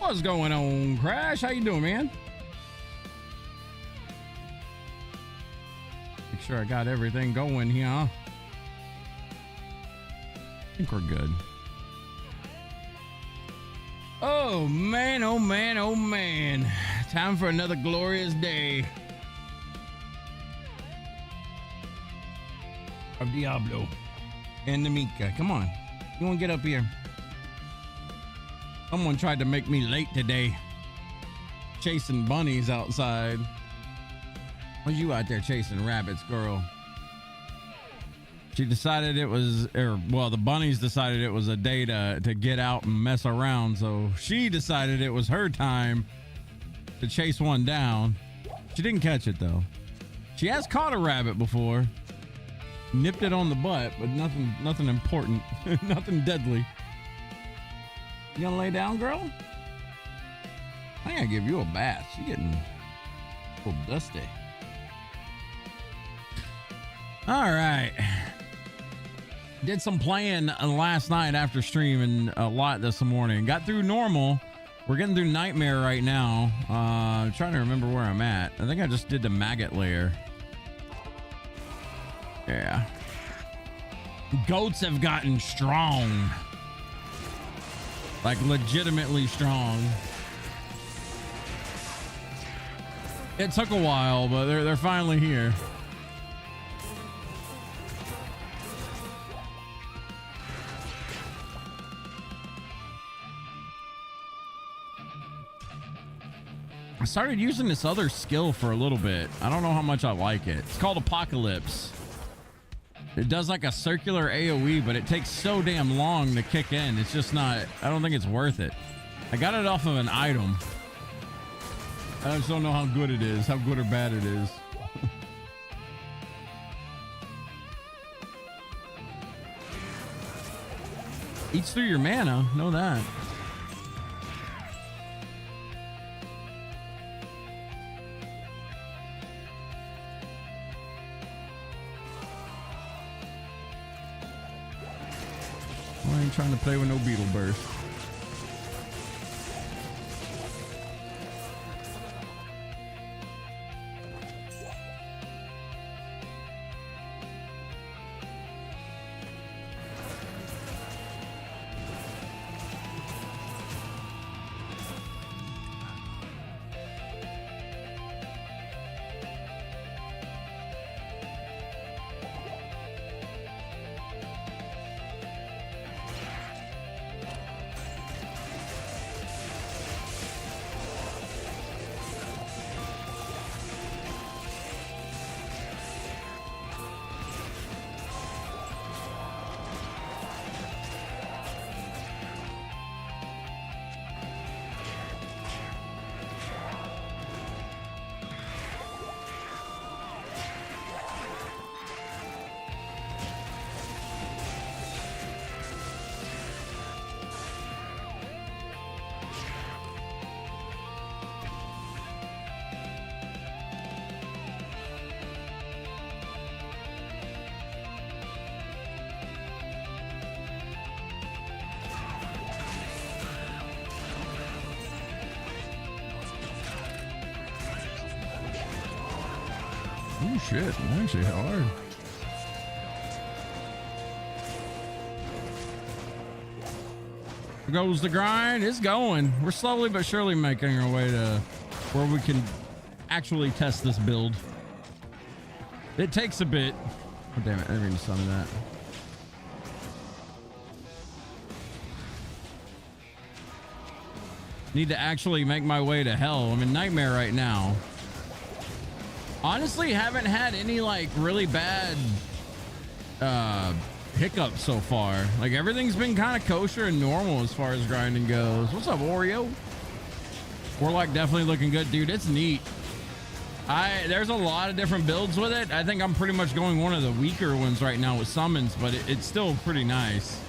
What's going on, Crash? How you doing, man? Make sure I got everything going here. I think we're good. Oh man, oh man, oh man. Time for another glorious day of Diablo and Namika. Come on. You want to get up here? Someone tried to make me late today. Chasing bunnies outside. What you out there chasing rabbits, girl? She decided it was, well, the bunnies decided it was a day to get out and mess around. So she decided it was her time to chase one down. She didn't catch it though. She has caught a rabbit before. Nipped it on the butt, but nothing important. Nothing deadly. You gonna lay down, girl? I gotta give you a bath. You're getting a little dusty. All right. Did some playing last night after streaming a lot this morning. Got through normal. We're getting through nightmare right now. I'm trying to remember where I'm at. I think I just did the maggot layer. Yeah. Goats have gotten strong. Like legitimately strong. It took a while, but they're finally here. I started using this other skill for a little bit. I don't know how much I like it. It's called Apocalypse. It does like a circular AoE, but it takes so damn long to kick in. It's just not, I don't think it's worth it. I got it off of an item. I just don't know how good it is, how good or bad it is. Eats through your mana, know that. I ain't trying to play with no beetle burst. Oh shit, actually hard. There goes the grind. It's going. We're slowly but surely making our way to where we can actually test this build. It takes a bit. Oh, damn it, I didn't mean to summon that. Need to actually make my way to hell. I'm in nightmare right now. Honestly, haven't had any like really bad hiccups so far. Like everything's been kind of kosher and normal as far as grinding goes. What's up, Oreo? Warlock definitely looking good, dude. It's neat. There's a lot of different builds with it. I think I'm pretty much going one of the weaker ones right now with summons, but it's still pretty nice.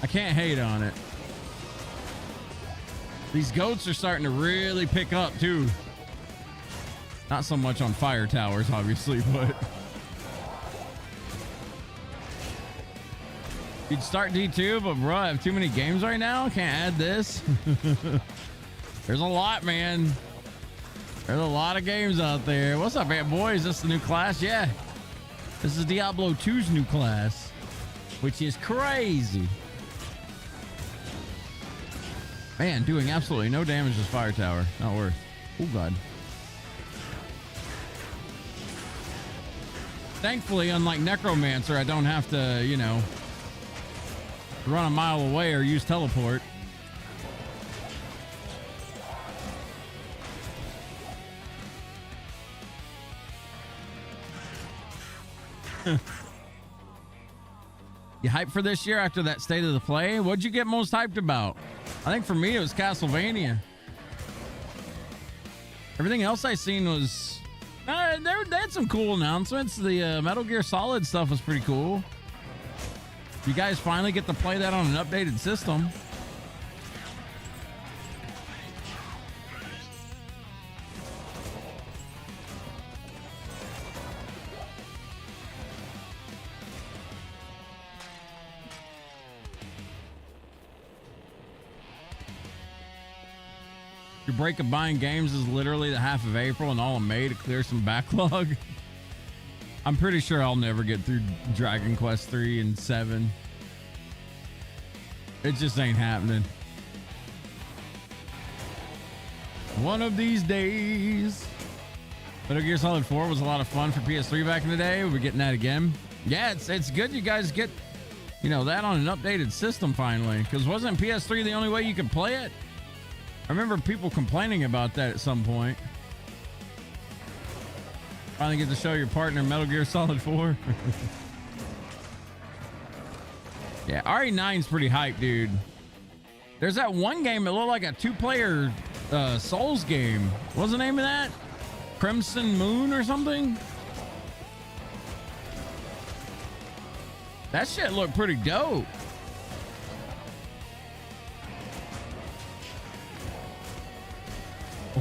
I can't hate on it. These goats are starting to really pick up too. Not so much on fire towers, obviously, but You'd start D2, but bro, I have too many games right now. Can't add this. There's a lot, man. There's a lot of games out there. What's up, man? Boy, is this the new class? Yeah. This is Diablo 2's new class, which is crazy. Man, doing absolutely no damage to Fire Tower. Not worth. Oh, God. Thankfully, unlike Necromancer, I don't have to, you know, run a mile away or use teleport. You hyped for this year after that State of the Play? What'd you get most hyped about? I think for me, it was Castlevania. Everything else I seen was... they had some cool announcements. The Metal Gear Solid stuff was pretty cool. You guys finally get to play that on an updated system. Your break of buying games is literally the half of April and all of May to clear some backlog. I'm pretty sure I'll never get through Dragon Quest 3 and 7. It just ain't happening. One of these days. Metal Gear Solid 4 was a lot of fun for PS3 back in the day. We're getting that again. Yeah, it's good you guys get, you know, that on an updated system finally. Because wasn't PS3 the only way you could play it? I remember people complaining about that at some point. Finally get to show your partner Metal Gear Solid 4. Yeah, RE9's pretty hype, dude. There's that one game that looked like a two-player Souls game. What's the name of that? Crimson Moon or something? That shit looked pretty dope.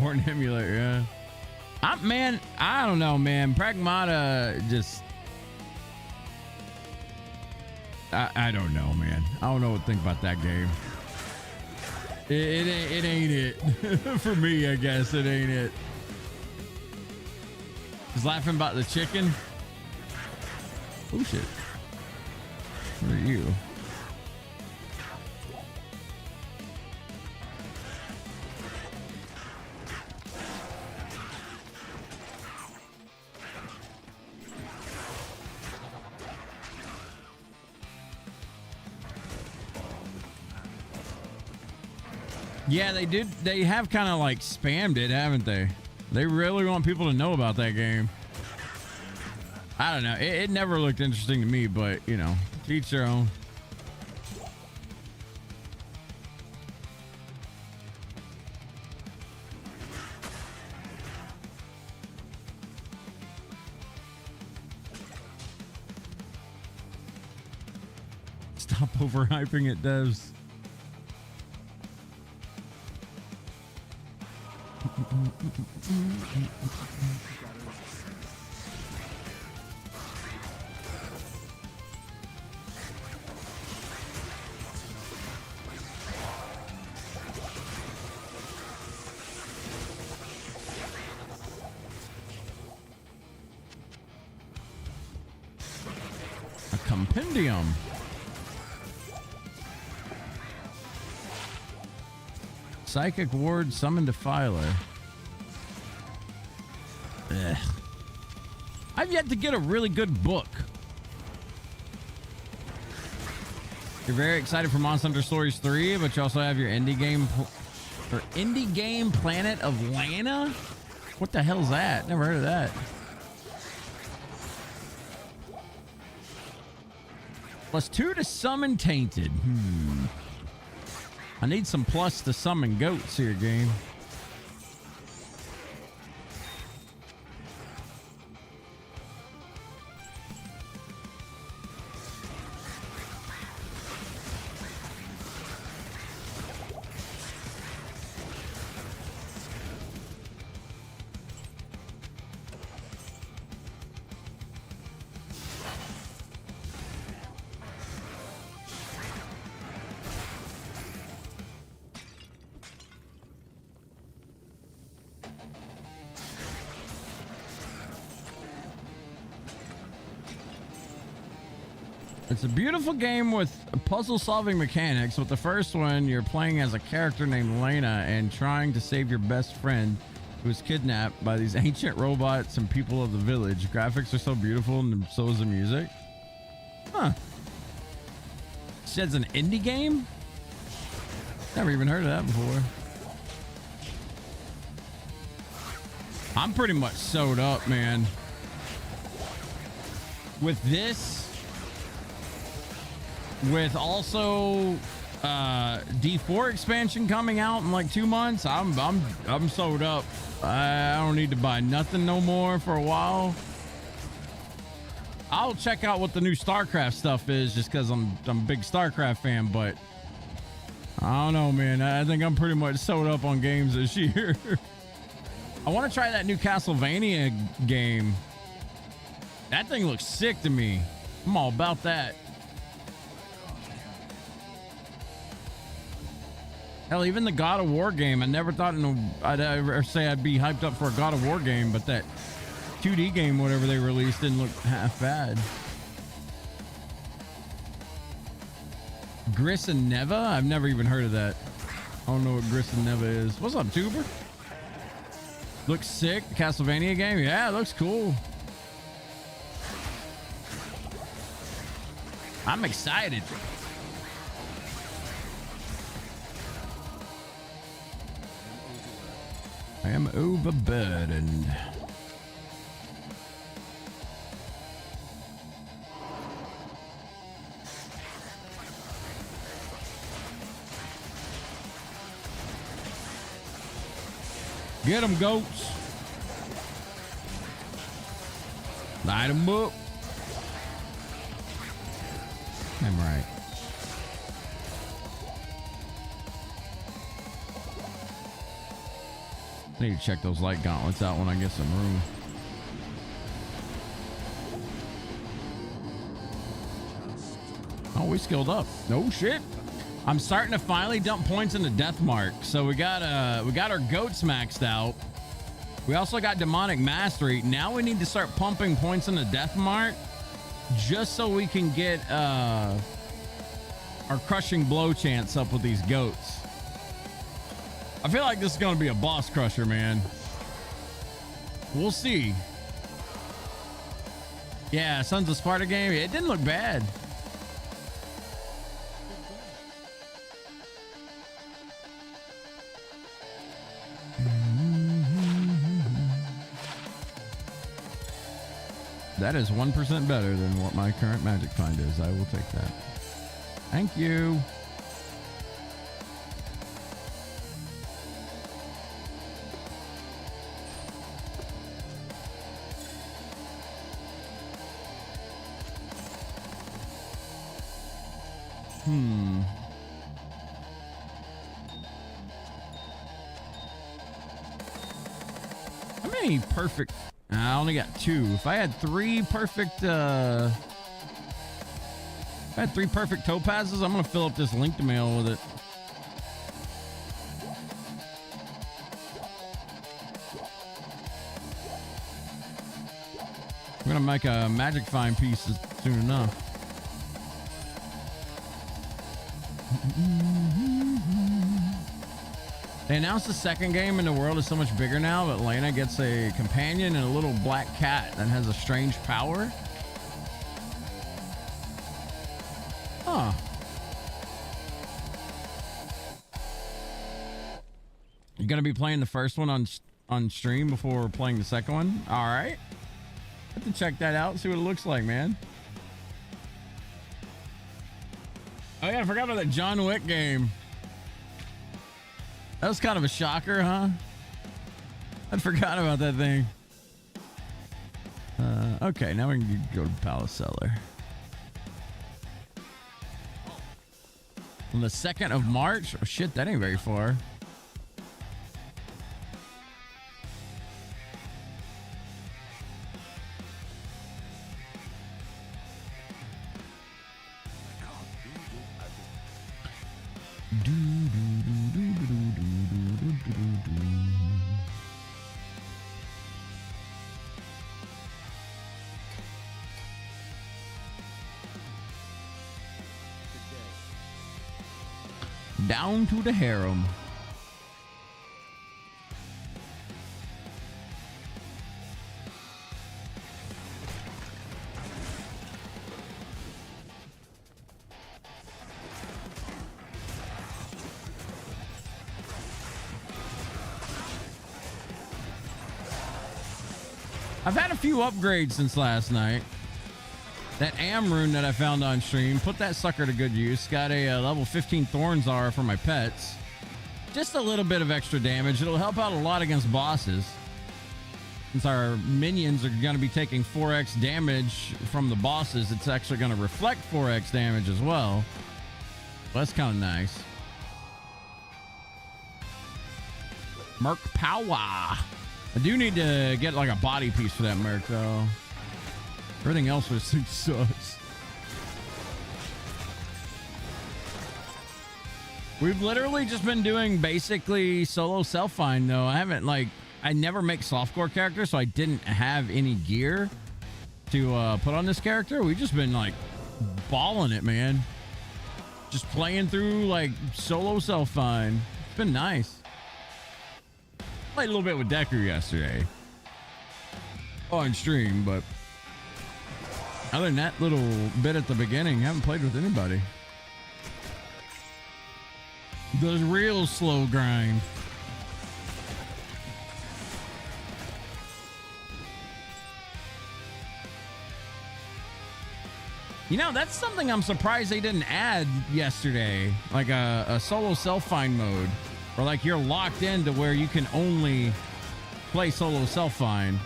Or an emulator, yeah. I don't know, man. Pragmata just... I don't know, man. I don't know what to think about that game. It ain't it. For me, I guess it ain't it. He's laughing about the chicken. Oh, shit. Where are you? Yeah, they did. They have kind of like spammed it, haven't they? They really want people to know about that game. I don't know. It never looked interesting to me, but, you know, to each their own. Stop overhyping it, devs. A compendium. Psychic ward summoned Defiler. Ugh. I've yet to get a really good book. You're very excited for Monster Hunter Stories 3, but you also have your indie game Planet of Lana? What the hell's that? Never heard of that. +2 to summon Tainted. I need some plus to summon goats here, game. It's a beautiful game with puzzle-solving mechanics. With the first one, you're playing as a character named Lena and trying to save your best friend who was kidnapped by these ancient robots and people of the village. Graphics are so beautiful, and so is the music. Huh. Says an indie game? Never even heard of that before. I'm pretty much sewed up, man. With this, with also D4 expansion coming out in like 2 months, I'm sewed up. I don't need to buy nothing no more for a while. I'll check out what the new StarCraft stuff is just because I'm a big StarCraft fan, but I don't know, man. I think I'm pretty much sewed up on games this year. I want to try that new Castlevania game. That thing looks sick to me. I'm all about that. Hell, even the God of War game. I never thought I'd ever say I'd be hyped up for a God of War game, but that 2D game, whatever they released, didn't look half bad. Gris and Neva? I've never even heard of that. I don't know what Gris and Neva is. What's up, Tuber? Looks sick. Castlevania game? Yeah, it looks cool. I'm excited. I am overburdened. Get them, goats. Light them up. I'm right. I need to check those light gauntlets out when I get some room. Oh, we skilled up. No shit. I'm starting to finally dump points into Deathmark. So we got our goats maxed out. We also got demonic mastery. Now we need to start pumping points into Deathmark just so we can get our crushing blow chance up with these goats. I feel like this is going to be a boss crusher, man. We'll see. Yeah, Sons of Sparta game. It didn't look bad. That is 1% better than what my current magic find is. I will take that. Thank you. How many perfect... I only got 2. If I had 3 perfect, topazes, I'm gonna fill up this linked mail with it. I'm gonna make a magic find piece soon enough. They announced the second game in the world is so much bigger now that Lena gets a companion and a little black cat that has a strange power. Huh. You gonna be playing the first one on stream before playing the second one? All right. Have to check that out, see what it looks like, man. Oh yeah, I forgot about that John Wick game. That was kind of a shocker, huh? I forgot about that thing. Okay, now we can go to Palace Cellar. On the 2nd of March? Oh shit, that ain't very far. down to the harem. I've had a few upgrades since last night. That Am rune that I found on stream, put that sucker to good use. Got a level 15 Thorns R for my pets. Just a little bit of extra damage. It'll help out a lot against bosses. Since our minions are going to be taking 4x damage from the bosses, it's actually going to reflect 4x damage as well. That's kind of nice. Merc Power. I do need to get like a body piece for that Merc though. Everything else with this thing sucks. We've literally just been doing basically solo self-find though. I never make softcore characters, so I didn't have any gear to put on this character. We've just been like balling it, man. Just playing through like solo self-find. It's been nice. Played a little bit with Deku yesterday on stream, but other than that little bit at the beginning, haven't played with anybody. The real slow grind. You know, that's something I'm surprised they didn't add yesterday, like a solo self-find mode. Or like you're locked into where you can only play solo self-find.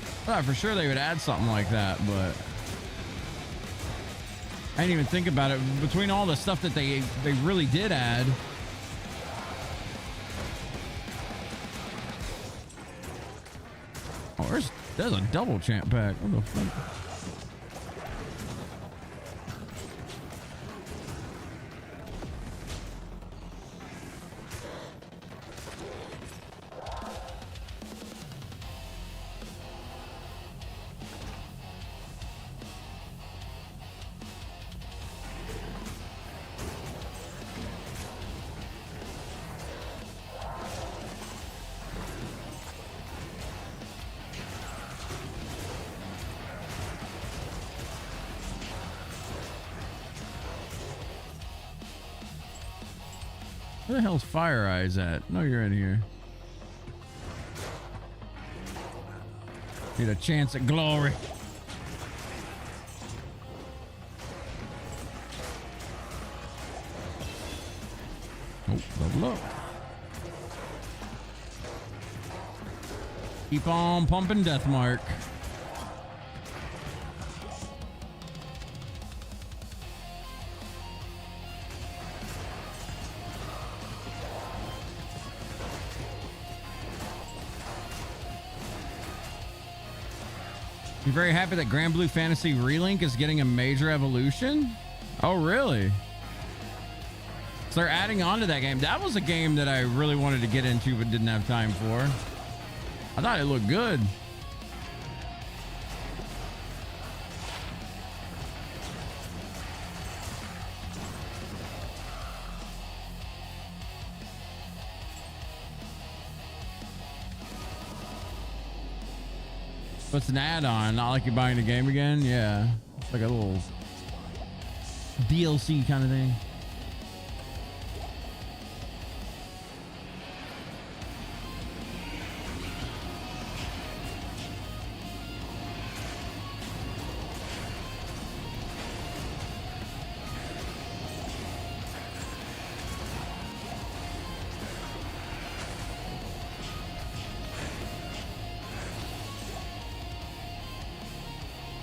I thought for sure they would add something like that, but I didn't even think about it. Between all the stuff that they really did add. Oh, there's a double champ pack. What the fuck? Where the hell's Fire Eyes at? No, you're in here. Need a chance at glory. Oh, level up. Keep on pumping Death Mark. You're very happy that Grand Blue Fantasy Relink is getting a major evolution? Oh, really? So they're adding on to that game. That was a game that I really wanted to get into but didn't have time for. I thought it looked good. What's an add-on? Not like you're buying the game again? Yeah. It's like a little DLC kind of thing.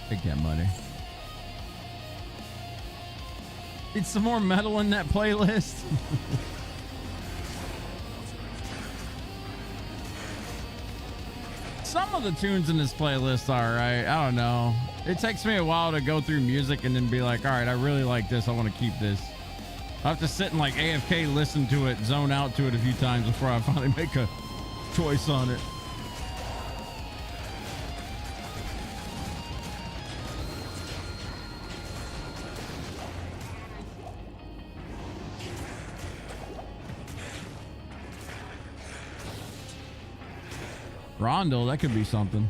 Take that money. Need some more metal in that playlist. Some of the tunes in this playlist are right. I don't know. It takes me a while to go through music and then be like, all right, I really like this. I want to keep this. I have to sit and like AFK, listen to it, zone out to it a few times before I finally make a choice on it. Rondo, that could be something.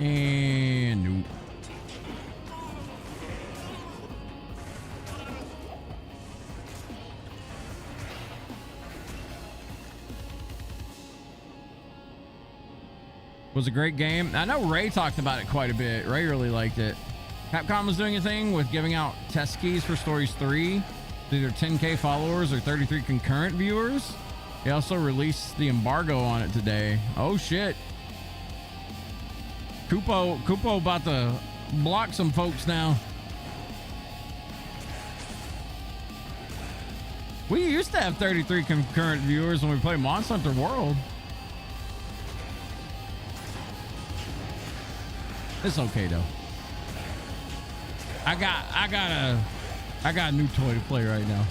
And nope. Was a great game. I know Ray talked about it quite a bit. Ray really liked it. Capcom was doing a thing with giving out test keys for Stories 3 to either 10K followers or 33 concurrent viewers. They also released the embargo on it today. Oh shit. Kupo about to block some folks now. We used to have 33 concurrent viewers when we played Monster Hunter World. It's okay though. I got a new toy to play right now.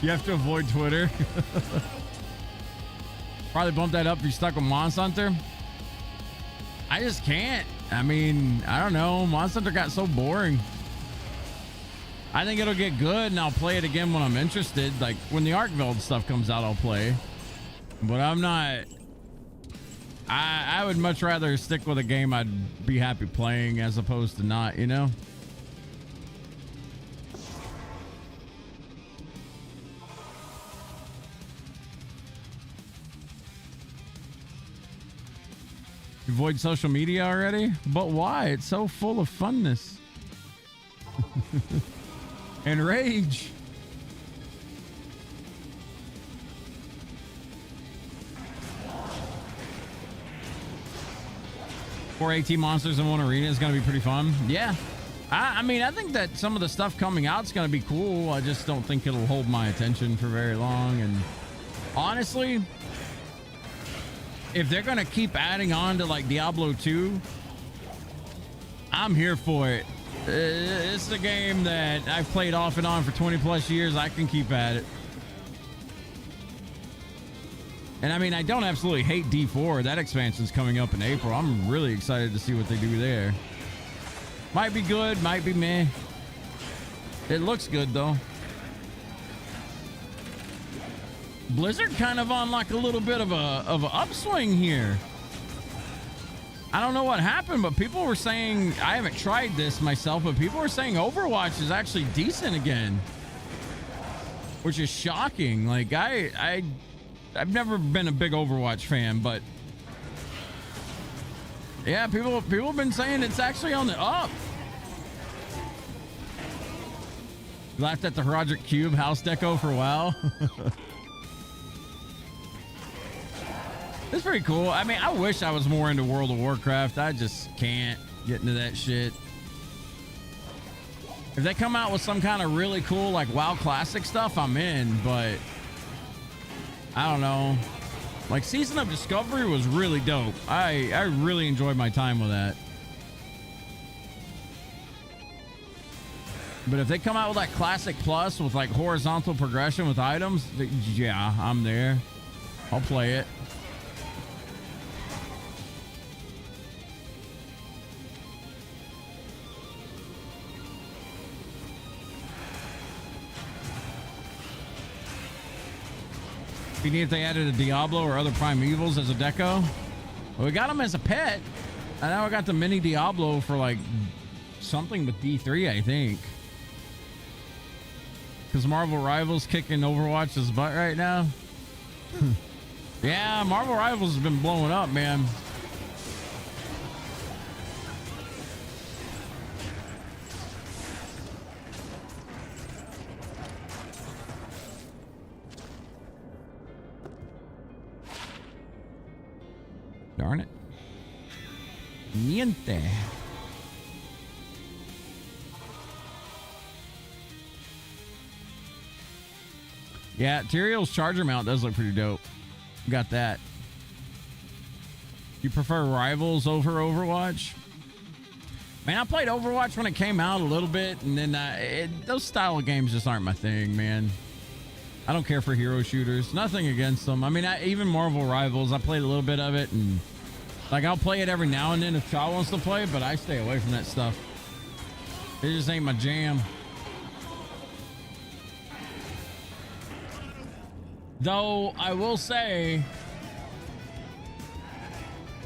You have to avoid Twitter. Probably bump that up if you're stuck with Monster Hunter. I just can't. I mean, I don't know. Monster Hunter got so boring. I think it'll get good and I'll play it again when I'm interested. Like when the Arkveld stuff comes out, I'll play. But I'm not. I would much rather stick with a game I'd be happy playing as opposed to not, you know? Avoid social media already? But why? It's so full of funness. And rage. Four AT monsters in one arena is going to be pretty fun. Yeah. I mean, I think that some of the stuff coming out is going to be cool. I just don't think it'll hold my attention for very long. And honestly, if they're going to keep adding on to like Diablo 2, I'm here for it. It's a game that I've played off and on for 20 plus years. I can keep at it. And I mean, I don't absolutely hate D4. That expansion's coming up in April. I'm really excited to see what they do there. Might be good, might be meh. It looks good though. Blizzard kind of on like a little bit of an upswing here. I don't know what happened, but people were saying, I haven't tried this myself, but people were saying Overwatch is actually decent again, which is shocking. Like I've never been a big Overwatch fan, but yeah, people have been saying it's actually on the up. Laughed at the Roderick Cube house deco for a while. It's pretty cool. I mean, I wish I was more into World of Warcraft. I just can't get into that shit. If they come out with some kind of really cool like WoW Classic stuff, I'm in, but I don't know. Like Season of Discovery was really dope. I really enjoyed my time with that. But if they come out with like Classic Plus with like horizontal progression with items, yeah, I'm there. I'll play it. You need if they added a Diablo or other Primevals as a deco. Well, we got them as a pet. And now I got the mini Diablo for like something with D3, I think. Because Marvel Rivals kicking Overwatch's butt right now. Yeah, Marvel Rivals has been blowing up, man. Darn it. Niente. Yeah, Tyrael's charger mount does look pretty dope. Got that. You prefer Rivals over Overwatch? Man, I played Overwatch when it came out a little bit, and then those style of games just aren't my thing, man. I don't care for hero shooters. Nothing against them. I mean, even Marvel Rivals, I played a little bit of it, and like I'll play it every now and then if Shaw wants to play, but I stay away from that stuff. It just ain't my jam. Though I will say,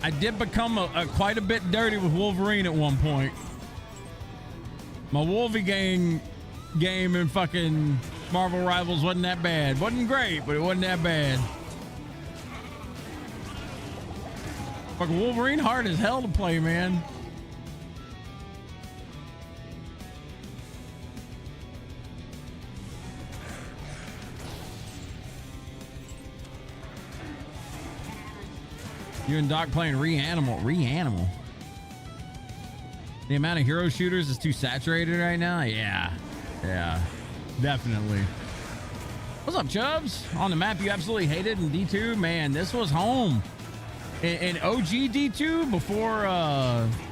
I did become quite a bit dirty with Wolverine at one point. My Wolvie game in fucking Marvel Rivals wasn't that bad. Wasn't great, but it wasn't that bad. Fucking Wolverine hard as hell to play, man. You and Doc playing Reanimal. The amount of hero shooters is too saturated right now. Yeah, definitely. What's up, Chubbs? On the map you absolutely hated in D2? Man, this was home. In OG D2 before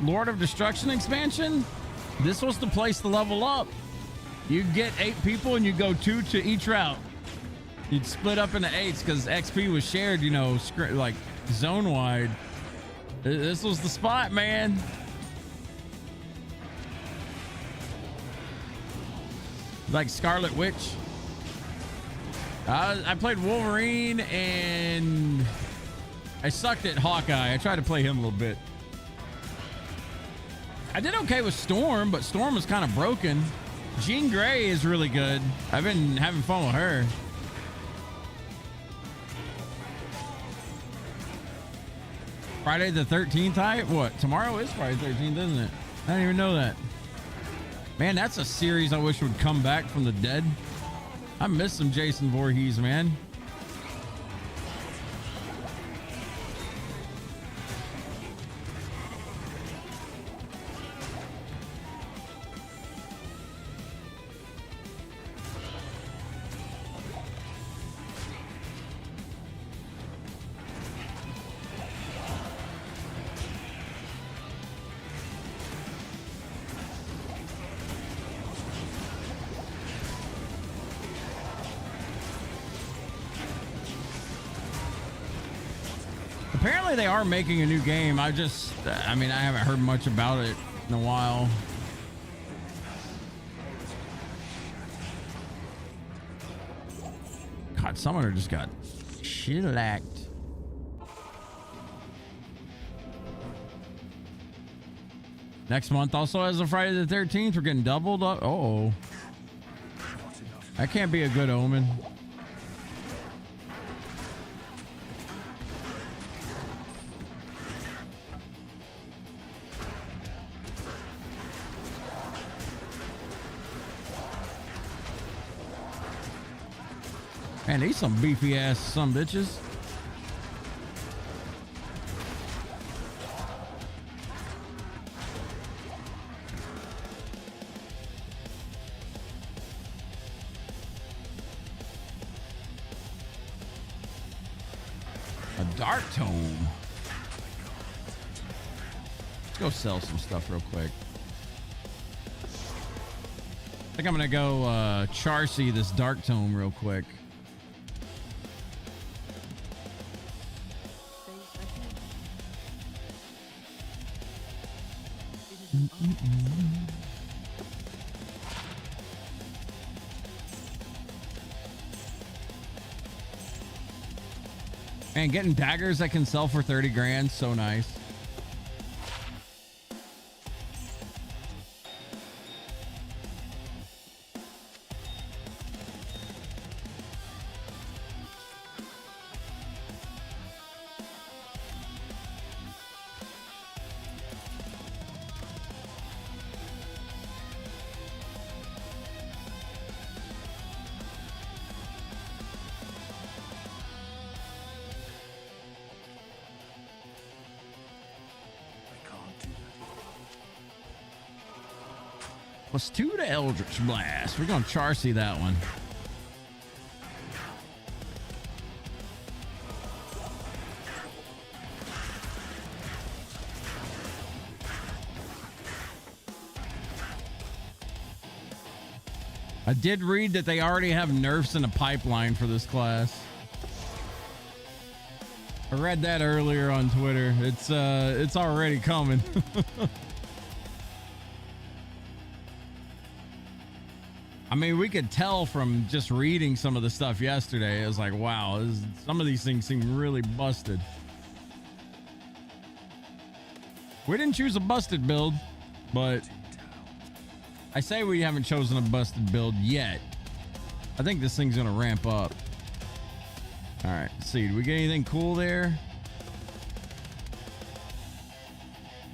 Lord of Destruction expansion, this was the place to level up. You'd get 8 people and you'd go 2 to each route. You'd split up into 8s because XP was shared, you know, like zone wide. This was the spot, man. Like Scarlet Witch. I played Wolverine and I sucked at Hawkeye. I tried to play him a little bit. I did okay with Storm, but Storm was kind of broken. Jean Grey is really good. I've been having fun with her. Friday the 13th hype? What? Tomorrow is Friday the 13th, isn't it? I didn't even know that. Man, that's a series I wish would come back from the dead. I miss some Jason Voorhees, man. Apparently they are making a new game. I mean, I haven't heard much about it in a while. God, Summoner just got shellacked. Next month also has a Friday the 13th. We're getting doubled up. Uh-oh. That can't be a good omen. Man, these some beefy ass some bitches. A dark tome. Let's go sell some stuff real quick. I think I'm gonna go Charcy this dark tome real quick. And getting daggers that can sell for 30 grand, so nice. +2 to Eldritch Blast. We're going to Charcy that one. I did read that they already have nerfs in the pipeline for this class. I read that earlier on Twitter. It's already coming. I mean, we could tell from just reading some of the stuff yesterday. It was like, wow, some of these things seem really busted. We didn't choose a busted build, but I say we haven't chosen a busted build yet. I think this thing's gonna ramp up. All right, let's see. Did we get anything cool there?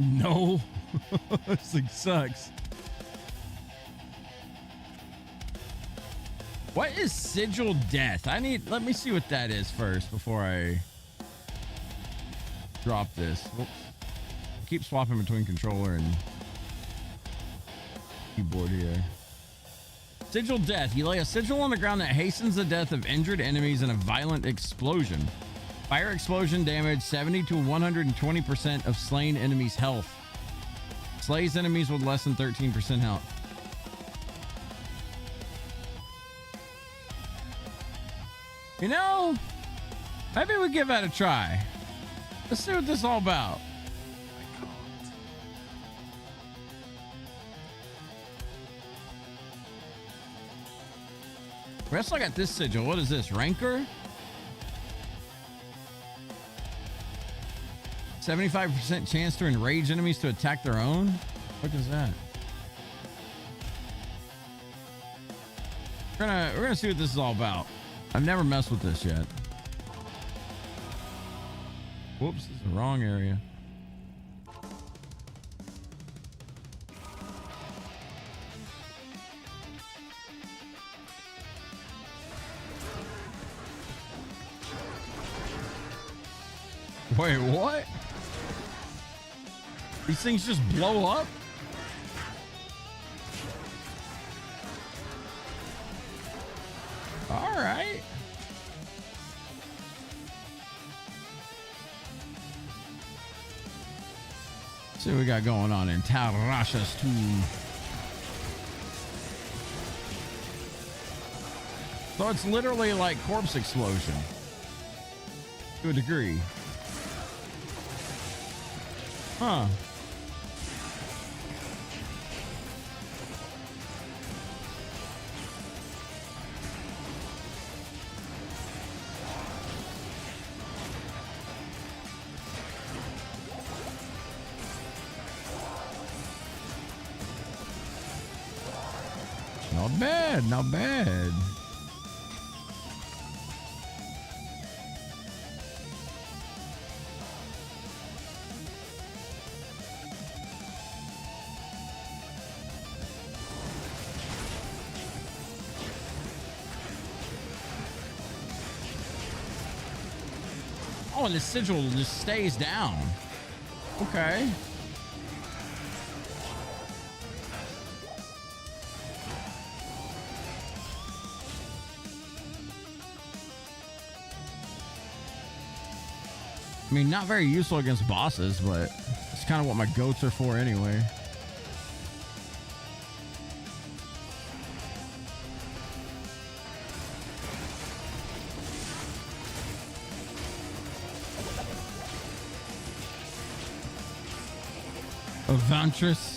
No. This thing sucks. What is Sigil Death? Let me see what that is first before I drop this. Whoops. Keep swapping between controller and keyboard here. Sigil Death. You lay a sigil on the ground that hastens the death of injured enemies in a violent explosion. Fire explosion damage 70 to 120% of slain enemies' health. Slays enemies with less than 13% health. You know, maybe we give that a try. Let's see what this is all about. We also got this sigil. What is this? Rancor? 75% chance to enrage enemies to attack their own? What is that? We're gonna see what this is all about. I've never messed with this yet. Whoops, this is the wrong area. Wait, what? These things just blow up? All right. Let's see what we got going on in Tarashas 2. So it's literally like corpse explosion. To a degree. Huh. Not bad, not bad. Oh, and the sigil just stays down. Okay. I mean, not very useful against bosses, but it's kind of what my goats are for anyway. Ventress.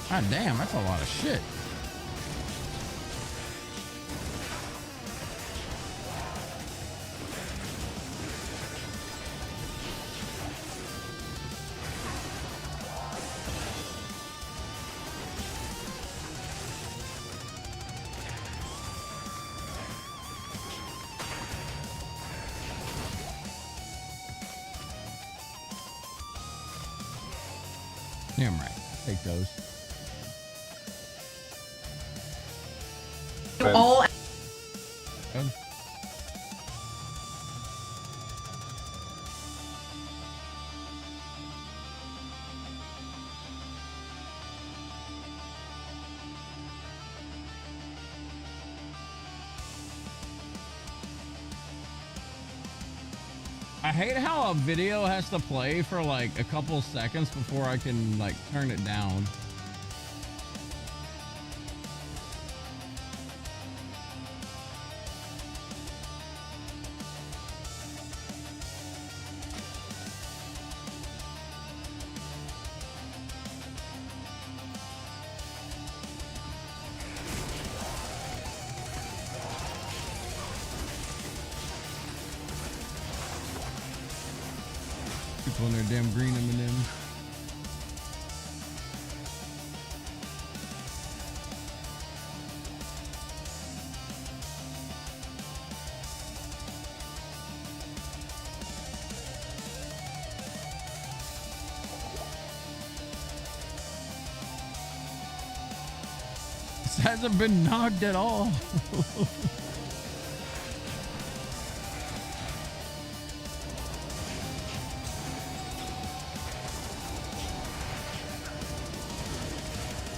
God damn, that's a lot of shit. Damn right. Take those. All Good. I hate how a video has to play for like a couple seconds before I can like turn it down. People in their damn green M&Ms. This hasn't been knocked at all.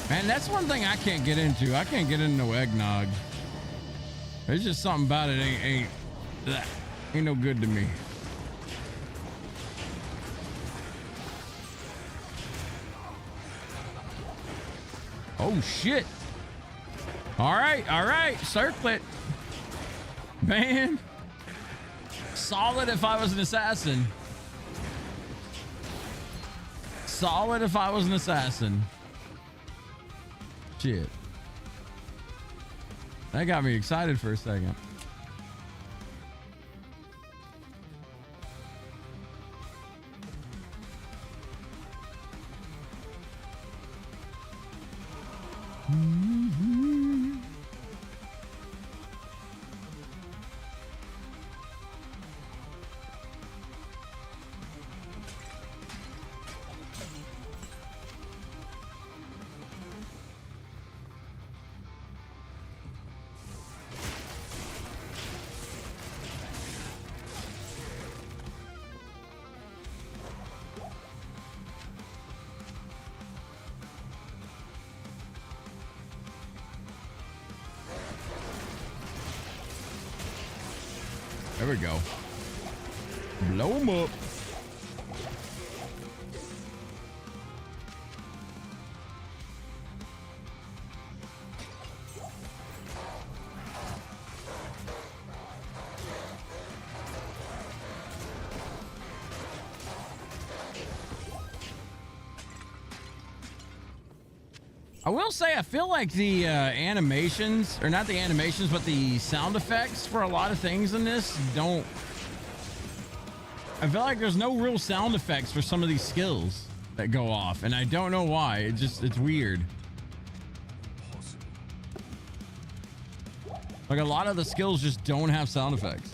Man, that's one thing I can't get into. I can't get into no eggnog. There's just something about it ain't no good to me. Oh shit. All right, circlet. Man. Solid if I was an assassin. Solid if I was an assassin. Shit. That got me excited for a second. There we go. Blow him up. I will say, I feel like the animations, or not the animations, but the sound effects for a lot of things in this don't... I feel like there's no real sound effects for some of these skills that go off, and I don't know why. It's weird. Like, a lot of the skills just don't have sound effects.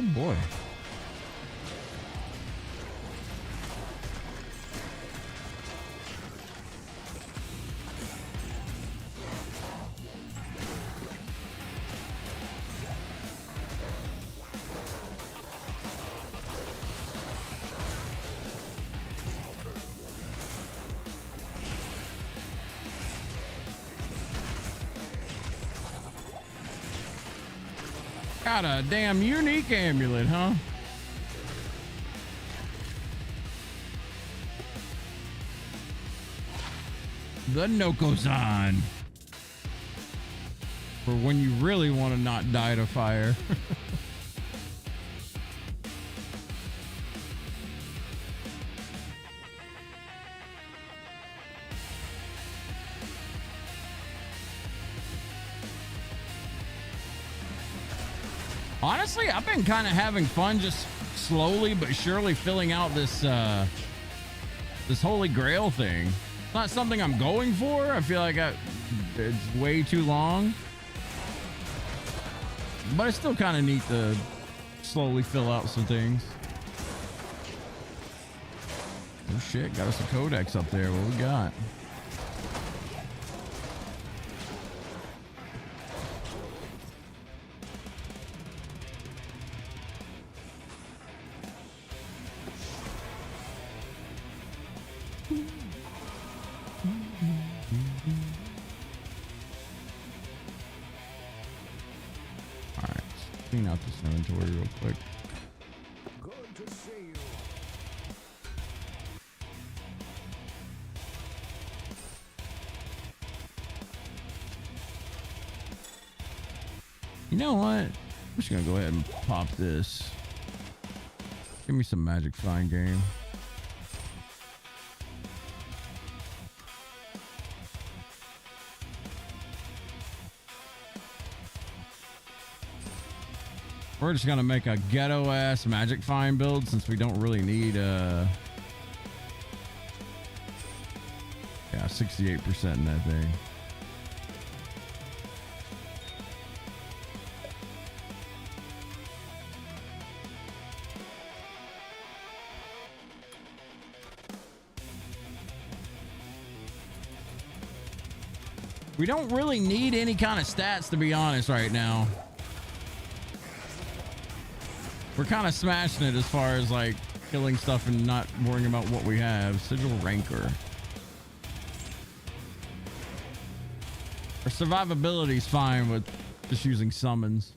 Oh boy. Got a damn unique amulet, huh? The Nokozan. For when you really want to not die to fire. Honestly, I've been kind of having fun just slowly but surely filling out this this Holy Grail thing. It's not something I'm going for. I feel like it's way too long. But it's still kind of neat to slowly fill out some things. Oh shit, got us a codex up there. What we got? Clean out this inventory real quick. Good to see you. You know what? I'm just gonna go ahead and pop this. Give me some magic fine game. We're just gonna make a ghetto ass magic find build since we don't really need yeah, 68% in that thing. We don't really need any kind of stats, to be honest, right now. We're kind of smashing it as far as like killing stuff and not worrying about what we have. Sigil Rancor. Our survivability is fine with just using summons.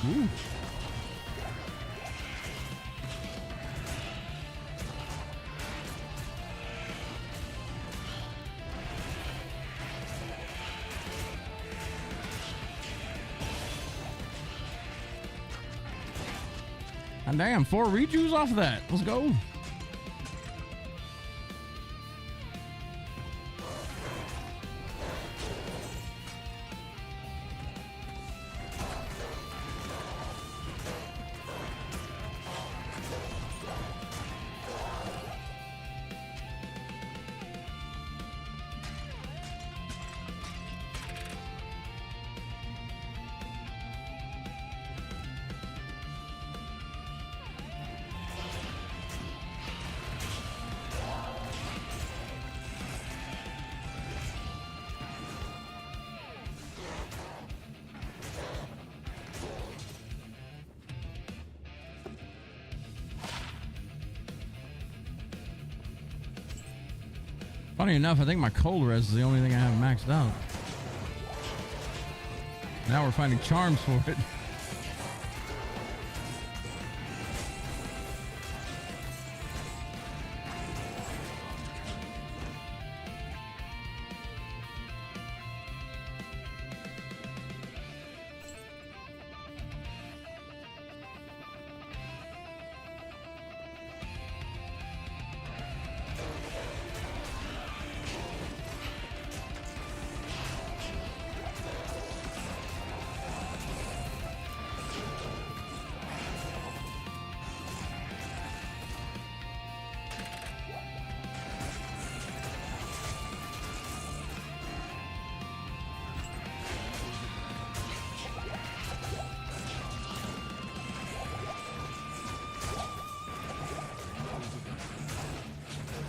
Ooh. And damn, 4 rejues off of that. Let's go. Funny enough, I think my cold res is the only thing I have maxed out. Now we're finding charms for it.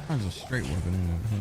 There's a straight weapon in there. Huh?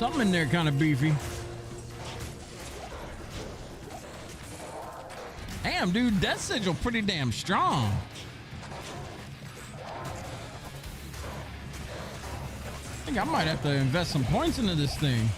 Something in there kind of beefy. Damn, dude, Death Sigil pretty damn strong. I think I might have to invest some points into this thing.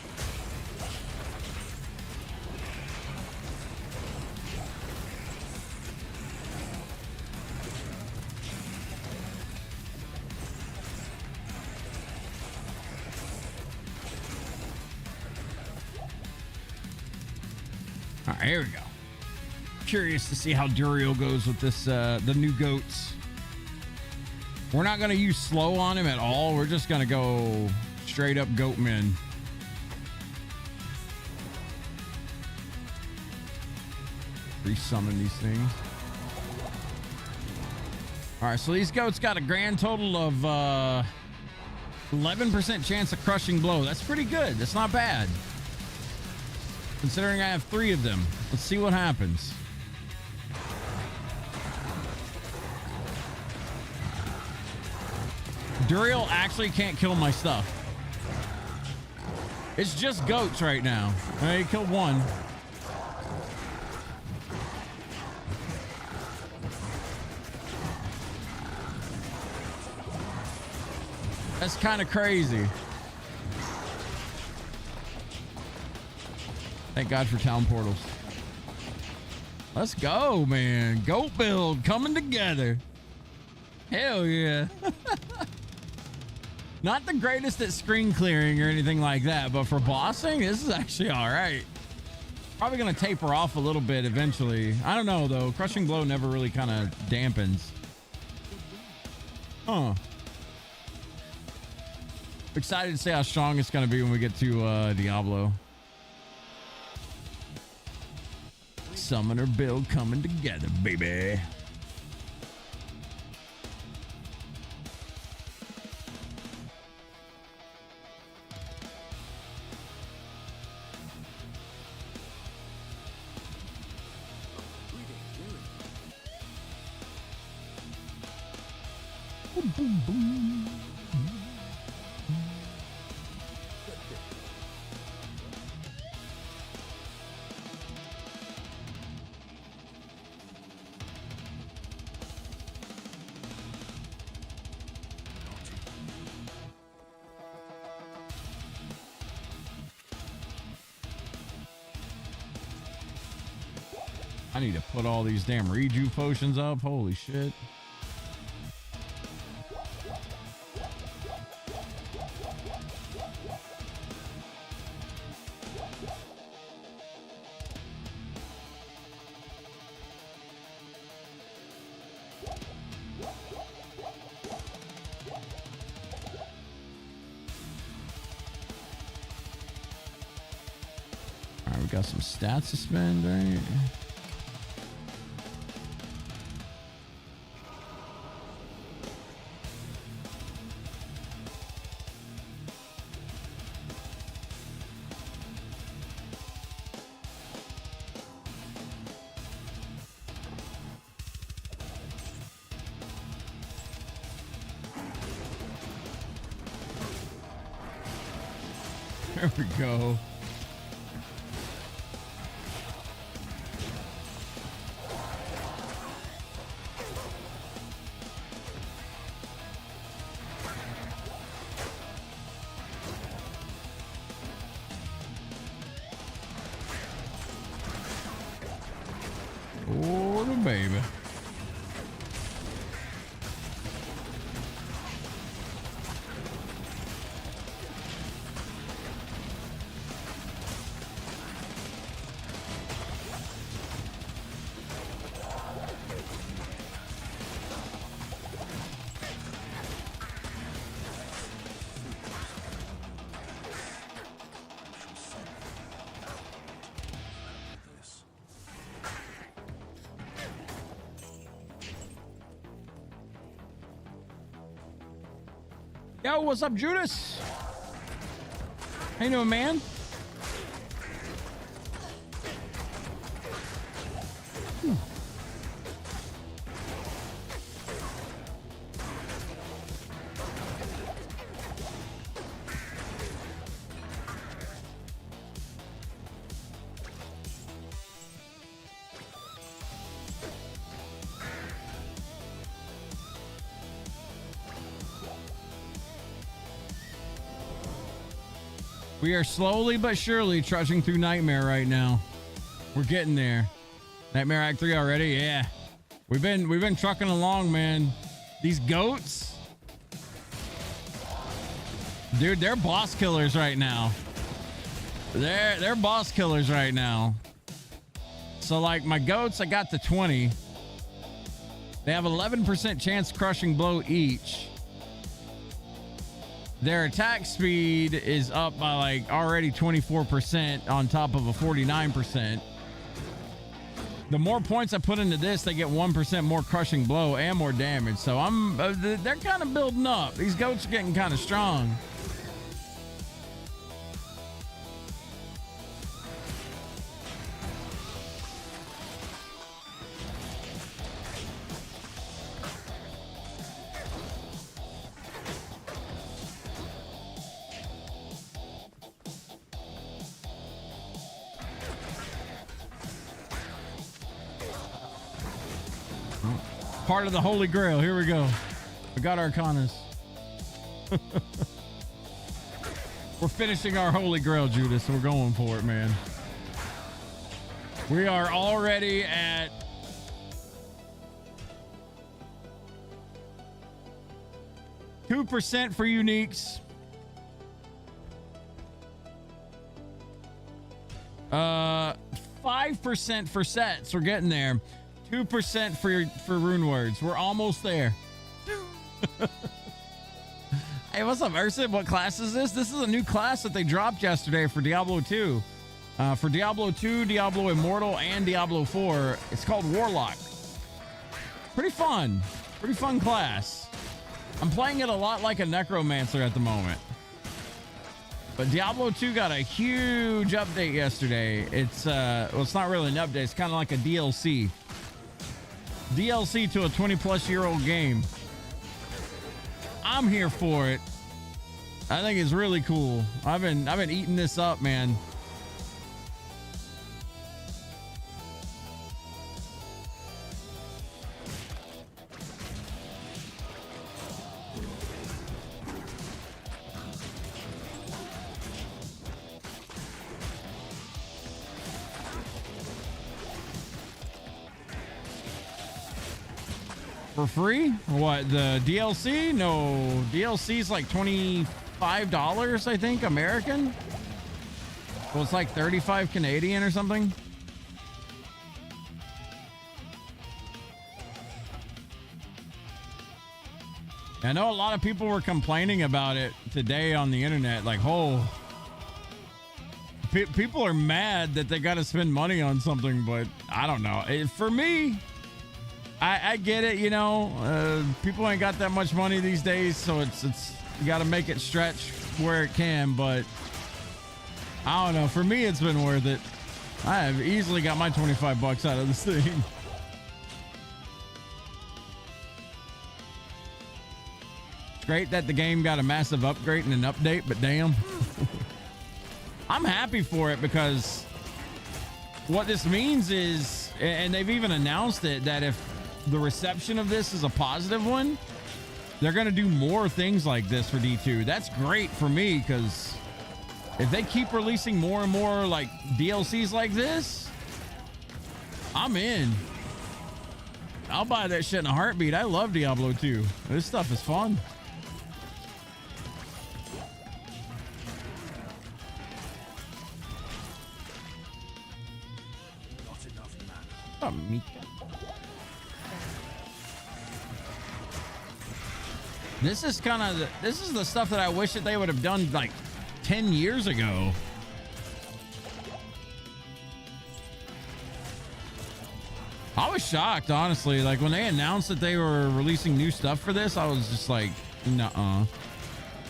All right, here we go. Curious to see how Duriel goes with this, the new goats. We're not going to use slow on him at all. We're just going to go straight up goatmen. Resummon these things. All right, so these goats got a grand total of 11% chance of crushing blow. That's pretty good. That's not bad. Considering I have 3 of them. Let's see what happens. Duriel actually can't kill my stuff. It's just goats right now. All right, he killed 1. That's kind of crazy. Thank God for town portals. Let's go, man. Goat build coming together. Hell yeah. Not the greatest at screen clearing or anything like that, but for bossing, this is actually all right. Probably going to taper off a little bit eventually. I don't know, though. Crushing Blow never really kind of dampens. Huh. Excited to see how strong it's going to be when we get to Diablo. Summoner build coming together, baby. Boom, boom, boom. I need to put all these damn reju potions up. Holy shit. All right, we got some stats to spend, right? There we go. Oh, the baby. Yo, what's up, Judas? How you doing, man? We are slowly but surely trudging through Nightmare right now. We're getting there. Nightmare Act 3 already? Yeah. We've been trucking along, man. These goats. Dude, they're boss killers right now. They're boss killers right now. So like my goats, I got to 20. They have 11% chance crushing blow each. Their attack speed is up by like already 24% on top of a 49%. The more points I put into this, they get 1% more crushing blow and more damage. So they're kind of building up. These goats are getting kind of strong. Part of the Holy Grail. Here we go. We got Arcanas. We're finishing our Holy Grail, Judas. We're going for it, man. We are already at $2% for uniques. 5% for sets. We're getting there. 2% for rune words. We're almost there. Hey, what's up, Ursa? What class is this? This is a new class that they dropped yesterday for Diablo 2. For Diablo 2, Diablo Immortal, and Diablo 4. It's called Warlock. Pretty fun. Pretty fun class. I'm playing it a lot like a Necromancer at the moment. But Diablo 2 got a huge update yesterday. It's well, it's not really an update. It's kind of like a DLC. DLC to a 20-plus-year-old game. I'm here for it. I think it's really cool. I've been eating this up, man. For free? What, the DLC? No, DLC's like $25, I think, American. Well, it's like 35 Canadian or something. I know a lot of people were complaining about it today on the internet. Like, oh, people are mad that they got to spend money on something, but I don't know. For me, I get it, you know, people ain't got that much money these days, so it's you got to make it stretch where it can, but I don't know. For me, it's been worth it. I have easily got my 25 bucks out of this thing. It's great that the game got a massive upgrade and an update, but damn. I'm happy for it because what this means is, and they've even announced it, that if the reception of this is a positive one, they're going to do more things like this for D2. That's great for me because if they keep releasing more and more like DLCs like this, I'm in. I'll buy that shit in a heartbeat. I love Diablo 2. This stuff is fun. Not enough mana. This is the stuff that I wish that they would have done like 10 years ago. I was shocked, honestly. Like when they announced that they were releasing new stuff for this, I was just like, nuh-uh.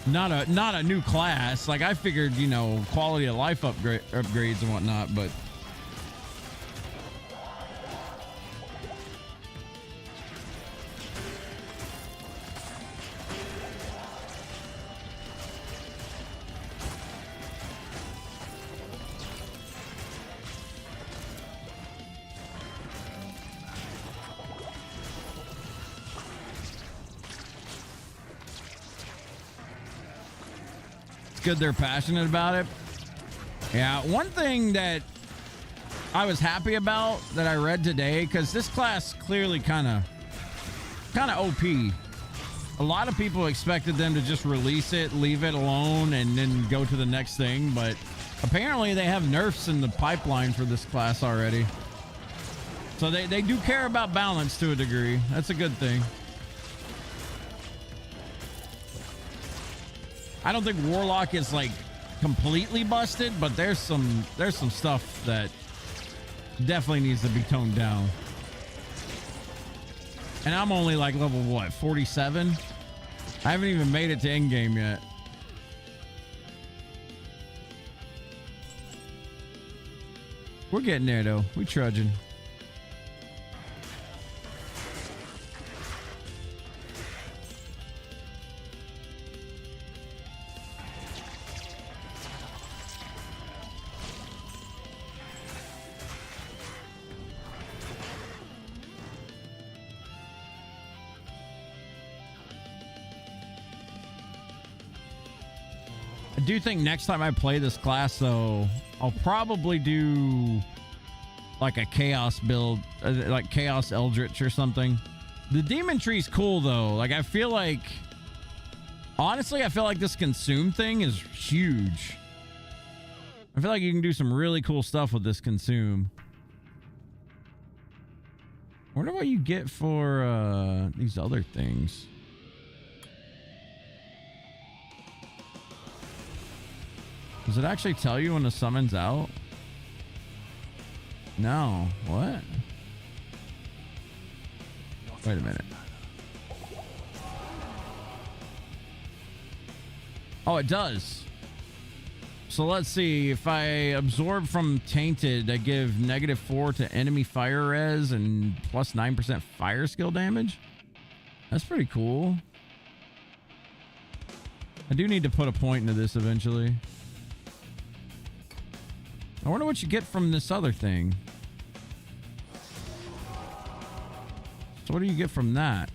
Not a new class. Like I figured, you know, quality of life upgrades and whatnot, but good they're passionate about it. Yeah, one thing that I was happy about that I read today, because this class clearly kind of OP. A lot of people expected them to just release it, leave it alone, and then go to the next thing, but apparently they have nerfs in the pipeline for this class already. So they do care about balance to a degree. That's a good thing. I don't think Warlock is like completely busted, but there's some stuff that definitely needs to be toned down. And I'm only like level what, 47? I haven't even made it to endgame yet. We're getting there though. We trudging. do think next time I play this class, though, I'll probably do like a chaos build, like chaos eldritch or something. The demon tree's cool though. Like I feel like, honestly, I feel like this consume thing is huge. I feel like you can do some really cool stuff with this consume. I wonder what you get for these other things. Does it actually tell you when the summon's out? No. What? Wait a minute. Oh, it does. So let's see. If I absorb from Tainted, I give -4 to enemy fire res and plus 9% fire skill damage. That's pretty cool. I do need to put a point into this eventually. I wonder what you get from this other thing. So what do you get from that?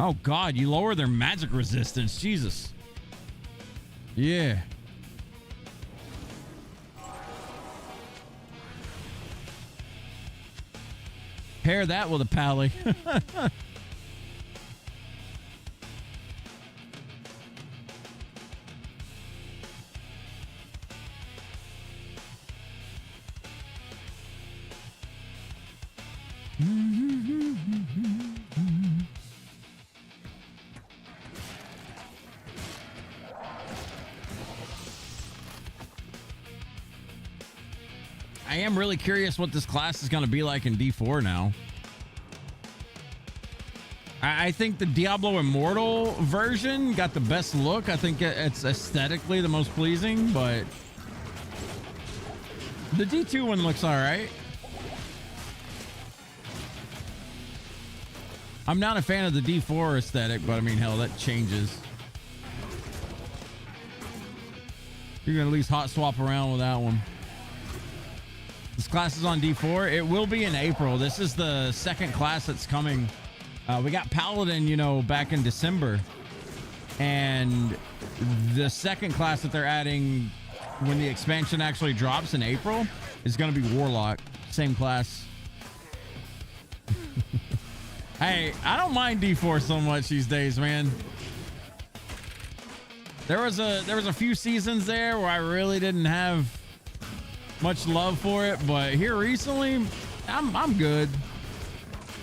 Oh God, you lower their magic resistance. Jesus. Yeah. Pair that with a pally. I am really curious what this class is going to be like in D4 now. I think the Diablo Immortal version got the best look. I think it's aesthetically the most pleasing, but the D2 one looks all right. I'm not a fan of the D4 aesthetic, but I mean, hell, that changes. You can at least hot swap around with that one. This class is on D4. It will be in April. This is the second class that's coming. We got Paladin, you know, back in December. And the second class that they're adding when the expansion actually drops in April is going to be Warlock. Same class. Hey, I don't mind D4 so much these days, man. There was a few seasons there where I really didn't have much love for it, but here recently, I'm good.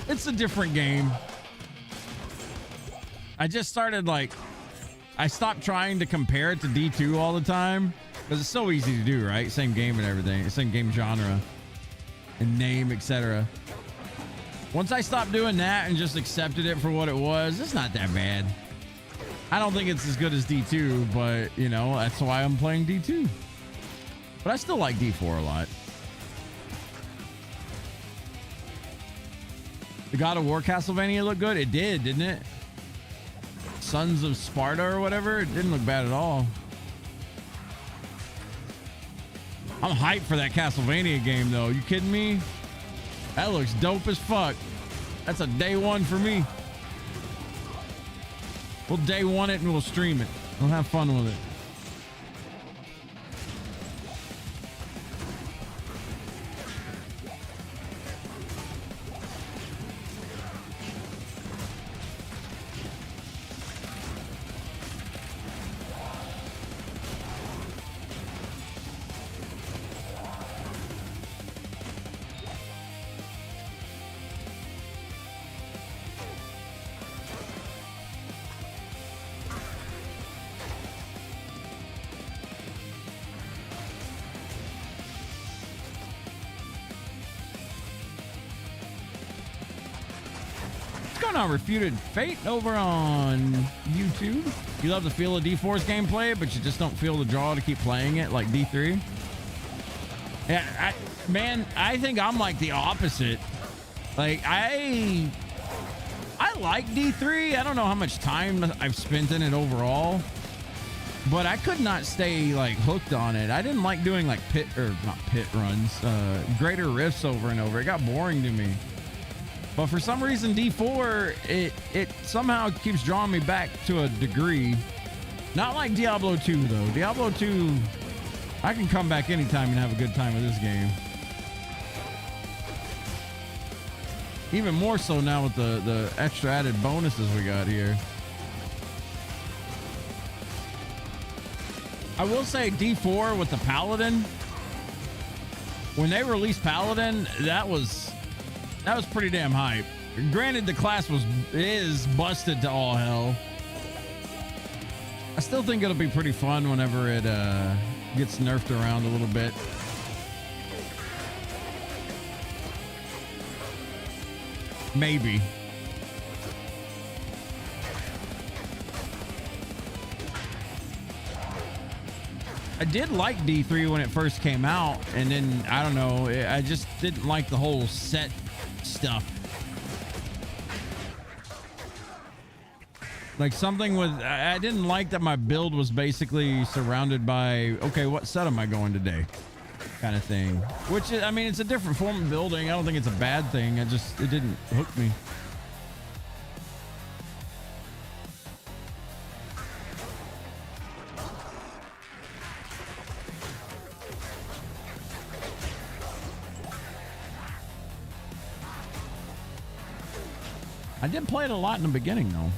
It's a different game. I just started I stopped trying to compare it to D2 all the time because it's so easy to do, right? Same game and everything, same game genre and name, etc. Once I stopped doing that and just accepted it for what it was, it's not that bad. I don't think it's as good as D2, but you know, that's why I'm playing D2. But I still like D4 a lot. The God of War Castlevania looked good. It did, didn't it? Sons of Sparta or whatever. It didn't look bad at all. I'm hyped for that Castlevania game, though. You kidding me? That looks dope as fuck. That's a day one for me. We'll day one it and we'll stream it. We'll have fun with it. On Refuted Fate over on YouTube. You love the feel of D4's gameplay, but you just don't feel the draw to keep playing it like D3. Yeah, I think I'm like the opposite. Like I like D3. I don't know how much time I've spent in it overall, but I could not stay like hooked on it. I didn't like doing like greater rifts over and over. It got boring to me. But for some reason, D4, it somehow keeps drawing me back to a degree. Not like Diablo 2 though. Diablo 2, I can come back anytime and have a good time with this game. Even more so now with the extra added bonuses we got here. I will say D4 with the Paladin. When they released Paladin, that was pretty damn hype. Granted, the class is busted to all hell. I still think it'll be pretty fun whenever it gets nerfed around a little bit. Maybe. I did like D3 when it first came out, and then I don't know, I just didn't like the whole set stuff. Like something with, I didn't like that my build was basically surrounded by, okay, what set am I going today? Kind of thing. Which is, I mean, it's a different form of building. I don't think it's a bad thing. It didn't hook me. I did play it a lot in the beginning, though.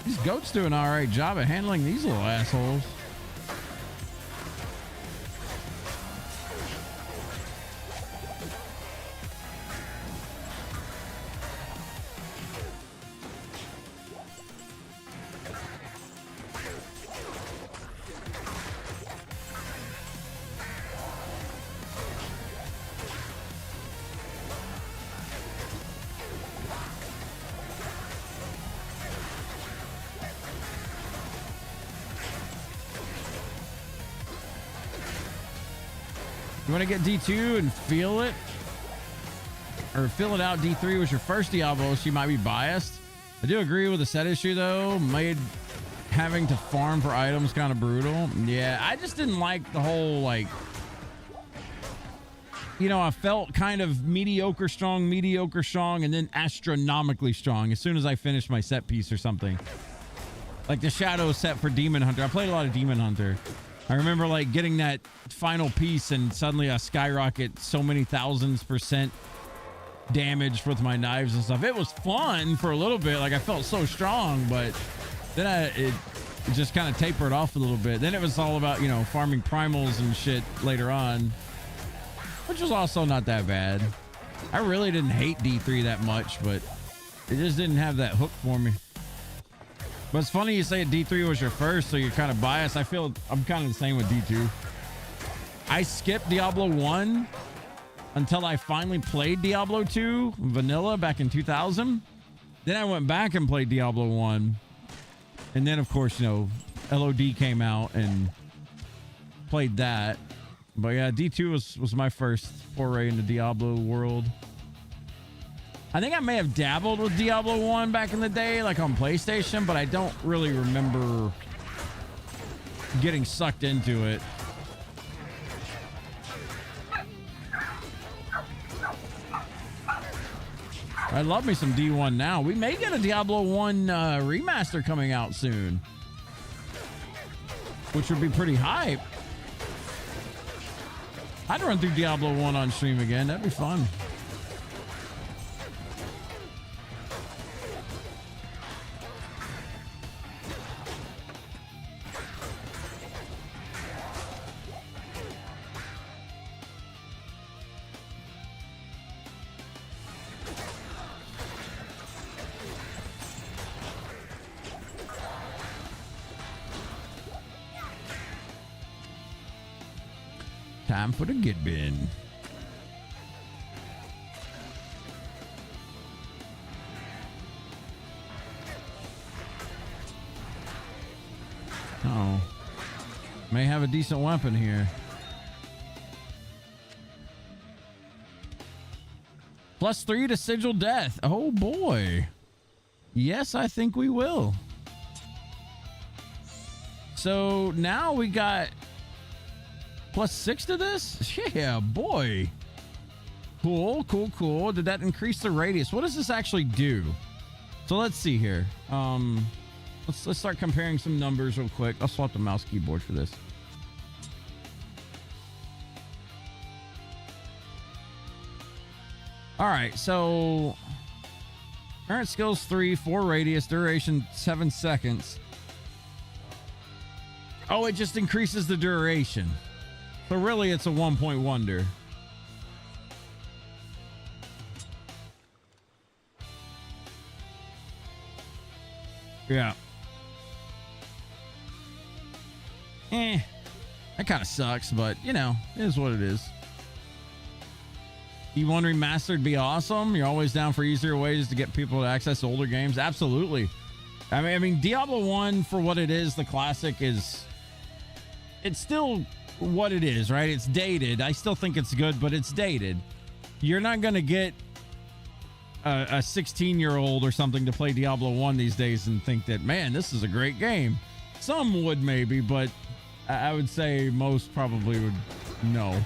These goats do an alright job at handling these little assholes. You want to get D2 and feel it? Or fill it out? D3 was your first Diablo, so you might be biased. I do agree with the set issue, though. Made having to farm for items kind of brutal. Yeah, I just didn't like the whole, like... You know, I felt kind of mediocre strong, and then astronomically strong as soon as I finished my set piece or something. Like the Shadow set for Demon Hunter. I played a lot of Demon Hunter. I remember like getting that final piece and suddenly I skyrocket so many thousands% damage with my knives and stuff. It was fun for a little bit. Like I felt so strong, but then it just kind of tapered off a little bit. Then it was all about, you know, farming primals and shit later on, which was also not that bad. I really didn't hate D3 that much, but it just didn't have that hook for me. But it's funny you say D3 was your first, so you're kind of biased. I feel I'm kind of the same with D2. I skipped Diablo 1 until I finally played Diablo 2 vanilla back in 2000. Then I went back and played Diablo 1. And then, of course, you know, LOD came out and played that. But yeah, D2 was my first foray into Diablo world. I think I may have dabbled with Diablo 1 back in the day, like on PlayStation, but I don't really remember getting sucked into it. I love me some D1 now. We may get a Diablo 1 remaster coming out soon, which would be pretty hype. I'd run through Diablo 1 on stream again. That'd be fun. Time for the git bin. Oh, may have a decent weapon here. +3 to sigil death. Oh boy. Yes, I think we will. So now we got +6 to this? Yeah, boy. Cool, cool, cool. Did that increase the radius? What does this actually do? So let's see here. Let's start comparing some numbers real quick. I'll swap the mouse keyboard for this. All right, so current skills 3, 4 radius, duration 7 seconds. Oh, it just increases the duration. So really, it's a 1-point wonder. Yeah. That kind of sucks, but you know, it is what it is. E1 Remastered be awesome. You're always down for easier ways to get people to access older games. Absolutely. I mean, Diablo 1 for what it is, the classic it's still what it is, right? It's dated. I still think it's good, but it's dated. You're not going to get a 16-year-old or something to play Diablo 1 these days and think that, man, this is a great game. Some would maybe, but I would say most probably would no.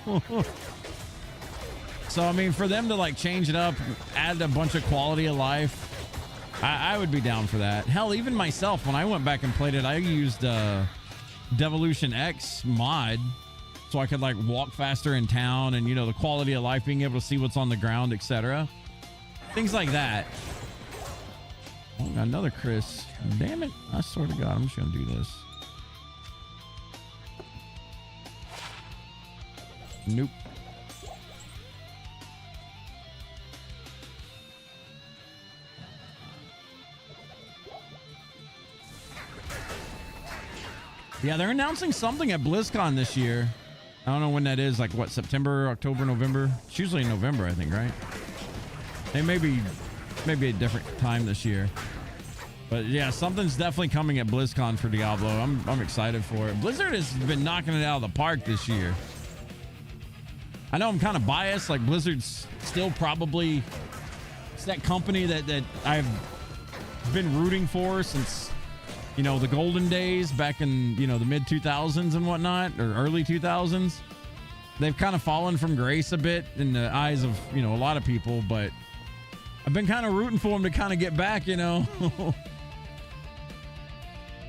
So, I mean, for them to like change it up, add a bunch of quality of life, I would be down for that. Hell, even myself, when I went back and played it, I used Devolution X mod so I could like walk faster in town and, you know, the quality of life, being able to see what's on the ground, etc. Things like that. Oh, got another Chris. Damn it. I swear to God, I'm just going to do this. Nope. Yeah, they're announcing something at BlizzCon this year. I don't know when that is. Like, what, September, October, November? It's usually in November, I think, right? They may be a different time this year. But yeah, something's definitely coming at BlizzCon for Diablo. I'm excited for it. Blizzard has been knocking it out of the park this year. I know I'm kind of biased. Like, Blizzard's still probably... It's that company that I've been rooting for since... You know, the golden days back in, you know, the mid 2000s and whatnot, or early 2000s. They've kind of fallen from grace a bit in the eyes of, you know, a lot of people, but I've been kind of rooting for them to kind of get back, you know.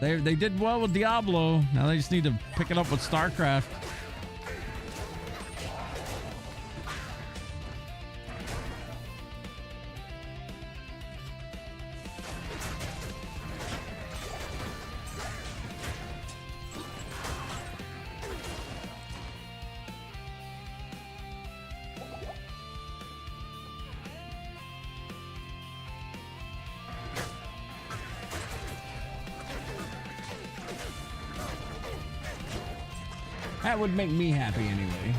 They did well with Diablo. Now they just need to pick it up with StarCraft. That would make me happy anyway.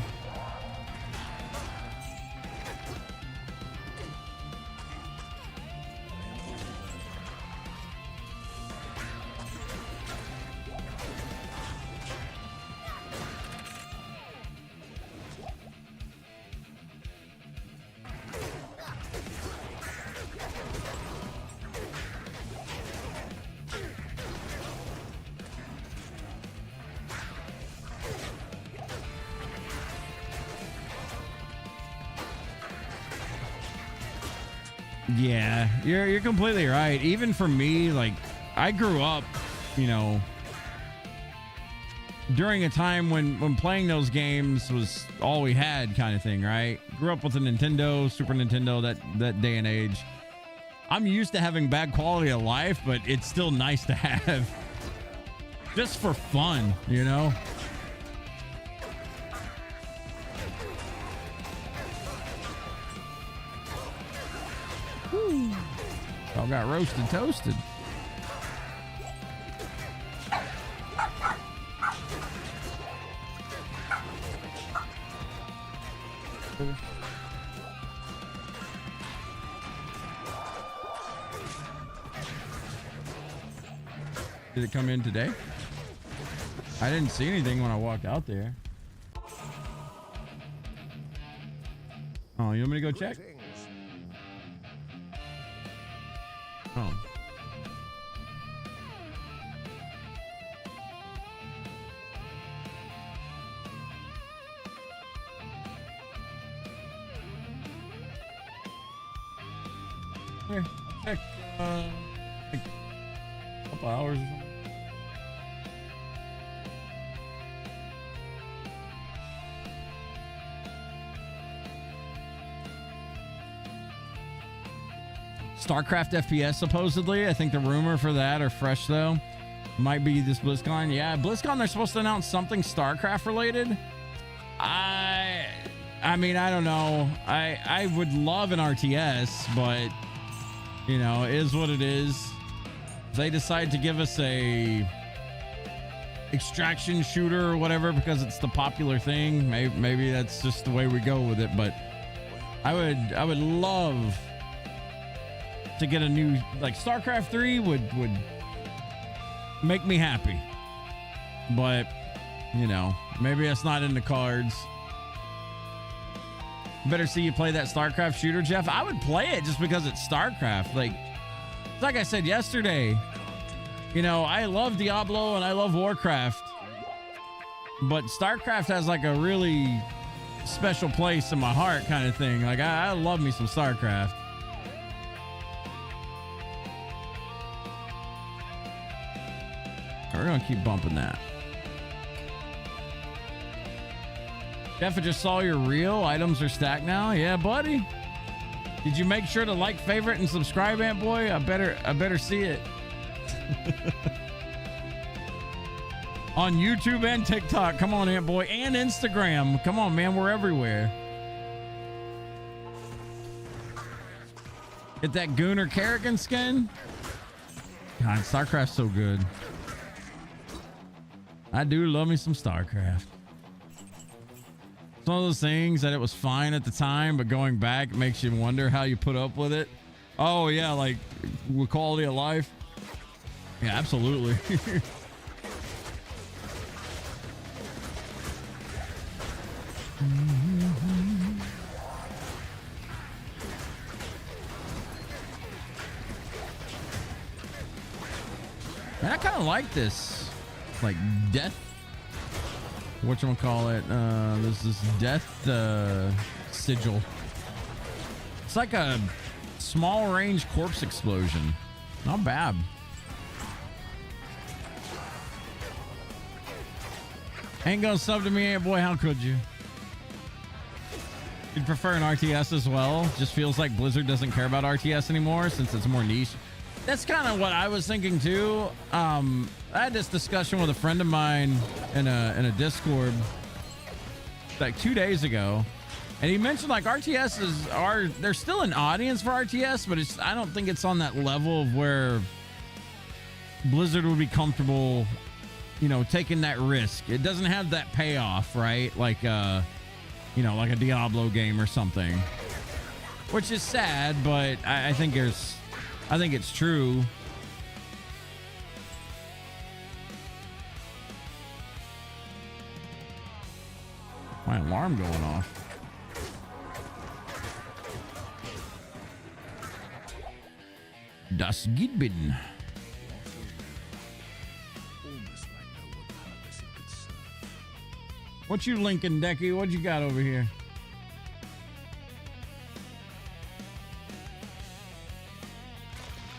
Yeah, you're completely right. Even for me, like, I grew up, you know, during a time when playing those games was all we had, kind of thing, right? Grew up with a Nintendo, Super Nintendo, that day and age. I'm used to having bad quality of life, but it's still nice to have just for fun, you know? Y'all got roasted toasted. Did it come in today? I didn't see anything when I walked out there. Oh, you want me to go check? Oh. Here, check. Like a couple hours or something. StarCraft FPS supposedly. I think the rumor for that are fresh though. Might be this BlizzCon. Yeah, BlizzCon, they're supposed to announce something StarCraft related. I mean, I don't know. I would love an RTS, but you know, it is what it is. If they decide to give us a extraction shooter or whatever because it's the popular thing, maybe that's just the way we go with it. But I would love to get a new, like, StarCraft 3 would make me happy, but you know, maybe that's not in the cards. Better see you play that StarCraft shooter, Jeff. I would play it just because it's StarCraft. Like I said yesterday, you know, I love Diablo and I love Warcraft, but StarCraft has like a really special place in my heart kind of thing. Like I love me some StarCraft. We're gonna keep bumping that. Jeff, I just saw your reel. Items are stacked now. Yeah, buddy. Did you make sure to like, favorite, and subscribe, Ant Boy? I better see it. On YouTube and TikTok. Come on, Ant Boy. And Instagram. Come on, man. We're everywhere. Get that Gooner Kerrigan skin. God, StarCraft's so good. I do love me some StarCraft. It's one of those things that it was fine at the time, but going back makes you wonder how you put up with it. Oh yeah, like with quality of life. Yeah, absolutely. Man, I kind of like this, like death. Whatchamacallit, this is death sigil. It's like a small range corpse explosion. Not bad. Ain't gonna sub to me, Ant Boy. How could you? You'd prefer an RTS as well. Just feels like Blizzard doesn't care about RTS anymore since it's more niche. That's kind of what I was thinking too. I had this discussion with a friend of mine in a Discord like 2 days ago, and he mentioned like RTSs there's still an audience for RTS, but I don't think it's on that level of where Blizzard would be comfortable, you know, taking that risk. It doesn't have that payoff, right? Like you know, like a Diablo game or something, which is sad, but I think it's true. My alarm going off. Das Gitbin. What you linking, Decky? What you got over here?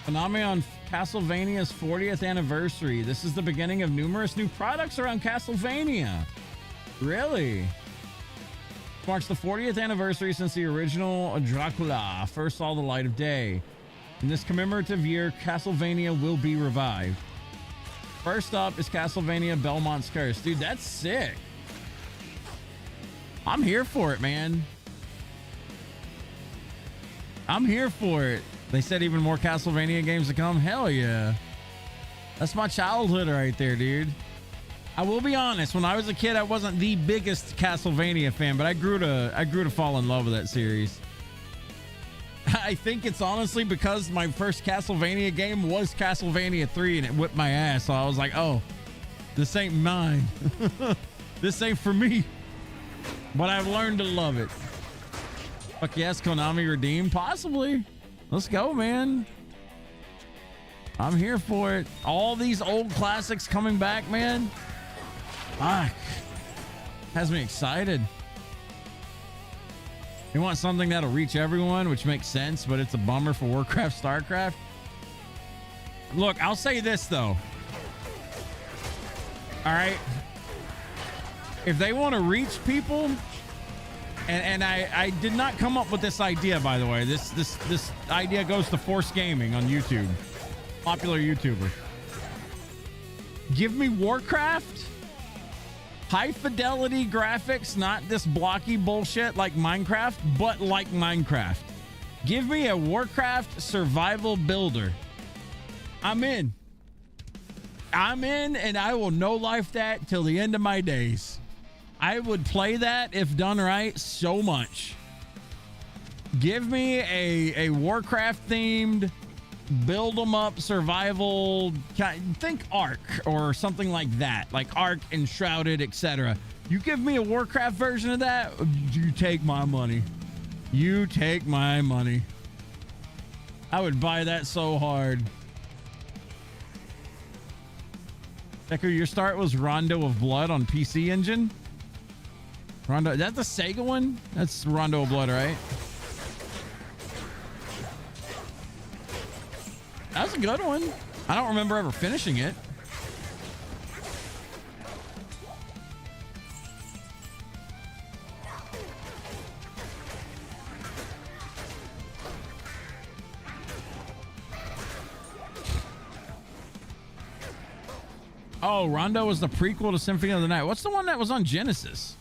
Konami on Castlevania's 40th anniversary. This is the beginning of numerous new products around Castlevania. Really? Marks the 40th anniversary since the original Dracula first saw the light of day. In this commemorative year, Castlevania will be revived. First up is Castlevania Belmont's Curse. Dude, that's sick. I'm here for it, man. I'm here for it. They said even more Castlevania games to come. Hell yeah. That's my childhood right there, dude. I will be honest, when I was a kid, I wasn't the biggest Castlevania fan, but I grew to fall in love with that series. I think it's honestly because my first Castlevania game was Castlevania 3 and it whipped my ass. So I was like, oh, this ain't mine. This ain't for me. But I've learned to love it. Fuck yes, Konami redeemed? Possibly. Let's go, man. I'm here for it. All these old classics coming back, man. Fuck. Has me excited. You want something that'll reach everyone, which makes sense, but it's a bummer for Warcraft, StarCraft. Look, I'll say this though. All right. If they want to reach people, and I did not come up with this idea, by the way. This idea goes to Force Gaming on YouTube, popular YouTuber. Give me Warcraft, high fidelity graphics, not this blocky bullshit like Minecraft, but like Minecraft. Give me a Warcraft survival builder. I'm in. I'm in, and I will no life that till the end of my days. I would play that if done right so much. Give me a Warcraft themed build 'em up survival. Think Ark or something like that, like Ark, Enshrouded, etc. You give me a Warcraft version of that, you take my money. You take my money. I would buy that so hard. Deku, your start was Rondo of Blood on PC Engine. Rondo, is that the Sega one? That's Rondo of Blood, right? That was a good one. I don't remember ever finishing it. Oh, Rondo was the prequel to Symphony of the Night. What's the one that was on Genesis?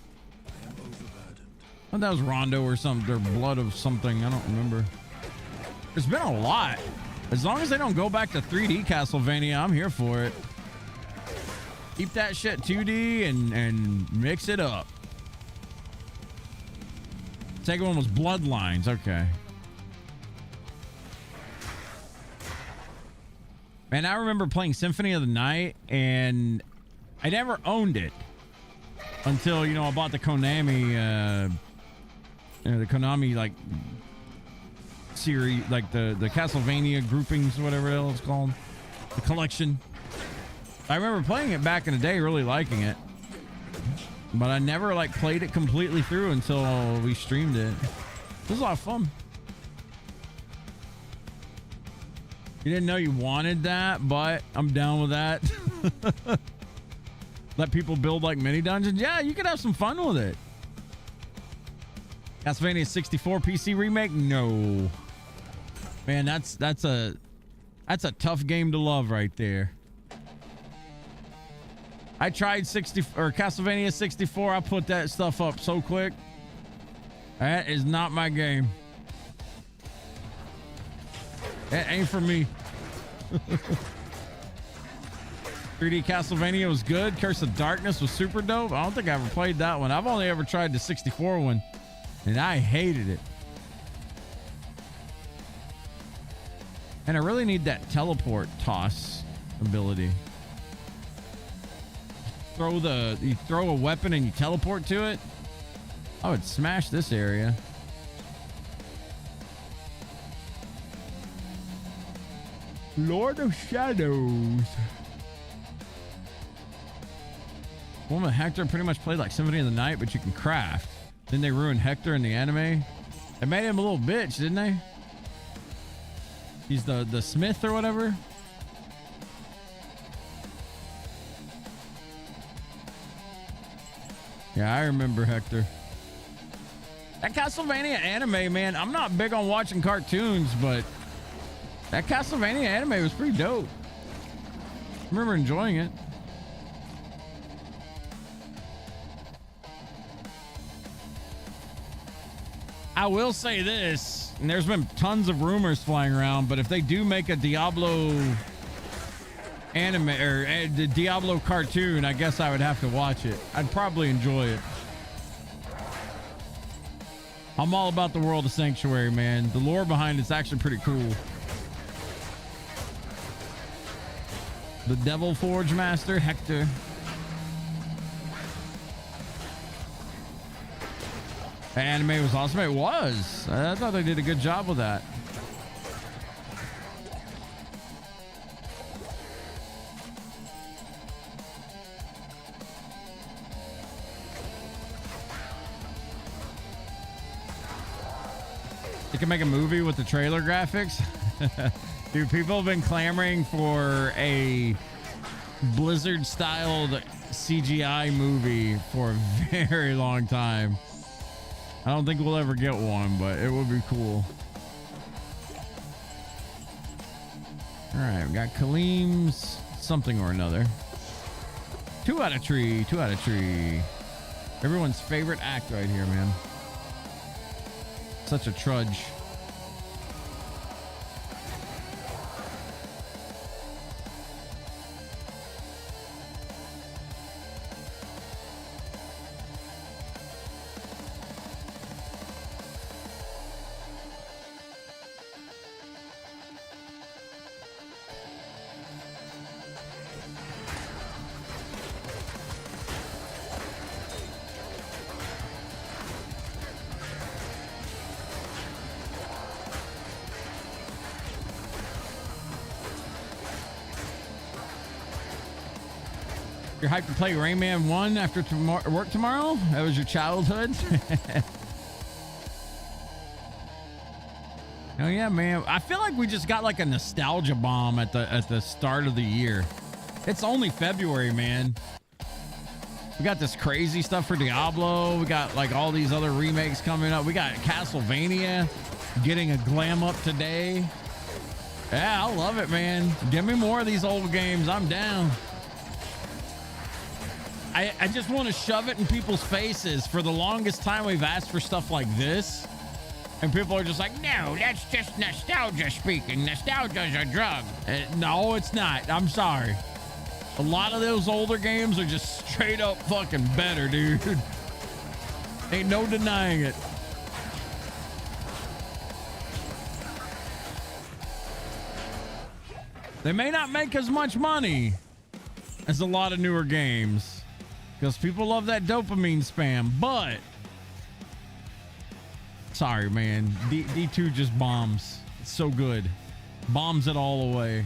I thought that was Rondo or something, or Blood of something. I don't remember. There's been a lot. As long as they don't go back to 3D Castlevania, I'm here for it. Keep that shit 2D and mix it up. Second one was Bloodlines. Okay. Man, I remember playing Symphony of the Night, and I never owned it until, you know, I bought the Konami, the Konami, like, series, like the Castlevania groupings, whatever the hell it's called, the collection. I remember playing it back in the day, really liking it, but I never like played it completely through until we streamed it. It was a lot of fun. You didn't know you wanted that, but I'm down with that. Let people build like mini dungeons. Yeah, you could have some fun with it. Castlevania 64 PC remake? No. Man, that's a tough game to love right there. I tried Castlevania 64. I put that stuff up so quick. That is not my game. That ain't for me. 3D Castlevania was good. Curse of Darkness was super dope. I don't think I ever played that one. I've only ever tried the 64 one, and I hated it. And I really need that teleport toss ability. You throw a weapon and you teleport to it. I would smash this area. Lord of Shadows. Woman Hector pretty much played like Symphony of the Night, but you can craft. Then they ruined Hector in the anime. They made him a little bitch, didn't they? He's the smith or whatever. Yeah, I remember Hector. That Castlevania anime, man, I'm not big on watching cartoons, but that Castlevania anime was pretty dope. I remember enjoying it. I will say this, and there's been tons of rumors flying around, but if they do make a Diablo anime or the Diablo cartoon, I guess I would have to watch it. I'd probably enjoy it. I'm all about the world of Sanctuary, man. The lore behind it's actually pretty cool. The Devil Forge Master, Hector. The anime was awesome. It was. I thought they did a good job with that. They can make a movie with the trailer graphics. Dude, people have been clamoring for a Blizzard-styled CGI movie for a very long time. I don't think we'll ever get one, but it would be cool. All right, we got Kaleem's something or another. 2 out of tree, 2 out of tree. Everyone's favorite act right here, man. Such a trudge. You're hyped to play Rayman 1 after work tomorrow? That was your childhood? Oh yeah, man. I feel like we just got like a nostalgia bomb at the start of the year. It's only February, man. We got this crazy stuff for Diablo. We got like all these other remakes coming up. We got Castlevania getting a glam up today. Yeah, I love it, man. Give me more of these old games. I'm down. I just want to shove it in people's faces. For the longest time, we've asked for stuff like this. And people are just like, no, that's just nostalgia speaking. Nostalgia's a drug. No, it's not. I'm sorry. A lot of those older games are just straight up fucking better, dude. Ain't no denying it. They may not make as much money as a lot of newer games. Because people love that dopamine spam, but sorry, man. D2 just bombs. It's so good. Bombs it all away.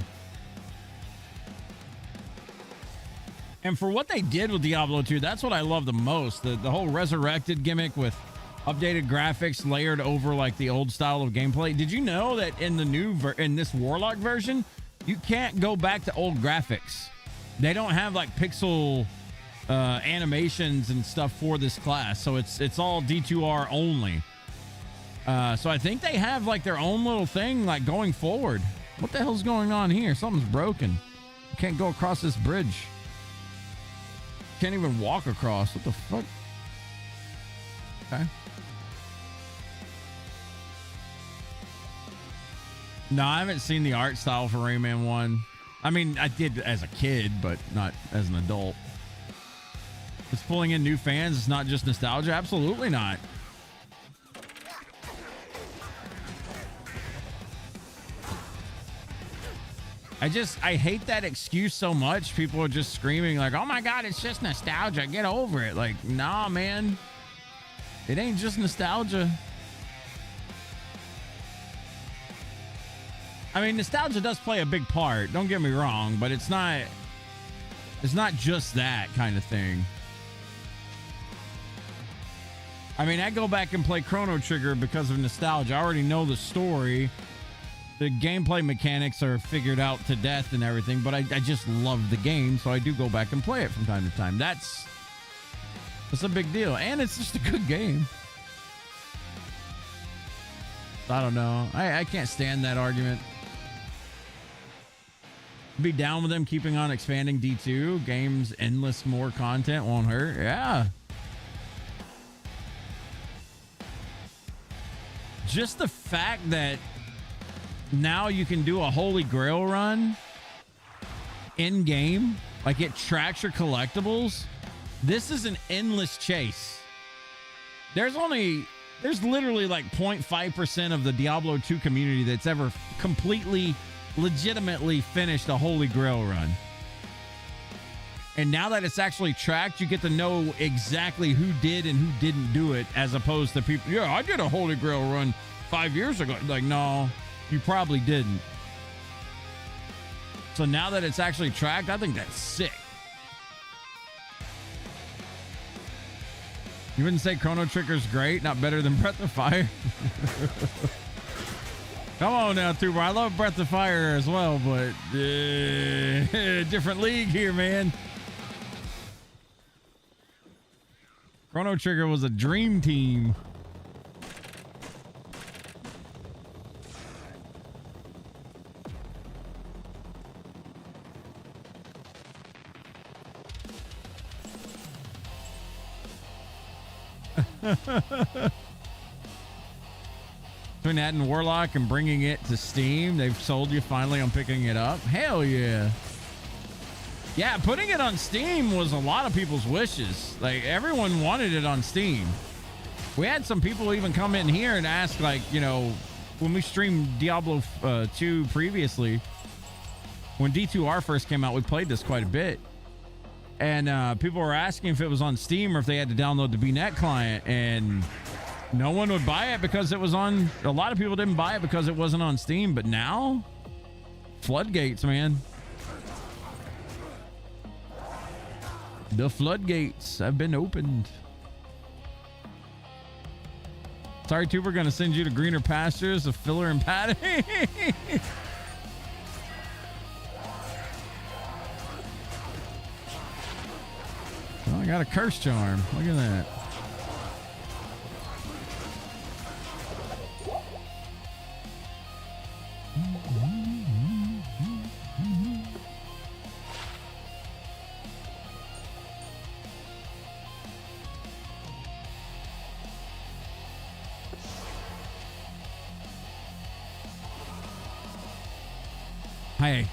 And for what they did with Diablo 2, that's what I love the most. The whole resurrected gimmick with updated graphics layered over like the old style of gameplay. Did you know that in the new in this Warlock version, you can't go back to old graphics? They don't have like pixel animations and stuff for this class, so it's all D2R only. So I think they have like their own little thing like going forward. What the hell's going on here? Something's broken. You can't go across this bridge. Can't even walk across. What the fuck? Okay. No, I haven't seen the art style for Rayman 1. I mean, I did as a kid, but not as an adult. It's pulling in new fans. It's not just nostalgia. Absolutely not. I hate that excuse so much. People are just screaming like, oh my God, it's just nostalgia. Get over it. Like, nah, man. It ain't just nostalgia. I mean, nostalgia does play a big part. Don't get me wrong, but it's not just that kind of thing. I mean, I go back and play Chrono Trigger because of nostalgia. I already know the story. The gameplay mechanics are figured out to death and everything, but I just love the game, so I do go back and play it from time to time. That's a big deal, and it's just a good game. I don't know. I can't stand that argument. Be down with them keeping on expanding D2. Games, endless more content won't hurt. Yeah. Just the fact that now you can do a Holy Grail run in game, like it tracks your collectibles. This is an endless chase. There's literally like 0.5% of the Diablo 2 community that's ever completely, legitimately finished a Holy Grail run. And now that it's actually tracked, you get to know exactly who did and who didn't do it, as opposed to people, yeah, I did a Holy Grail run 5 years ago. Like, no, you probably didn't. So now that it's actually tracked, I think that's sick. You wouldn't say Chrono Trigger's great, not better than Breath of Fire? Come on now, Tuber. I love Breath of Fire as well, but different league here, man. Chrono Trigger was a dream team. Between that and Warlock and bringing it to Steam, they've sold you finally on picking it up. Hell yeah. Yeah, putting it on Steam was a lot of people's wishes. Like, everyone wanted it on Steam. We had some people even come in here and ask, like, you know, when we streamed Diablo 2 previously, when D2R first came out, we played this quite a bit. And people were asking if it was on Steam or if they had to download the VNet client. And no one would buy it because it was on... A lot of people didn't buy it because it wasn't on Steam. But now, floodgates, man. The floodgates have been opened. Sorry, Tuber, gonna send you to greener pastures of filler and padding. Oh, I got a curse charm. Look at that. Hey,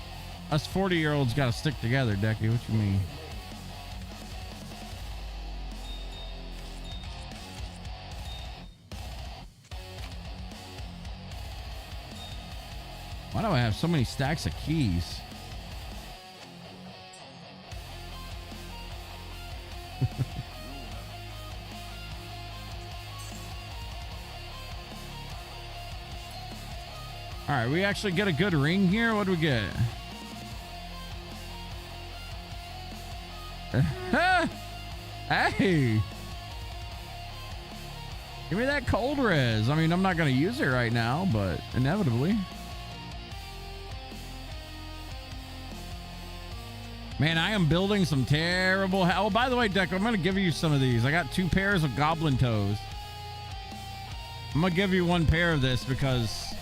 us 40-year-olds got to stick together, Decky. What you mean? Why do I have so many stacks of keys? All right, we actually get a good ring here. What do we get? Hey! Give me that cold res. I mean, I'm not going to use it right now, but inevitably. Man, I am building some terrible... Oh, by the way, Deck, I'm going to give you some of these. I got 2 pairs of goblin toes. I'm going to give you 1 pair of this because...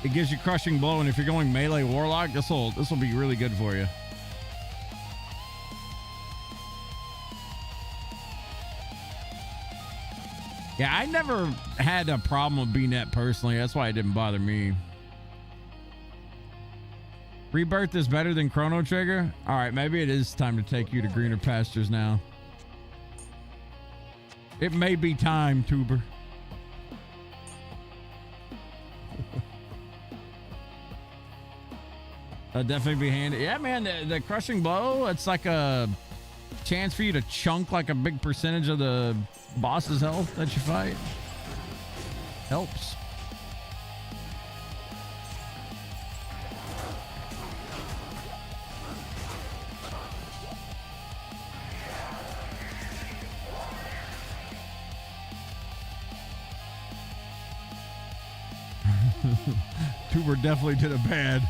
it gives you crushing blow, and if you're going melee warlock, this will be really good for you. Yeah, I never had a problem with BNet personally. That's why it didn't bother me. Rebirth is better than Chrono Trigger? All right, maybe it is time to take you to greener pastures now. It may be time, Tuber. That'd definitely be handy. Yeah, man, the crushing blow, it's like a chance for you to chunk like a big percentage of the boss's health that you fight. Helps. Tuber definitely did a bad.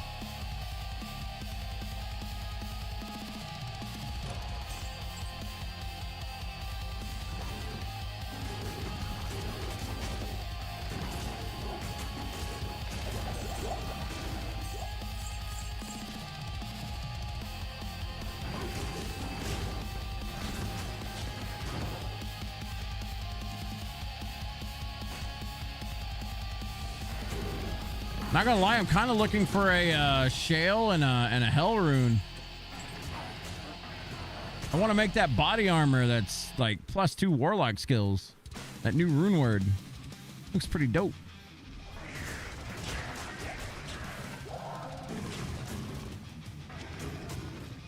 Not gonna lie, I'm kind of looking for a shale and a hell rune. I want to make that body armor that's like +2 warlock skills. That new rune word looks pretty dope.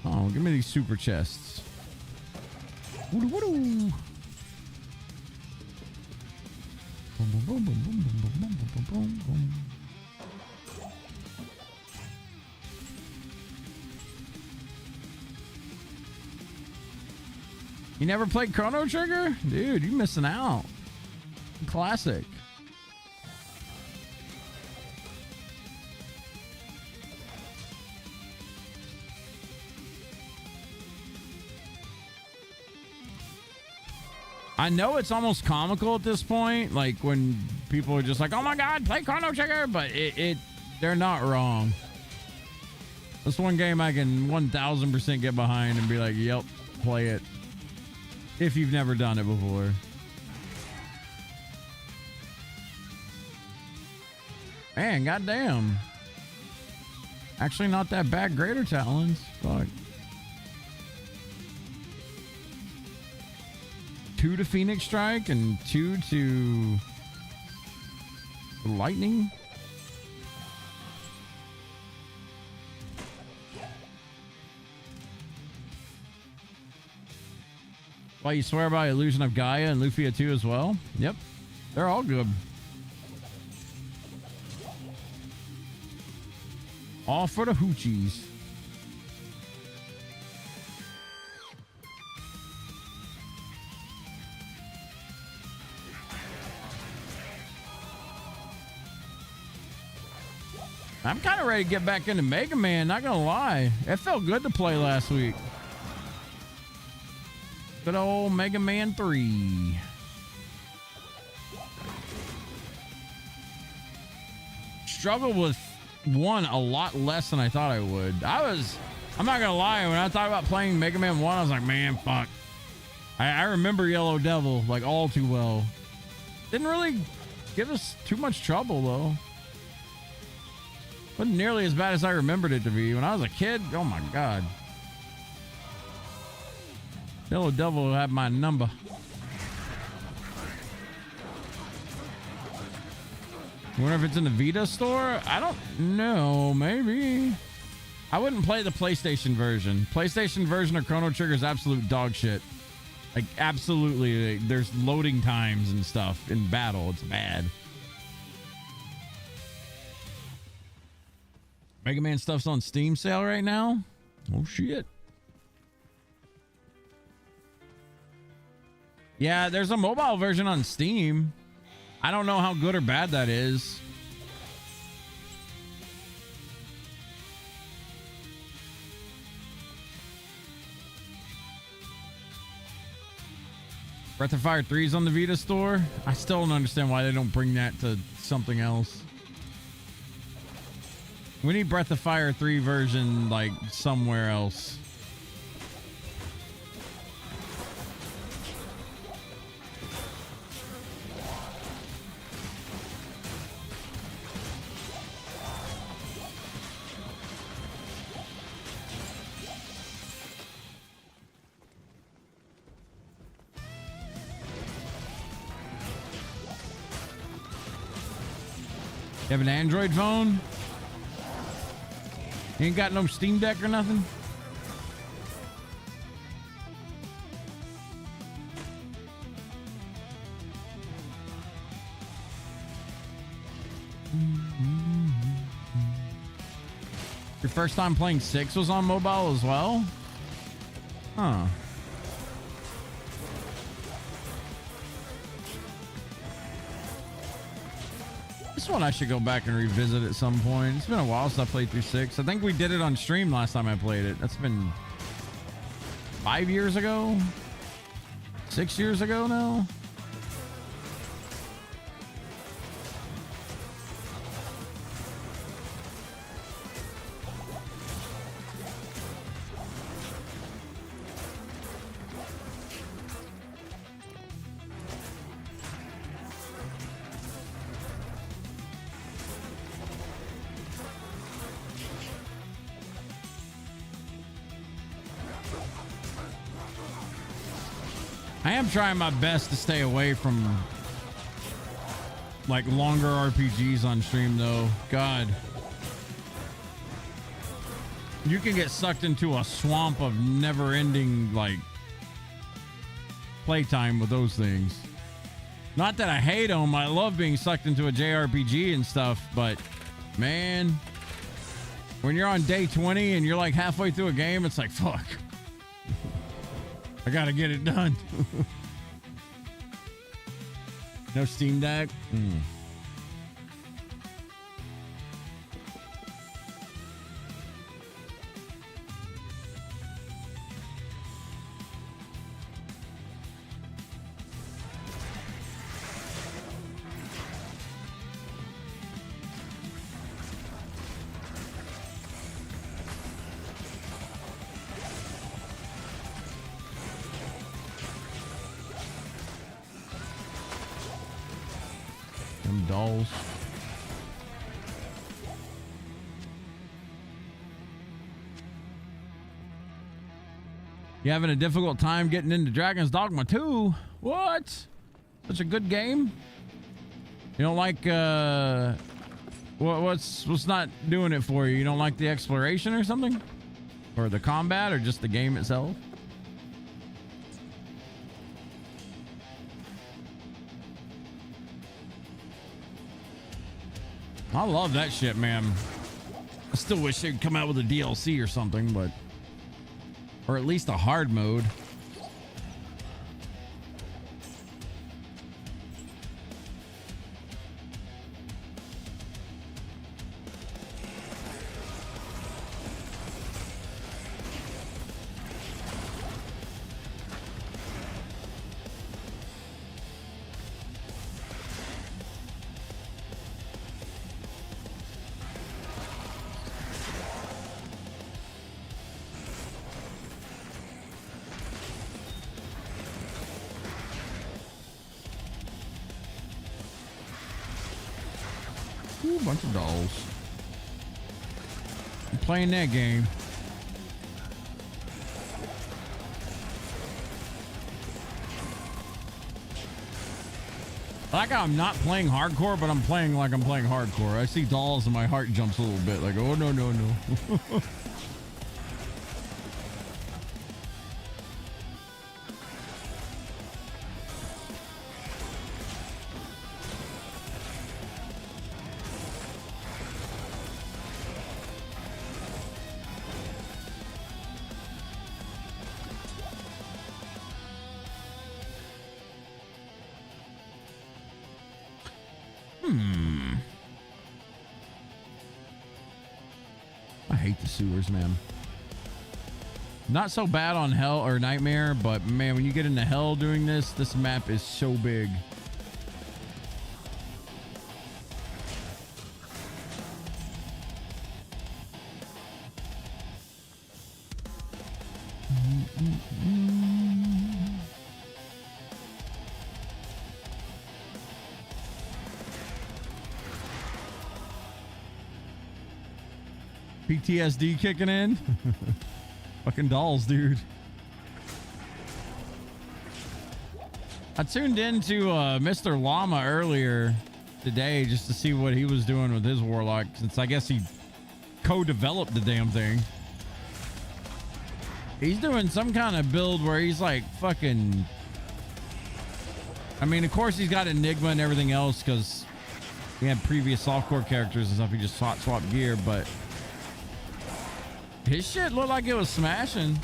Oh, give me these super chests. Woo-doo, woo-doo. Boom, boom, boom, boom, boom, boom, boom, boom, boom, boom. You never played Chrono Trigger? Dude, you missing out. Classic. I know it's almost comical at this point, like when people are just like, "Oh my God, play Chrono Trigger," but they're not wrong. This one game I can 1000% get behind and be like, "Yep, play it." If you've never done it before. Man, goddamn. Actually, not that bad. Greater Talons. Fuck. 2 to Phoenix Strike and 2 to Lightning. Why you swear by Illusion of Gaia and Lufia 2 as well? Yep. They're all good. All for the hoochies. I'm kind of ready to get back into Mega Man, not gonna lie. It felt good to play last week. Good old Mega Man 3. Struggled with 1 a lot less than I thought I would. I'm not gonna lie, when I thought about playing Mega Man 1, I was like, man, fuck. I remember Yellow Devil like all too well. Didn't really give us too much trouble though. Wasn't nearly as bad as I remembered it to be. When I was a kid, oh my God. Yellow Devil had my number. I wonder if it's in the Vita store? I don't know. Maybe. I wouldn't play the PlayStation version. PlayStation version of Chrono Trigger is absolute dog shit. Like, absolutely. There's loading times and stuff in battle. It's bad. Mega Man stuff's on Steam sale right now? Oh, shit. Yeah, there's a mobile version on Steam. I don't know how good or bad that is. Breath of Fire 3 is on the Vita store. I still don't understand why they don't bring that to something else. We need Breath of Fire 3 version like somewhere else. You have an Android phone? You ain't got no Steam Deck or nothing? Your first time playing 6 was on mobile as well? Huh. This one I should go back and revisit at some point. It's been a while since I played through 6. I think we did it on stream last time I played it. That's been 5 years ago? 6 years ago now? I am trying my best to stay away from like longer RPGs on stream though. God. You can get sucked into a swamp of never ending like playtime with those things. Not that I hate them. I love being sucked into a JRPG and stuff, but man, when you're on day 20 and you're like halfway through a game, it's like, fuck. I gotta get it done. No Steam Deck? Them dolls. You having a difficult time getting into Dragon's Dogma 2? What? Such a good game? You don't like what's not doing it for you? You don't like the exploration or something? Or the combat or just the game itself? I love that shit, man. I still wish they'd come out with a DLC or something, but or at least a hard mode. Ooh, bunch of dolls. I'm playing that game. I like how I'm not playing hardcore, but I'm playing like I'm playing hardcore. I see dolls and my heart jumps a little bit like, oh, no, no, no. I hate the sewers, man. Not so bad on Hell or Nightmare, but man, when you get into Hell doing this, this map is so big. PTSD kicking in. Fucking dolls, dude. I tuned into Mr. Llama earlier today just to see what he was doing with his Warlock, since I guess he co-developed the damn thing. He's doing some kind of build where he's like fucking... I mean, of course he's got Enigma and everything else because he had previous softcore characters and stuff. He just swapped gear, but... his shit looked like it was smashing.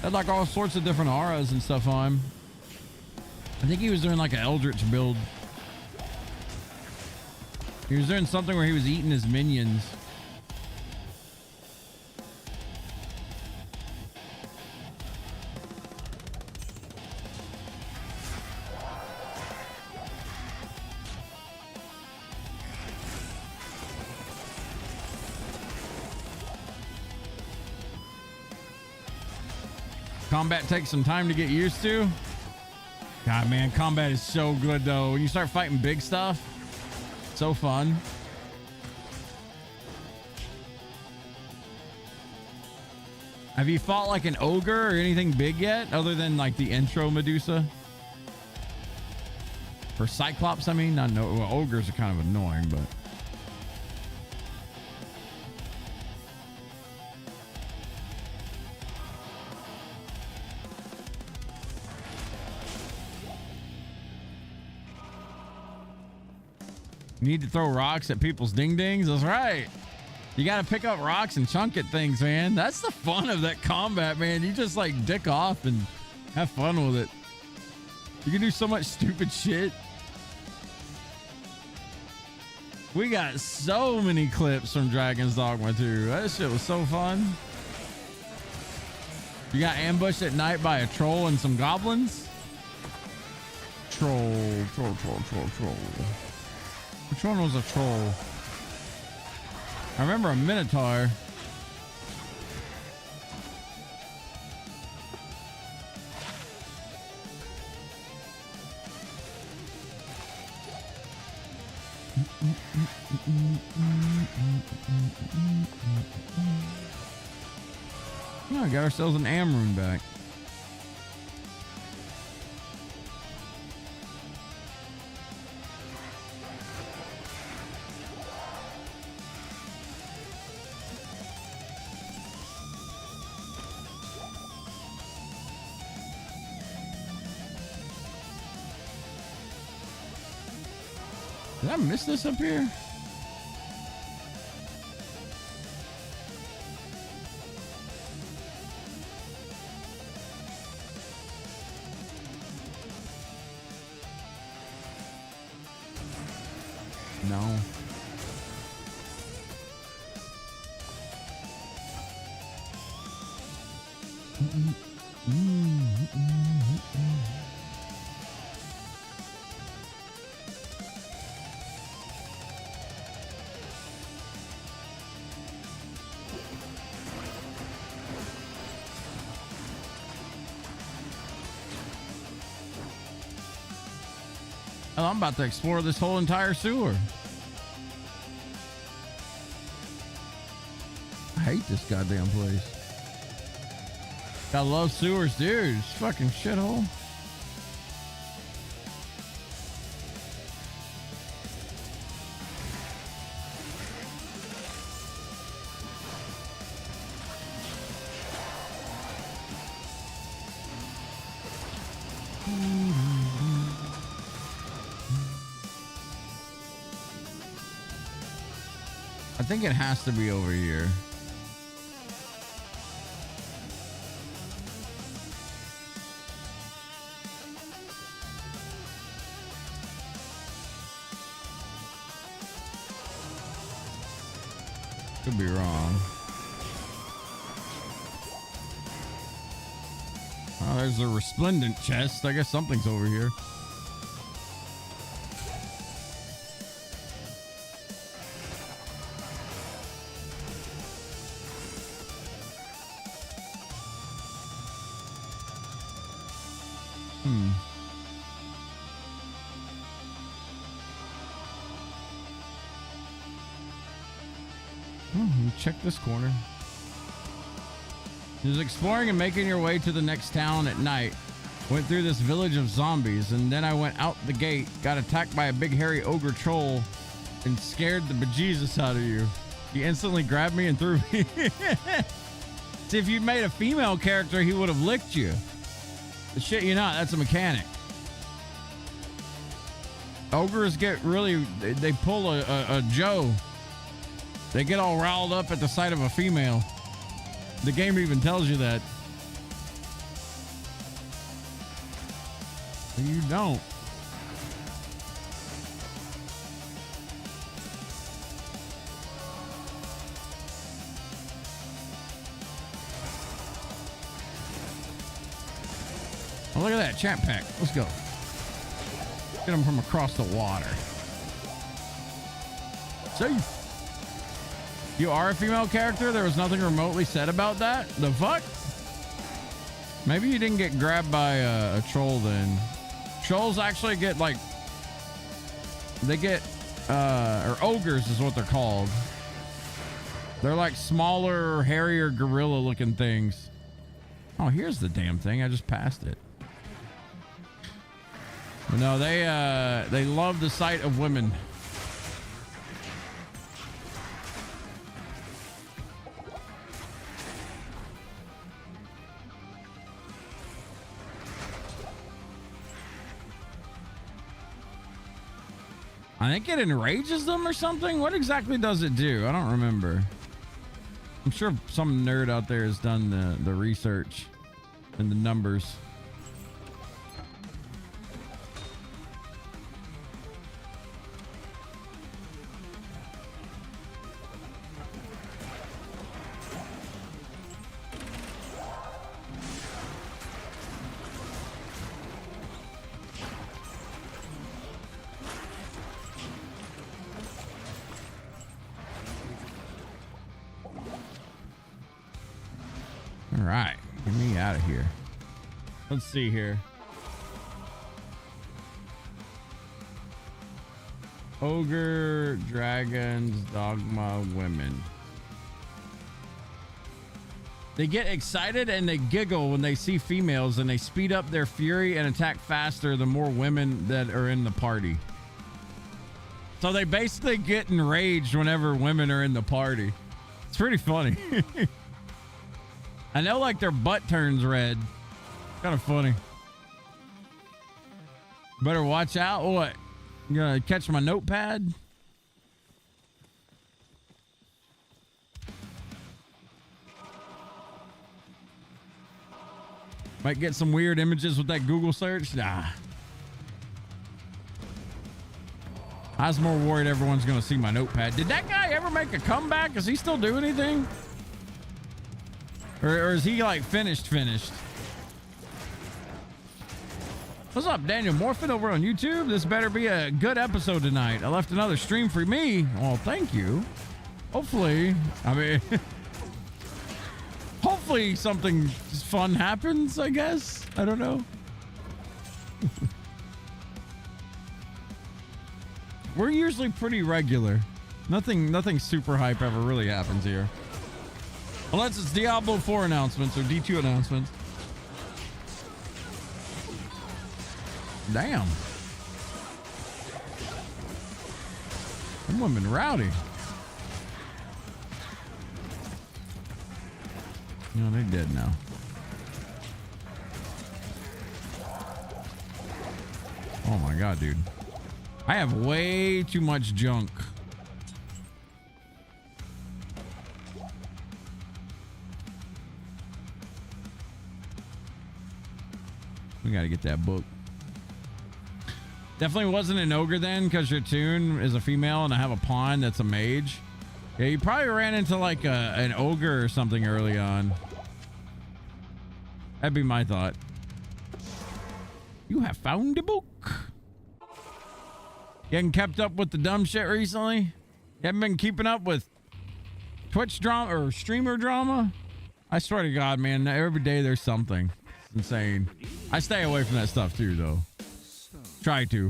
Had like all sorts of different auras and stuff on him. I think he was doing like an Eldritch build. He was doing something where he was eating his minions. Combat takes some time to get used to. God, man, combat is so good though. When you start fighting big stuff, so fun. Have you fought like an ogre or anything big yet, other than like the intro Medusa? For Cyclops, I mean, not no. Well, ogres are kind of annoying, but. You need to throw rocks at people's ding-dings? That's right. You got to pick up rocks and chunk at things, man. That's the fun of that combat, man. You just like dick off and have fun with it. You can do so much stupid shit. We got so many clips from Dragon's Dogma 2. That shit was so fun. You got ambushed at night by a troll and some goblins? Troll. Which one was a troll? I remember a minotaur. Oh, got ourselves an Amrune back. Did I miss this up here? No. Oh, I'm about to explore this whole entire sewer. I hate this goddamn place. I love sewers, dude. It's fucking shithole. I think it has to be over here. Could be wrong. Oh, there's a resplendent chest. I guess something's over here. Check this corner. Just exploring and making your way to the next town at night. Went through this village of zombies, and then I went out the gate, got attacked by a big hairy ogre troll, and scared the bejesus out of you. He instantly grabbed me and threw me. See, if you'd made a female character, he would have licked you. But shit you not, that's a mechanic. Ogres get really, they pull a Joe. They get all riled up at the sight of a female. The game even tells you that. You don't. Oh, look at that chat pack. Let's go. Get them from across the water. See? You are a female character? There was nothing remotely said about that? The fuck? Maybe you didn't get grabbed by a troll then. Trolls actually get like... They get... or ogres is what they're called. They're like smaller, hairier, gorilla-looking things. Oh, here's the damn thing. I just passed it. But no, they love the sight of women. I think it enrages them or something. What exactly does it do? I don't remember. I'm sure some nerd out there has done the research and the numbers. All right, get me out of here. Let's see here. Ogre, dragons, dogma, women. They get excited and they giggle when they see females, and they speed up their fury and attack faster the more women that are in the party. So they basically get enraged whenever women are in the party. It's pretty funny. I know, like, their butt turns red. Kind of funny. Better watch out. What? You gonna catch my notepad? Might get some weird images with that Google search. Nah. I was more worried everyone's gonna see my notepad. Did that guy ever make a comeback? Does he still do anything? Or is he like finished? What's up, Daniel Morphin over on YouTube? This better be a good episode tonight. I left another stream for me. Well, thank you. Hopefully, I mean, hopefully something fun happens, I guess. I don't know. We're usually pretty regular. Nothing super hype ever really happens here. Unless it's Diablo 4 announcements or D2 announcements. Damn. Them women rowdy. No, they're dead now. Oh my god, dude. I have way too much junk. We gotta get that book. Definitely wasn't an ogre then, because your tune is a female and I have a pawn that's a mage. Yeah, you probably ran into like an ogre or something early on. That'd be my thought. You have found a book. You haven't kept up with the dumb shit recently? You haven't been keeping up with Twitch drama or streamer drama? I swear to God, man, every day there's something. It's insane. I stay away from that stuff too, though. Try to.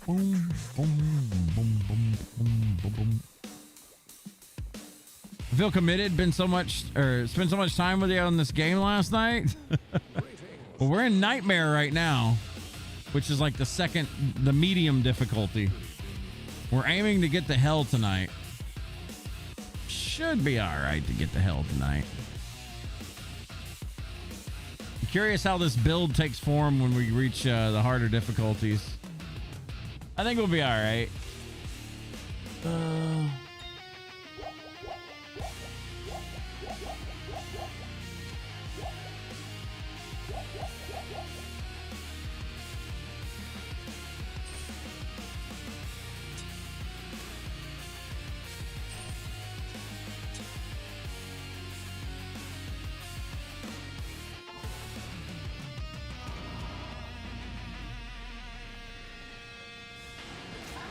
Boom, boom, boom, boom, boom, boom, boom. I feel committed. Spent so much time with you on this game last night. Well, we're in Nightmare right now, which is like the medium difficulty. We're aiming to get to Hell tonight. Should be all right to get to Hell tonight. I'm curious how this build takes form when we reach the harder difficulties. I think we'll be all right.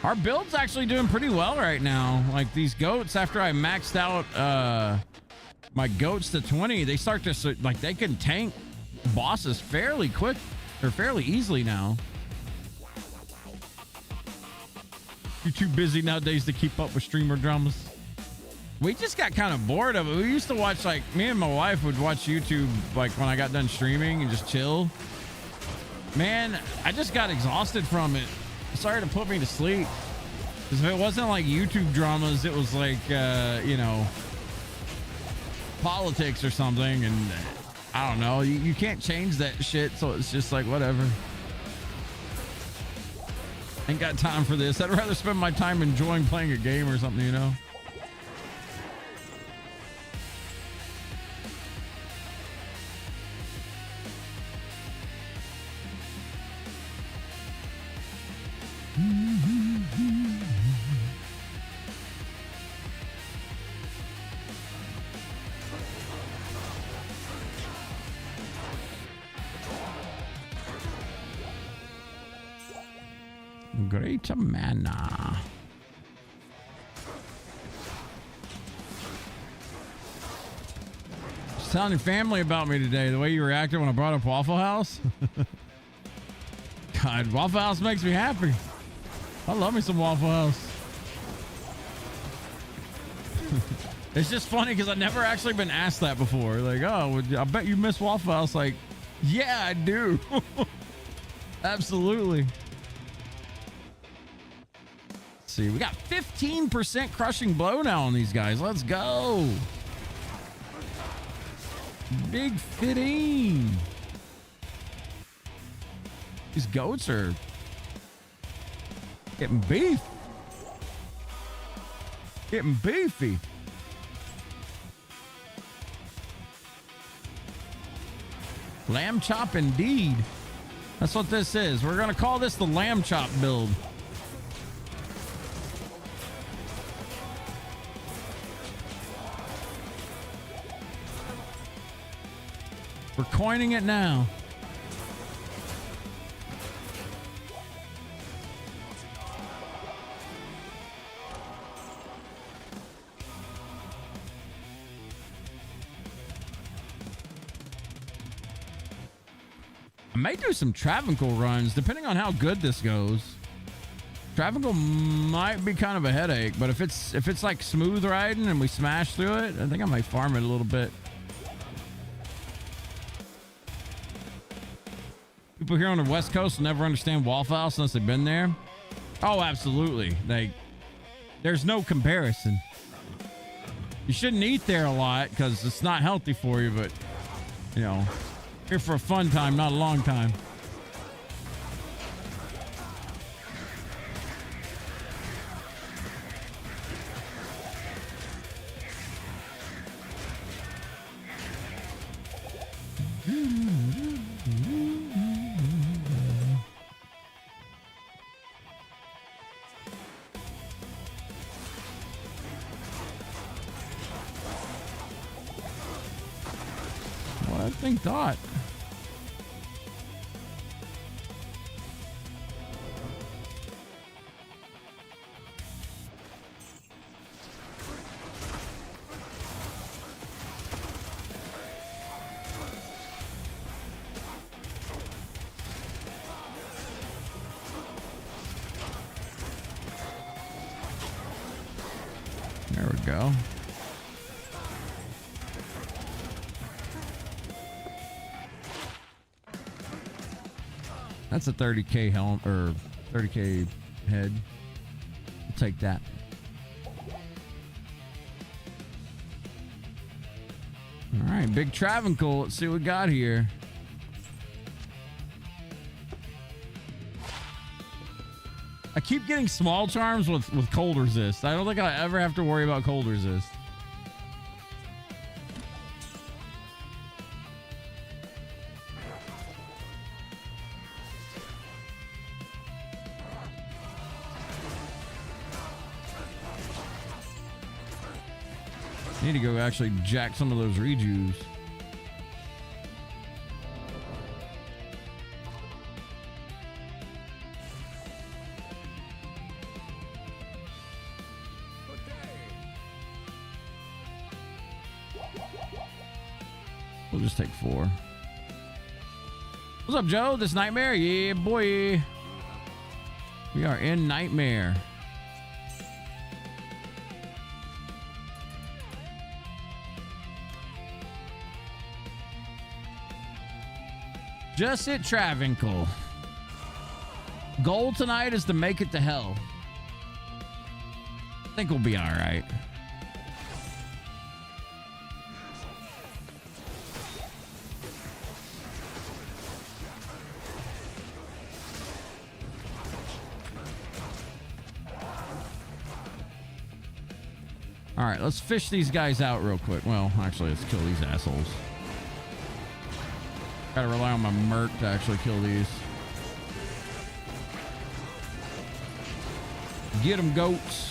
Our build's actually doing pretty well right now. Like these goats, after I maxed out my goats to 20, they start to, like, they can tank bosses fairly quick or fairly easily now. You're too busy nowadays to keep up with streamer dramas. We just got kind of bored of it. We used to watch, like, me and my wife would watch YouTube, like, when I got done streaming and just chill. Man, I just got exhausted from it. Sorry to put me to sleep. Because if it wasn't like YouTube dramas, it was like, you know, politics or something. And I don't know. You can't change that shit. So it's just like, whatever. Ain't got time for this. I'd rather spend my time enjoying playing a game or something, you know? Great mana. telling your family about me today, the way you reacted when I brought up Waffle House. God, Waffle House makes me happy. I love me some Waffle House. It's just funny because I've never actually been asked that before. Like, oh, I bet you miss Waffle House. Like, yeah, I do. Absolutely. Let's see, we got 15% crushing blow now on these guys. Let's go. Big 15. These goats are getting beef. Getting beefy. Lamb chop indeed. That's what this is. We're going to call this the lamb chop build. We're coining it now. I may do some Travancore runs depending on how good this goes. Travancore might be kind of a headache, but if it's like smooth riding and we smash through it, I think I might farm it a little bit. People here on the West Coast will never understand Waffle House unless they've been there. Oh, absolutely. There's no comparison. You shouldn't eat there a lot because it's not healthy for you, but you know, here for a fun time, not a long time. What I think thought. There we go. That's a 30k helm or 30k head. I'll take that. All right, big Travancore. Let's see what we got here. I keep getting small charms with cold resist. I don't think I ever have to worry about cold resist. Need to go actually jack some of those rejuves. We'll just take 4. What's up, Joe? This Nightmare? Yeah, boy. We are in Nightmare. Just hit Travancore. Goal tonight is to make it to hell. I think we'll be all right. All right, let's fish these guys out real quick. Well, actually, let's kill these assholes. Gotta rely on my merc to actually kill these. Get them, goats.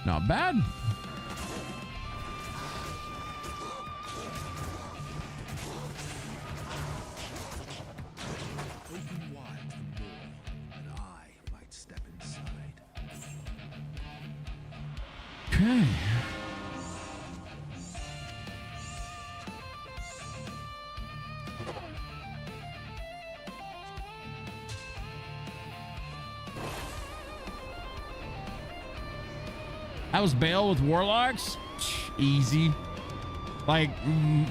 Not bad. Open wide the door, and I might step inside. Okay. I was Bale with Warlocks. Easy. Like,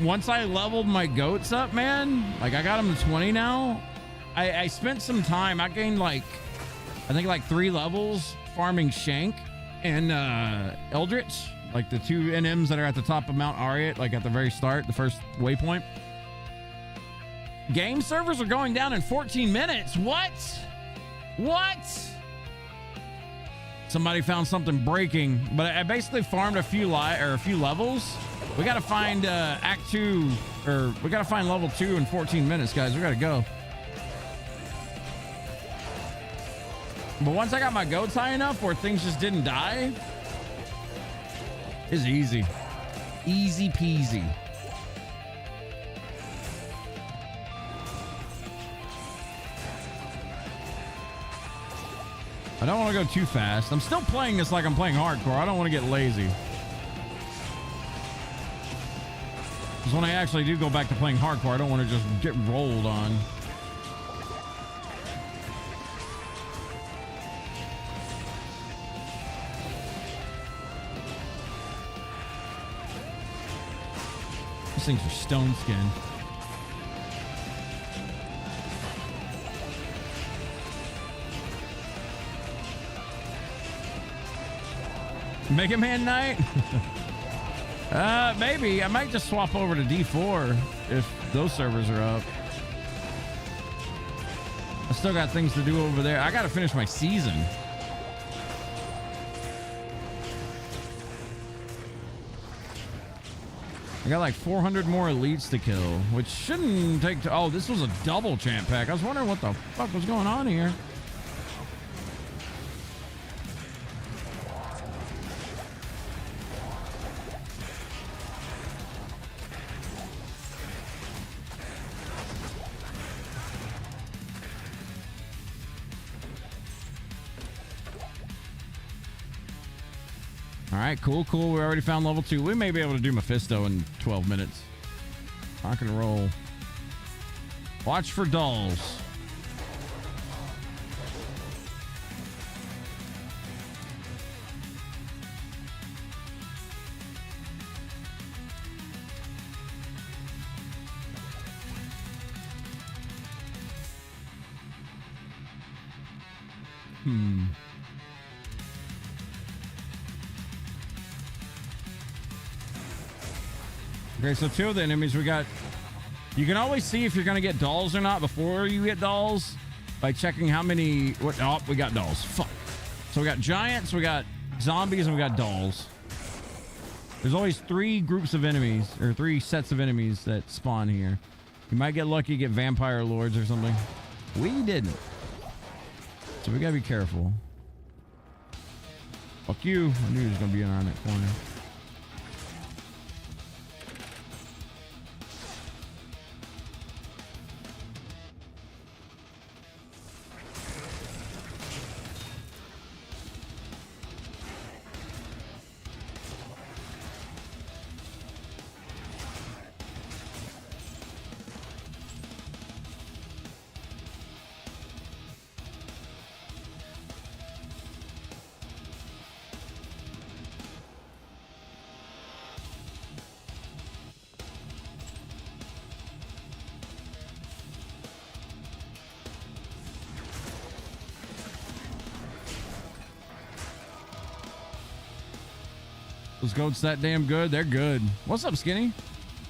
once I leveled my goats up, man, like I got them to 20 now. I spent some time. I gained like, I think like 3 levels farming Shank and Eldritch, like the 2 NMs that are at the top of Mount Ariat, like at the very start, the first waypoint. Game servers are going down in 14 minutes. What? What? Somebody found something breaking, but I basically farmed a few levels. We got to find Act 2, or we got to find level 2 in 14 minutes, guys. We got to go. But once I got my goats high enough where things just didn't die, it's easy. Easy peasy. I don't want to go too fast. I'm still playing this like I'm playing hardcore. I don't want to get lazy. Because when I actually do go back to playing hardcore, I don't want to just get rolled on. These things are stone skin. Mega Man night? Maybe. I might just swap over to D4 if those servers are up. I still got things to do over there. I got to finish my season. I got like 400 more elites to kill, which shouldn't take... Oh, this was a double champ pack. I was wondering what the fuck was going on here. All right, cool. We already found level 2. We may be able to do Mephisto in 12 minutes. Rock and roll. Watch for dolls. Okay, so 2 of the enemies we got. You can always see if you're going to get dolls or not before you get dolls by checking how many. Oh, we got dolls. Fuck. So we got giants, we got zombies, and we got dolls. There's always 3 groups of enemies, or 3 sets of enemies that spawn here. You might get lucky, get vampire lords or something. We didn't. So we got to be careful. Fuck you. I knew he was going to be around that corner. Those goats that damn good? They're good. What's up, Skinny?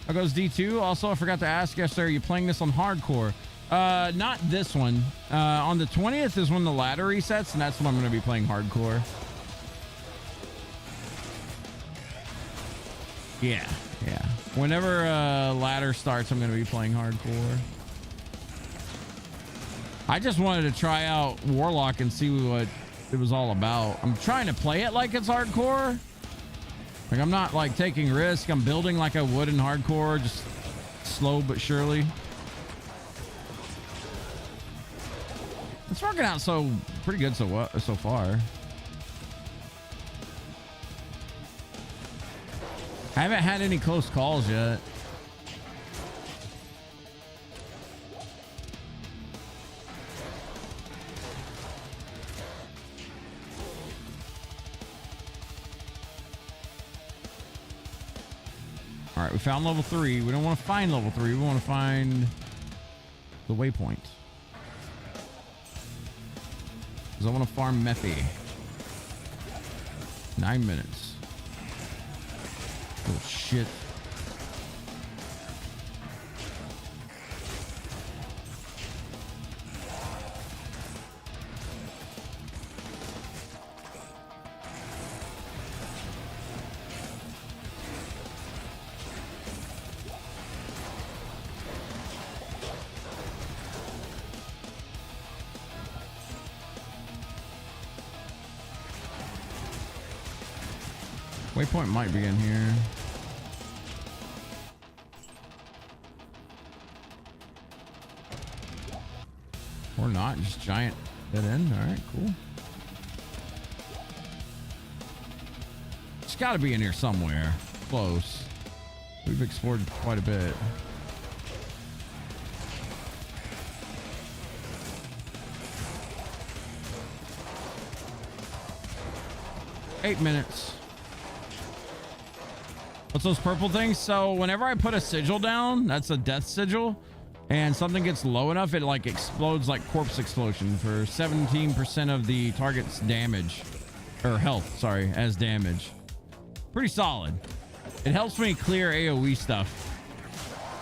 How goes D2? Also, I forgot to ask yesterday, are you playing this on hardcore? Not this one. On the 20th is when the ladder resets, and that's when I'm going to be playing hardcore. Yeah. Whenever ladder starts, I'm going to be playing hardcore. I just wanted to try out Warlock and see it was all about. I'm trying to play it like it's hardcore. Like, I'm not like taking risk. I'm building like I would in hardcore, just slow but surely. It's working out pretty good so far. I haven't had any close calls yet. All right, we found level 3. We don't want to find level 3. We want to find the waypoint. Because I want to farm Methy. 9 minutes. Oh, shit. Waypoint might be in here. Or not, just giant dead end. All right, cool. It's got to be in here somewhere. Close. We've explored quite a bit. Eight minutes. What's those purple things? So whenever I put a sigil down, that's a death sigil, and something gets low enough, it like explodes like corpse explosion for 17% of the target's damage, or health, sorry, as damage. Pretty solid. It helps me clear AoE stuff.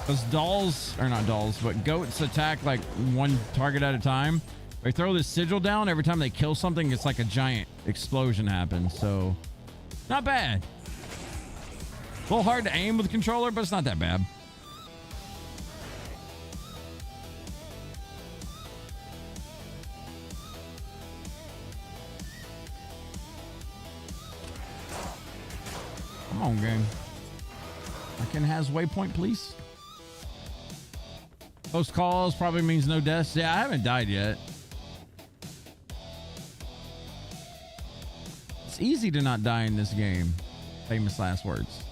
Those dolls, or not dolls, but goats attack like one target at a time. They throw this sigil down, every time they kill something, it's like a giant explosion happens. So not bad. A little hard to aim with the controller, but it's not that bad. Come on, game. Anakin has waypoint, please. Post calls probably means no deaths. Yeah, I haven't died yet. It's easy to not die in this game. Famous last words.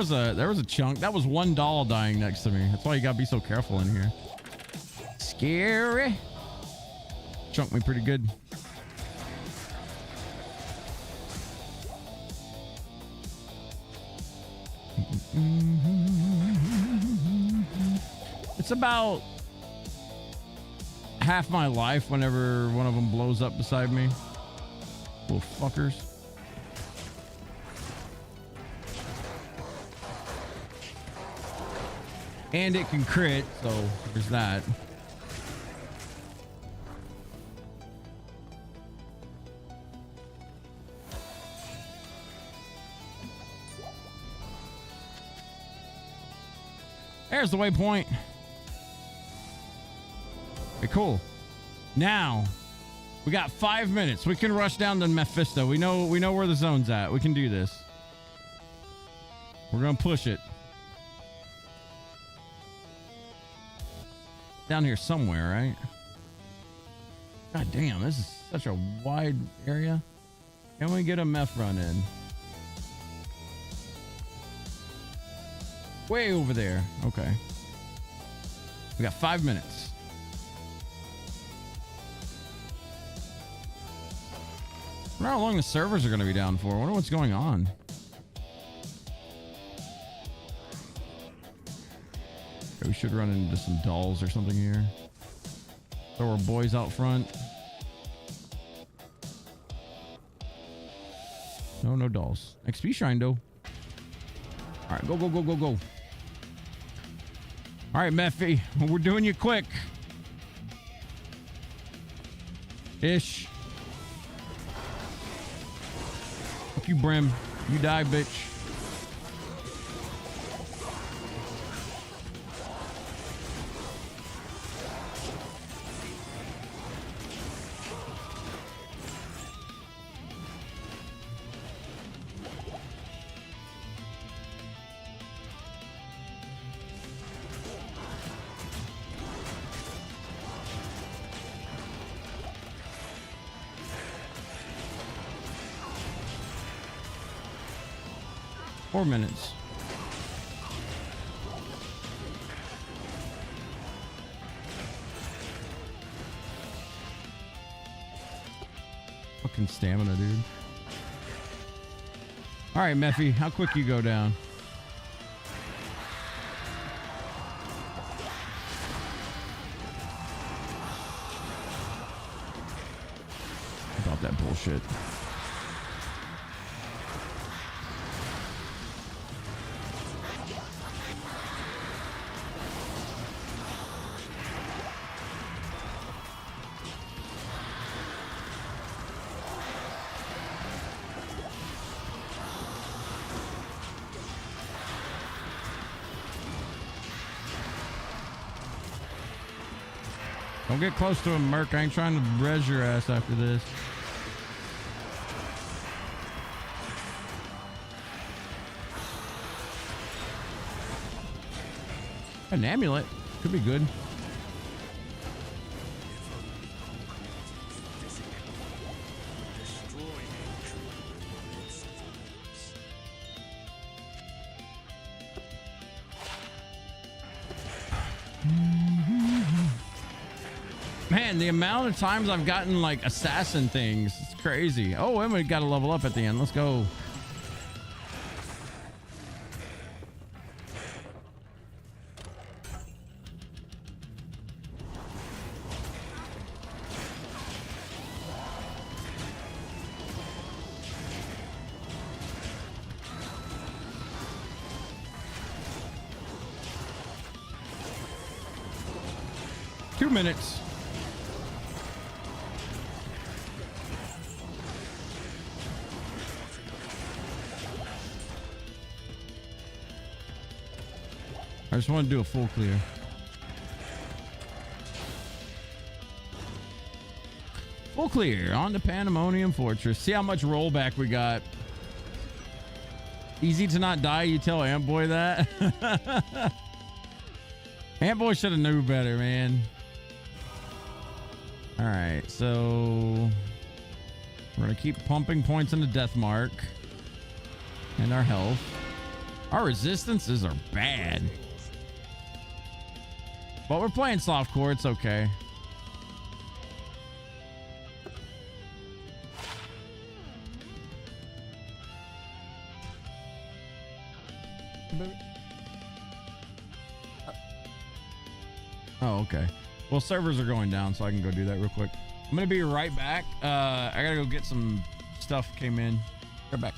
There was a chunk. That was one doll dying next to me. That's why you gotta be so careful in here. Scary. Chunked me pretty good. It's about half my life whenever one of them blows up beside me. Little fuckers. And it can crit, so there's that. There's the waypoint. Okay, cool. Now, we got 5 minutes. We can rush down to Mephisto. We know where the zone's at. We can do this. We're gonna push it. Down here somewhere, right? God damn, this is such a wide area. Can we get a meth run in? Way over there. Okay. We got 5 minutes. I wonder how long the servers are going to be down for. I wonder what's going on. should run into some dolls or something here. There were boys out front. No dolls. XP shrine though. All right, go, go, go, go, go. All right, Mephi, we're doing you quick. Ish. Fuck you, Brim. You die, bitch. Four minutes. Fucking stamina, dude. All right, Mephi, how quick you go down? About that bullshit. Don't get close to him, Merc. I ain't trying to res your ass after this. An amulet could be good. Man, the amount of times I've gotten like assassin things, it's crazy. Oh, and we got to level up at the end. Let's go. Two minutes. I just want to do a full clear. Full clear on the Pandemonium Fortress. See how much rollback we got. Easy to not die. You tell Antboy that. Antboy should have knew better, man. All right, so we're gonna keep pumping points into death mark and our health. Our resistances are bad, but we're playing softcore. It's okay. Oh, okay. Well, servers are going down, so I can go do that real quick. I'm gonna be right back. I gotta go get some stuff came in. Right back.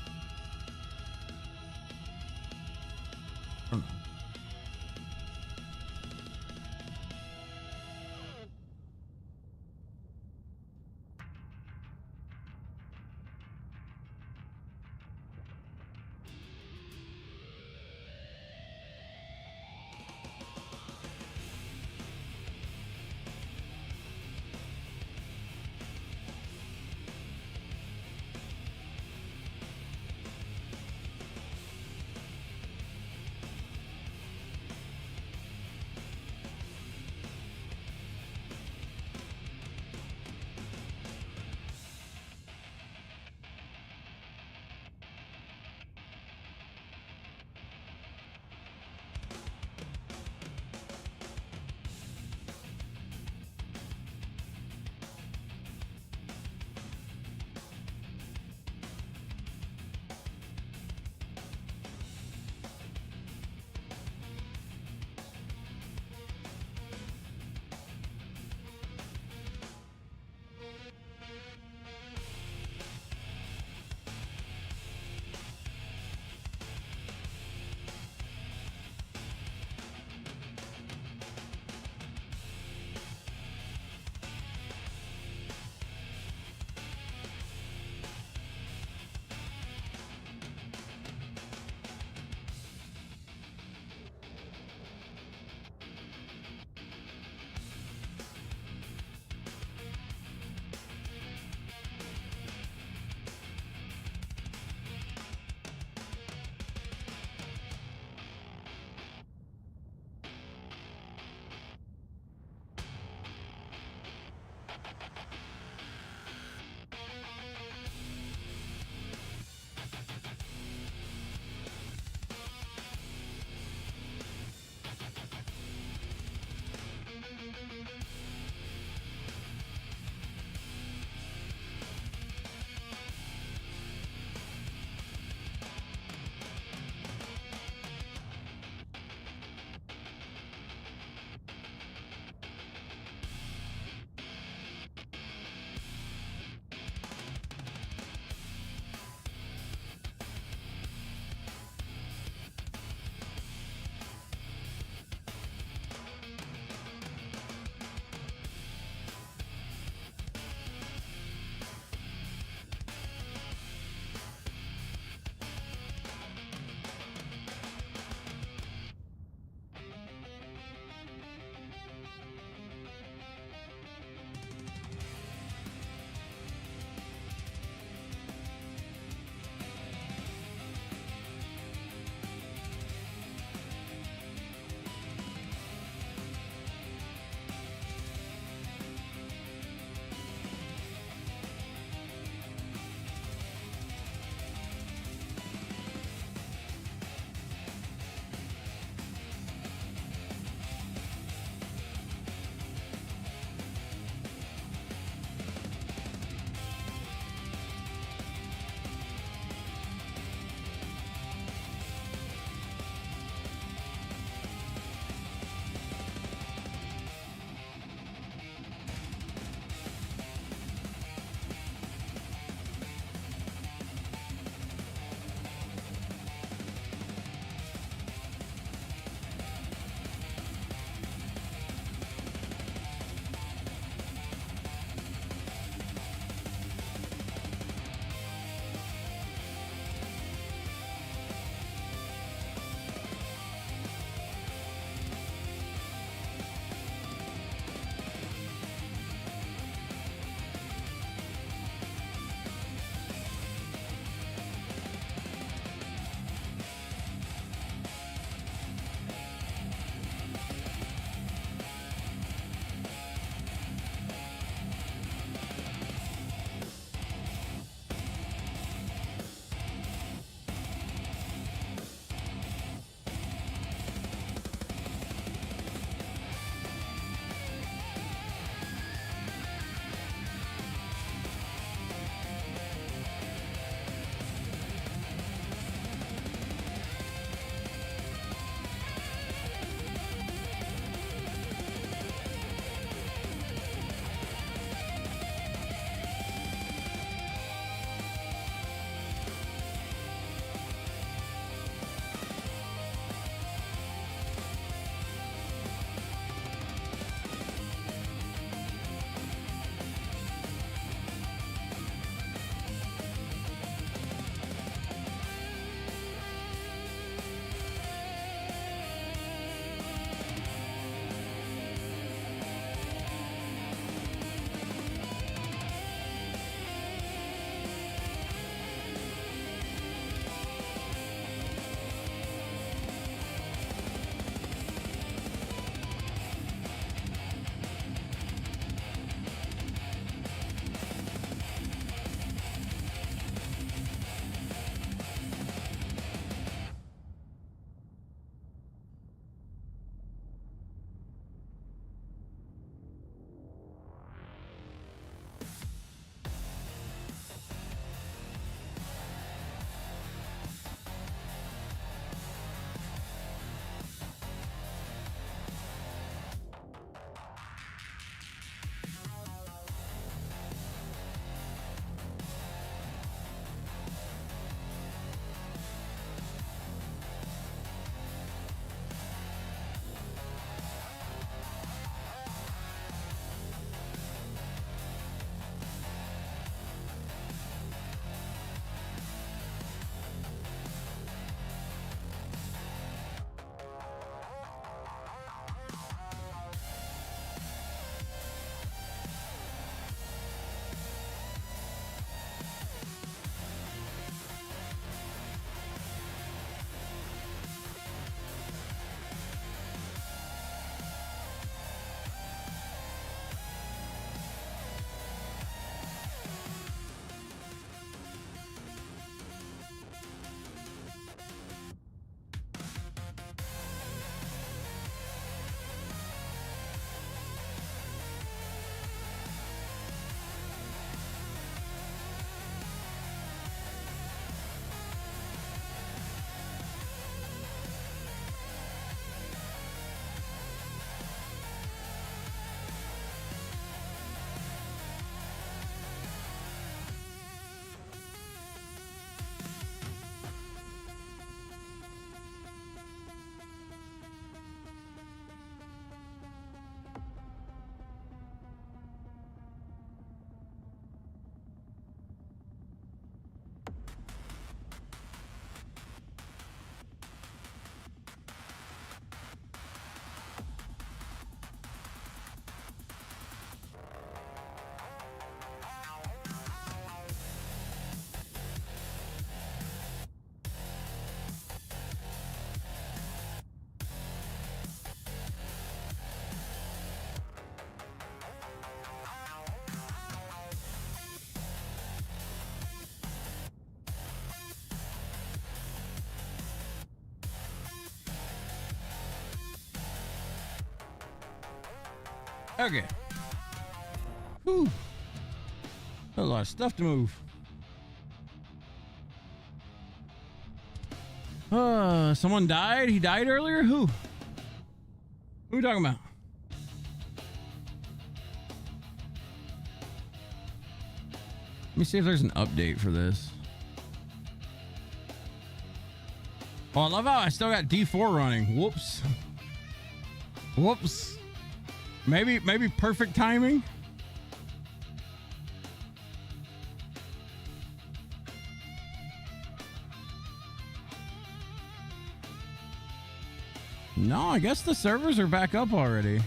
Okay. Whew. A lot of stuff to move. Someone died? He died earlier? Who? Who are we talking about? Let me see if there's an update for this. Oh, I love how I still got D4 running. Whoops. Whoops. Maybe perfect timing. No, I guess the servers are back up already.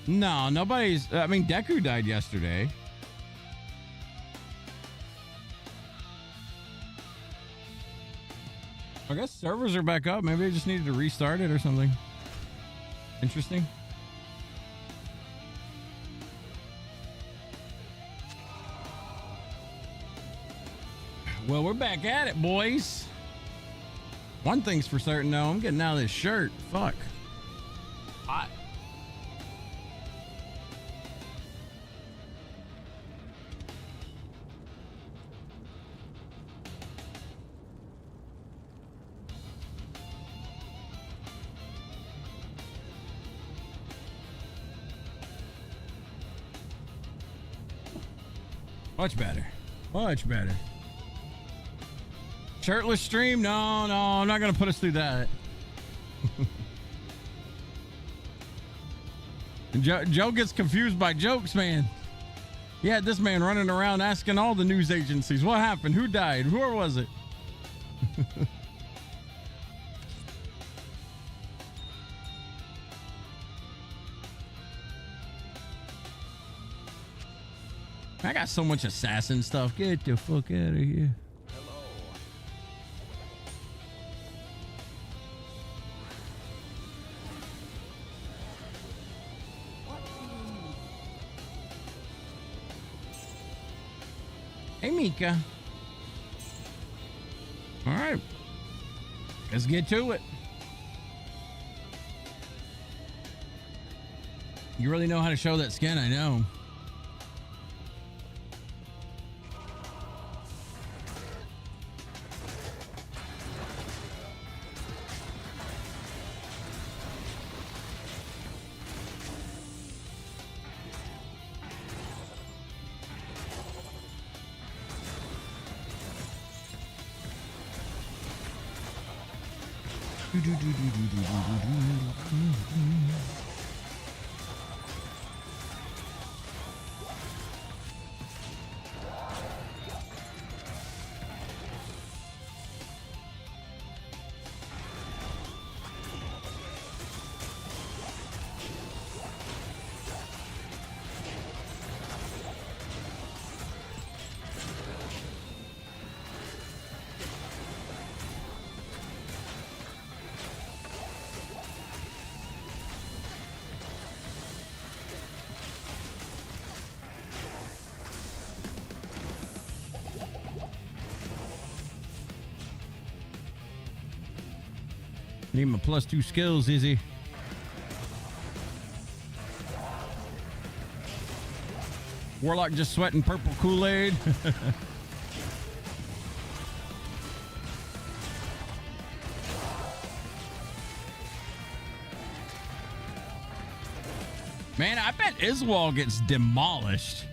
No, nobody's. I mean, Deku died yesterday. I guess servers are back up. Maybe they just needed to restart it or something. Interesting. Well, we're back at it, boys. One thing's for certain, though. I'm getting out of this shirt. Fuck. Hot. Much better. Much better. Shirtless stream? No, I'm not going to put us through that. Joe gets confused by jokes, man. You had this man running around asking all the news agencies, what happened? Who died? Who was it? I got so much assassin stuff. Get the fuck out of here. Hey, Mika. All right. Let's get to it. You really know how to show that skin, I know. Need my +2 skills, Izzy. Warlock just sweating purple Kool-Aid. Man, I bet Iswal gets demolished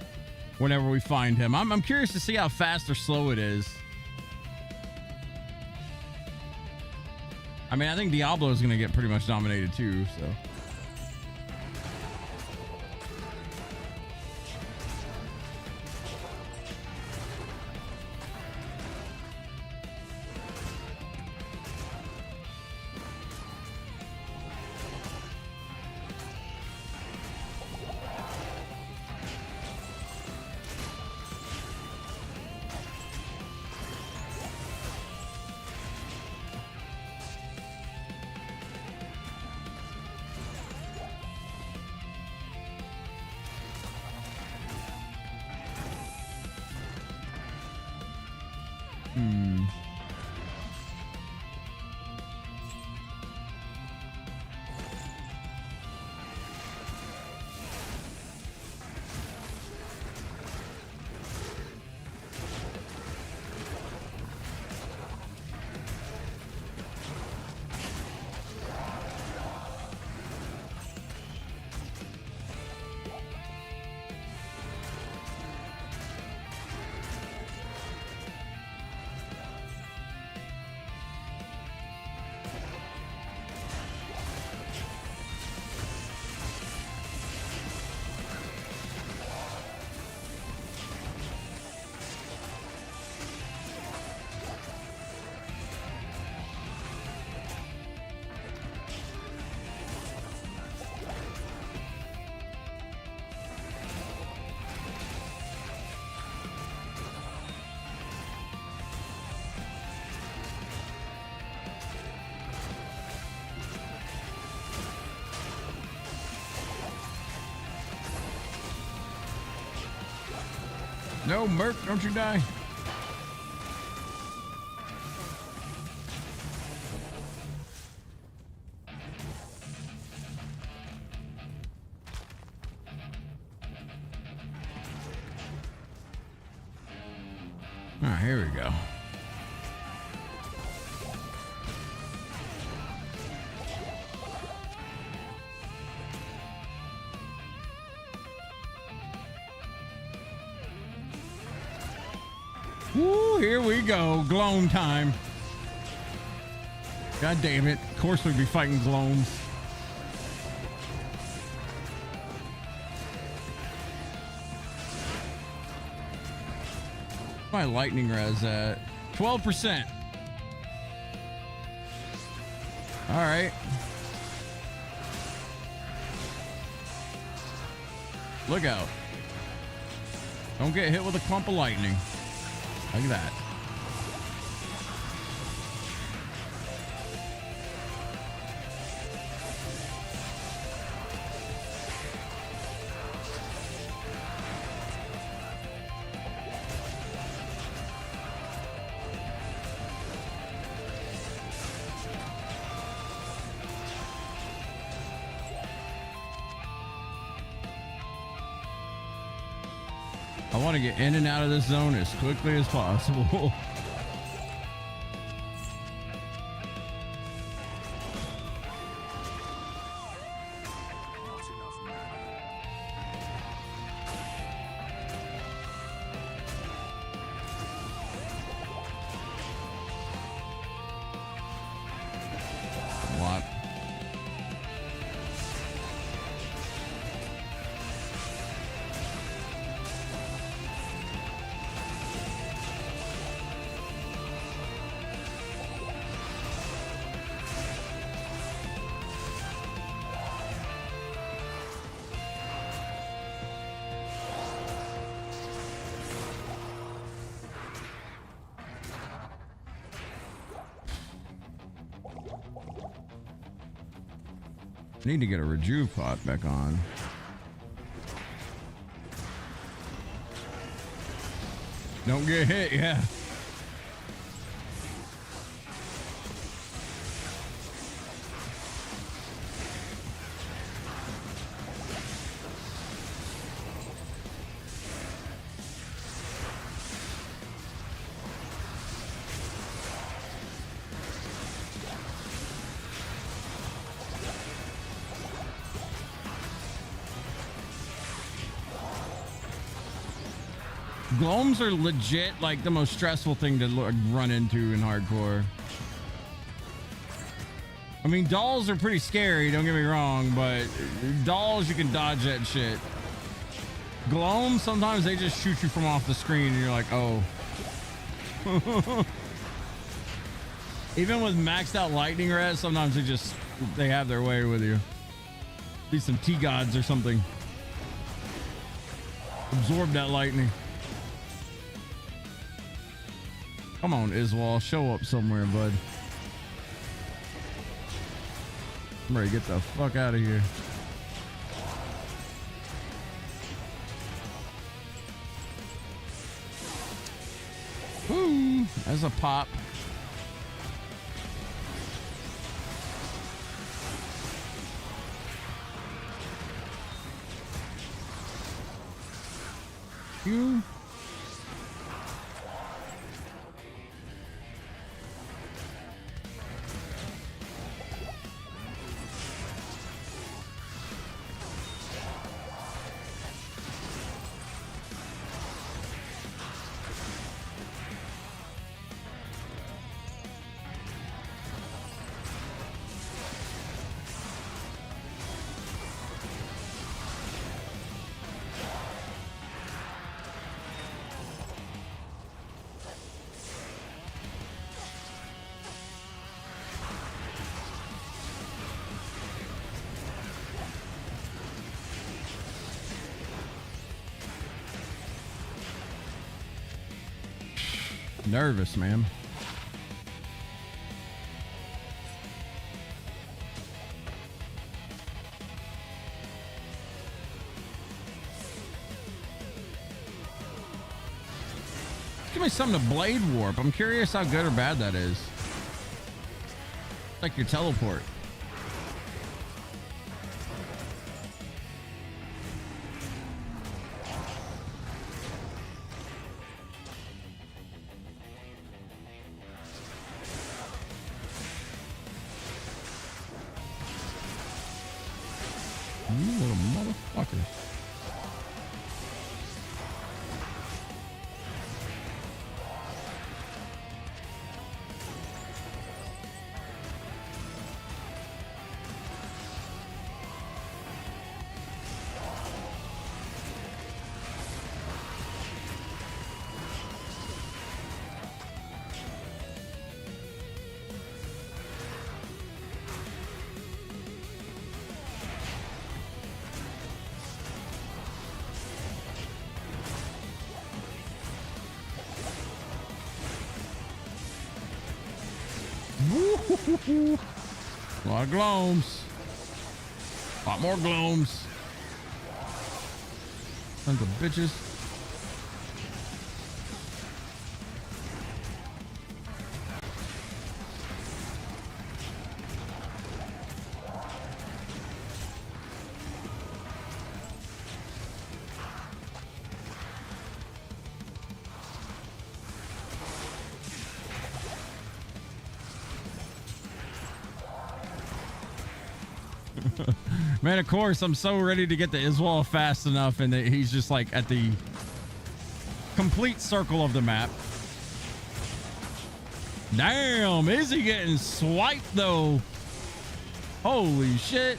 whenever we find him. I'm curious to see how fast or slow it is. I mean, I think Diablo is going to get pretty much dominated too, so. No, Merc, don't you die. All right, here we go. Woo, here we go. Gloam time. God damn it. Of course we'd be fighting Gloams. My lightning res at 12%. All right. Look out. Don't get hit with a clump of lightning. Look at that. I want to get in and out of this zone as quickly as possible. What? Need to get a rejuve pot back on. Don't get hit, yeah. Gloams are legit like the most stressful thing to run into in hardcore. I mean, dolls are pretty scary, don't get me wrong, but dolls, you can dodge that shit. Gloams, sometimes they just shoot you from off the screen and you're like, oh. Even with maxed out lightning res, sometimes they have their way with you. Be some T-gods or something. Absorb that lightning. Come on, Iswal, show up somewhere, bud. I'm ready to get the fuck out of here. Woo! There's a pop. You. Nervous, man. Give me something to blade warp. I'm curious how good or bad that is. Like your teleport. You little motherfucker. A lot of gloams. A lot more gloams. Sons of bitches. Man, of course, I'm so ready to get to Iswal fast enough, and that he's just like at the complete circle of the map. Damn, is he getting swiped though? Holy shit.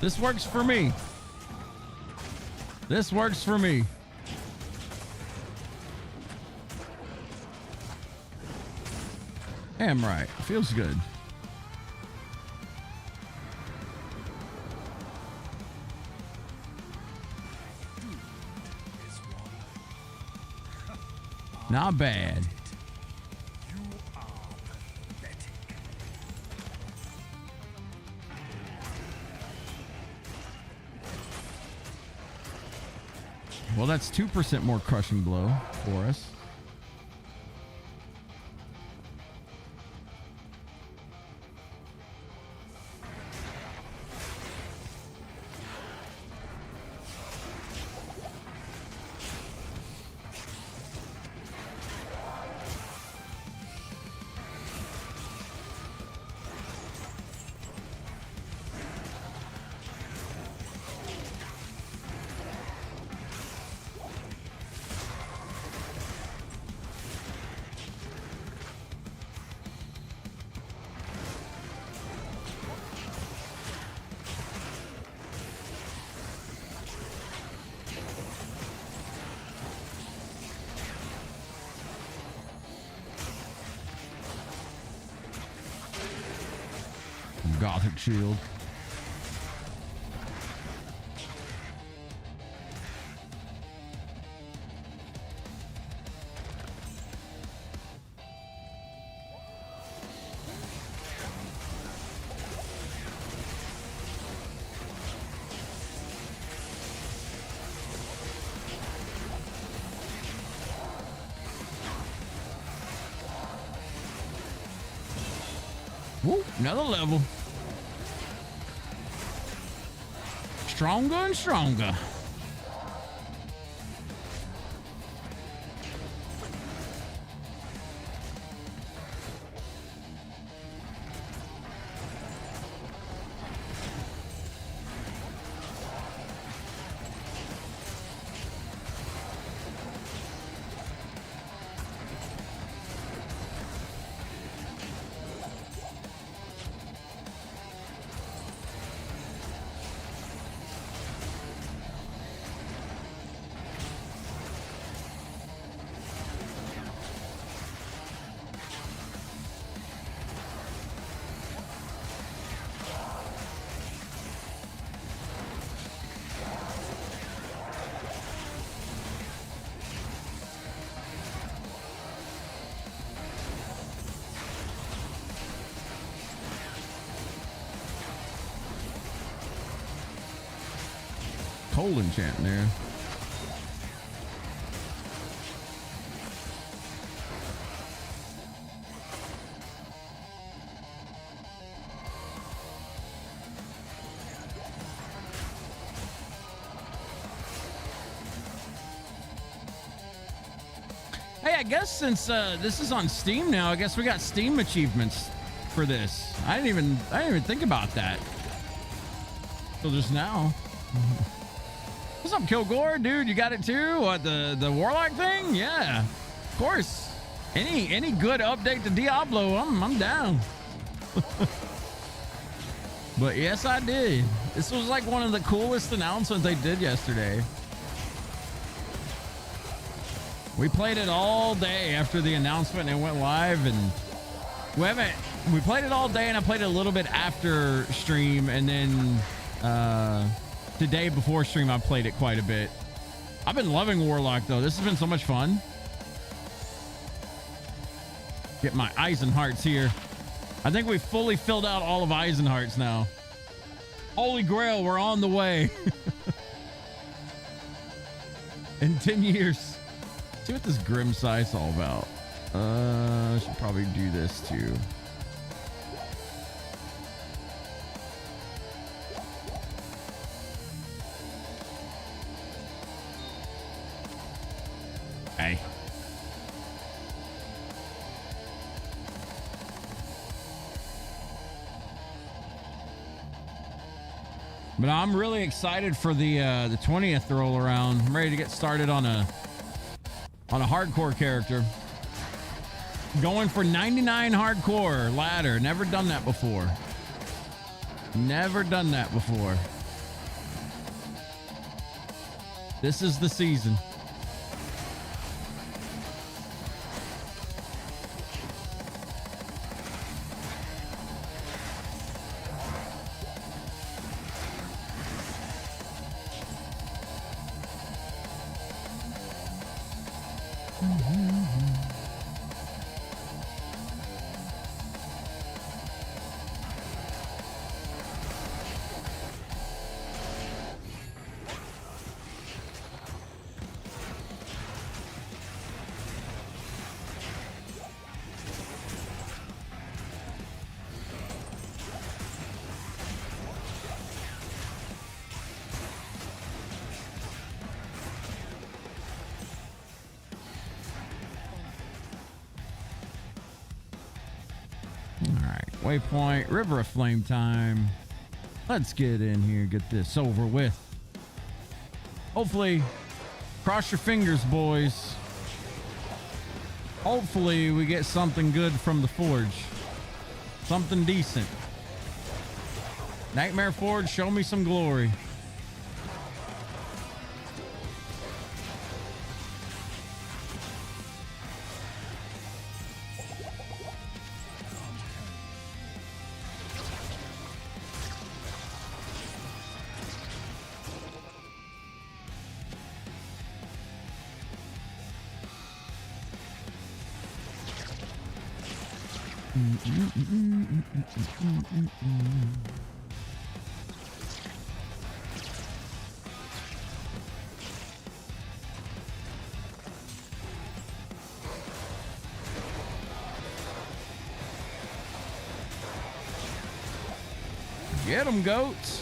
This works for me. This works for me. Damn right. Feels good. Not bad. You are pathetic. Well, that's 2% more crushing blow for us. Gothic shield. Woo, another level. Stronger and stronger. Cold enchant there. Hey, I guess since this is on Steam now, I guess we got Steam achievements for this. I didn't even think about that till just now. What's up, Kilgore? Dude, you got it too? What, the Warlock thing? Yeah, of course. Any good update to Diablo, I'm down. But yes, I did. This was like one of the coolest announcements they did yesterday. We played it all day after the announcement and it went live, and we played it all day, and I played it a little bit after stream, and then today before stream I played it quite a bit. I've been loving Warlock though. This has been so much fun. Get my Eisenhearts here. I think we fully filled out all of Eisenhearts now. Holy Grail, we're on the way. In 10 years. See what this Grim Sight's all about. I should probably do this too. Hey. But I'm really excited for the 20th roll around. I'm ready to get started on a hardcore character. Going for 99 hardcore ladder. Never done that before. Never done that before. This is the season. Waypoint, River of Flame time. Let's get in here, get this over with. Hopefully, cross your fingers, boys. Hopefully, we get something good from the Forge. Something decent. Nightmare Forge, show me some glory. Get them, goats.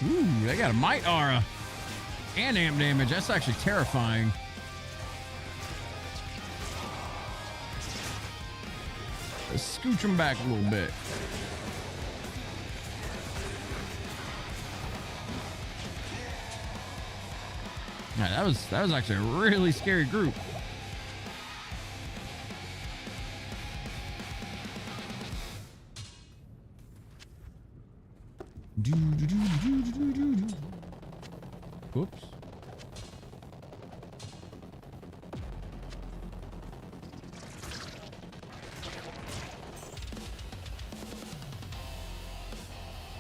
Ooh, they got a Might Aura and amp damage. That's actually terrifying. Let's scooch them back a little bit. Yeah, that was actually a really scary group. Whoops.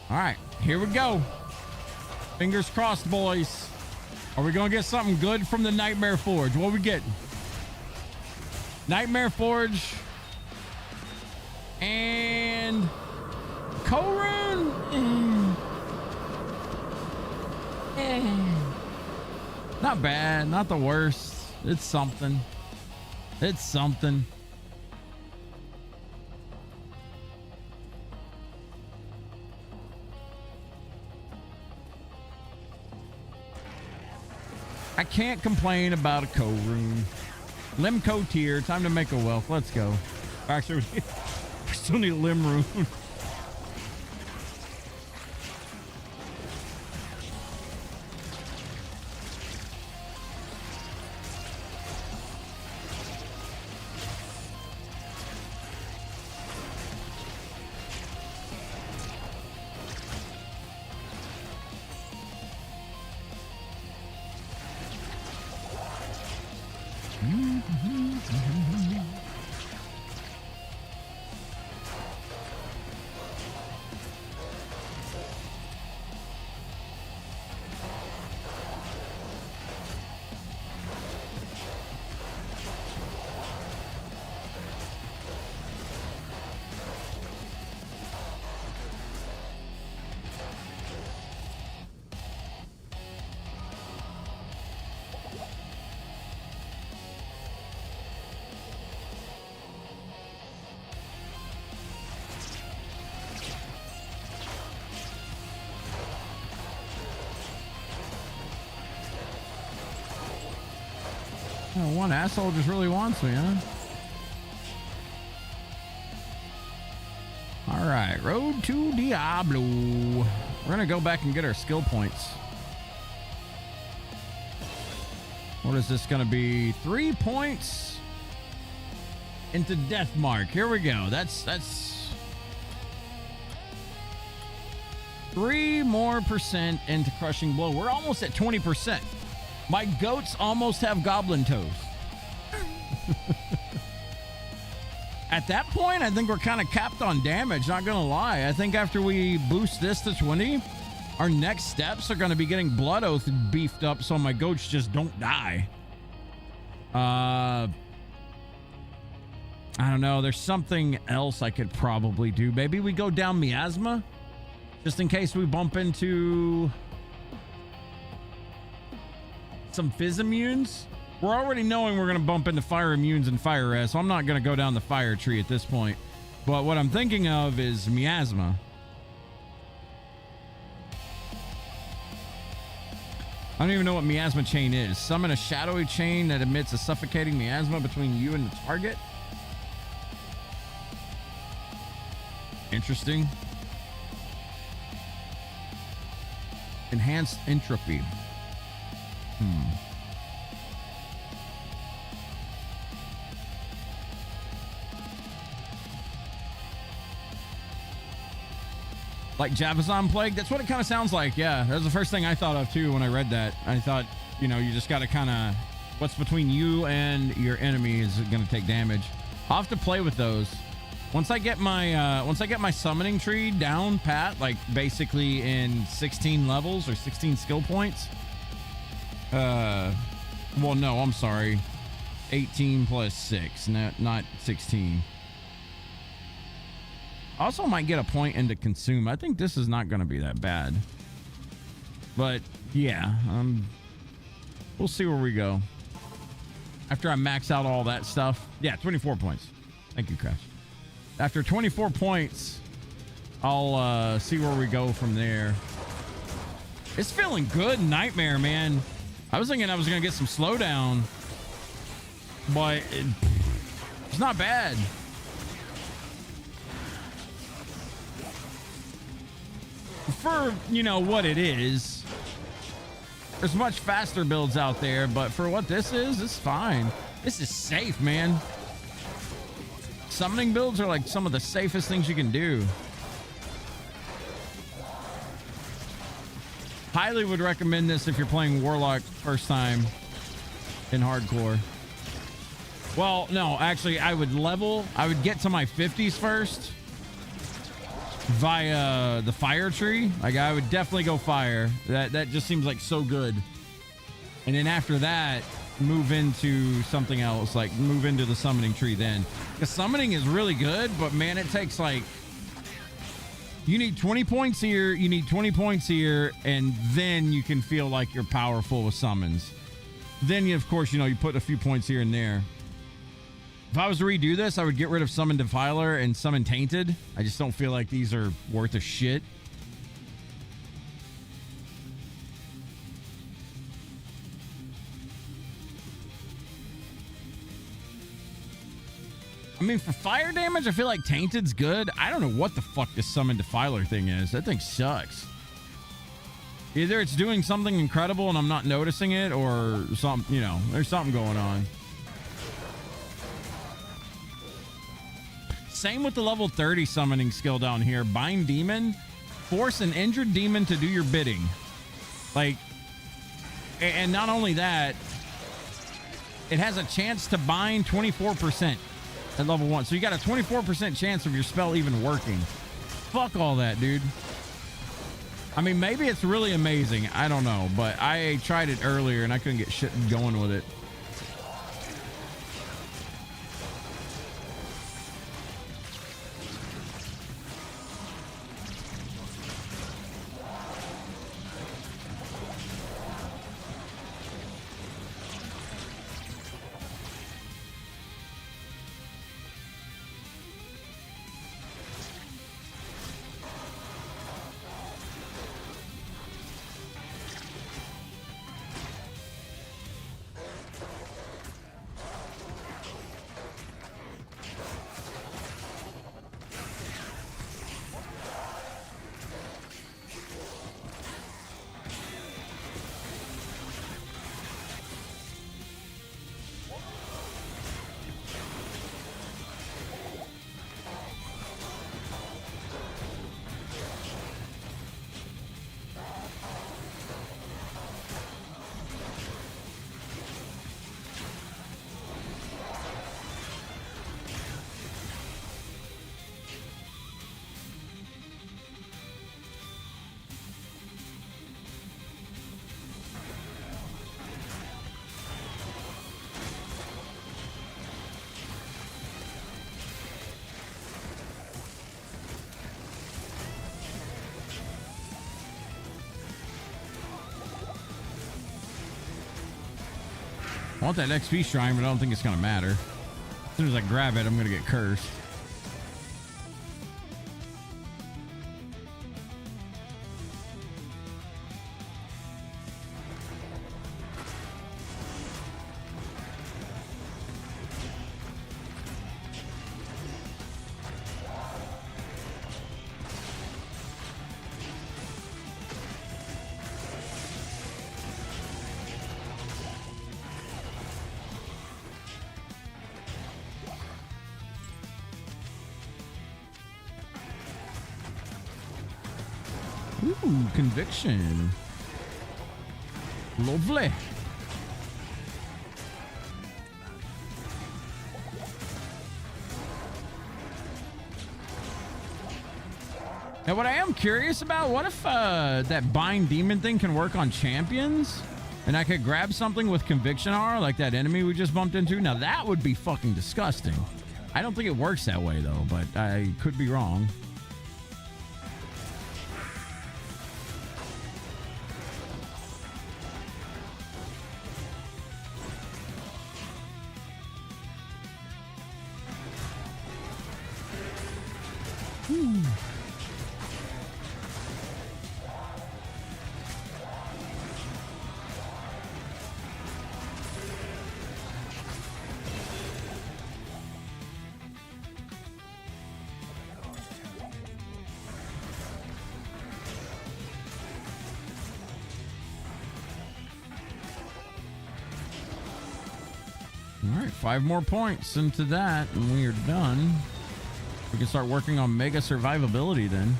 All right, here we go. Fingers crossed, boys. Are we gonna get something good from the Nightmare Forge? What are we getting? Nightmare Forge and Korun. Not bad, not the worst. It's something. It's something. I can't complain about a Korun. Limco tier, time to make a wealth. Let's go. Actually, we still need a Lim rune. Oh, one asshole just really wants me, huh? All right, road to Diablo. We're gonna go back and get our skill points. What is this gonna be? 3 points into Death Mark. Here we go. That's 3% more into Crushing Blow. We're almost at 20%. My goats almost have goblin toes. At that point, I think we're kind of capped on damage, not gonna lie. I think after we boost this to 20, our next steps are gonna be getting Blood Oath beefed up so my goats just don't die. I don't know. There's something else I could probably do. Maybe we go down Miasma, just in case we bump into some Fizz immunes. We're already knowing we're going to bump into Fire immunes and Fire Res, so I'm not going to go down the Fire tree at this point. But what I'm thinking of is Miasma. I don't even know what miasma chain is. Summon a shadowy chain that emits a suffocating miasma between you and the target. Interesting. Enhanced entropy. Like Javazon Plague? That's what it kind of sounds like. Yeah, that was the first thing I thought of too when I read that. I thought, you know, you just got to kind of, what's between you and your enemy is going to take damage. I'll have to play with those. Once I get my summoning tree down pat, like basically in 16 levels or 16 skill points. Well, no, I'm sorry. 18 plus 6, not 16. Also might get a point into consume. I think this is not going to be that bad. But yeah, we'll see where we go. After I max out all that stuff. Yeah, 24 points. Thank you, Crash. After 24 points, I'll see where we go from there. It's feeling good, Nightmare, man. I was thinking I was going to get some slowdown. But it's not bad. For, you know, what it is, there's much faster builds out there, but for what this is, it's fine. This is safe, man. Summoning builds are like some of the safest things you can do. Highly would recommend this if you're playing Warlock first time in hardcore. Well, no, actually, I would get to my 50s first via the fire tree. Like, I would definitely go fire. That just seems like so good. And then after that, move into something else, like move into the summoning tree then. The summoning is really good, but man, it takes like, you need 20 points here, you need 20 points here, and then you can feel like you're powerful with summons. Then you, of course, you know, you put a few points here and there. If I was to redo this, I would get rid of Summon Defiler and Summon Tainted. I just don't feel like these are worth a shit. I mean, for fire damage, I feel like Tainted's good. I don't know what the fuck this Summon Defiler thing is. That thing sucks. Either it's doing something incredible and I'm not noticing it, or something, you know, there's something going on. Same with the level 30 summoning skill down here. Bind Demon. Force an injured demon to do your bidding. Like, and not only that, it has a chance to bind 24% at level 1. So you got a 24% chance of your spell even working. Fuck all that, dude. I mean, maybe it's really amazing. I don't know. But I tried it earlier and I couldn't get shit going with it. I want that XP shrine, but I don't think it's going to matter. As soon as I grab it, I'm going to get cursed. Ooh, conviction. Lovely. Now, what I am curious about, what if that bind demon thing can work on champions? And I could grab something with conviction R, like that enemy we just bumped into? Now, that would be fucking disgusting. I don't think it works that way, though, but I could be wrong. All right, 5 more points into that, and we are done. We can start working on mega survivability then.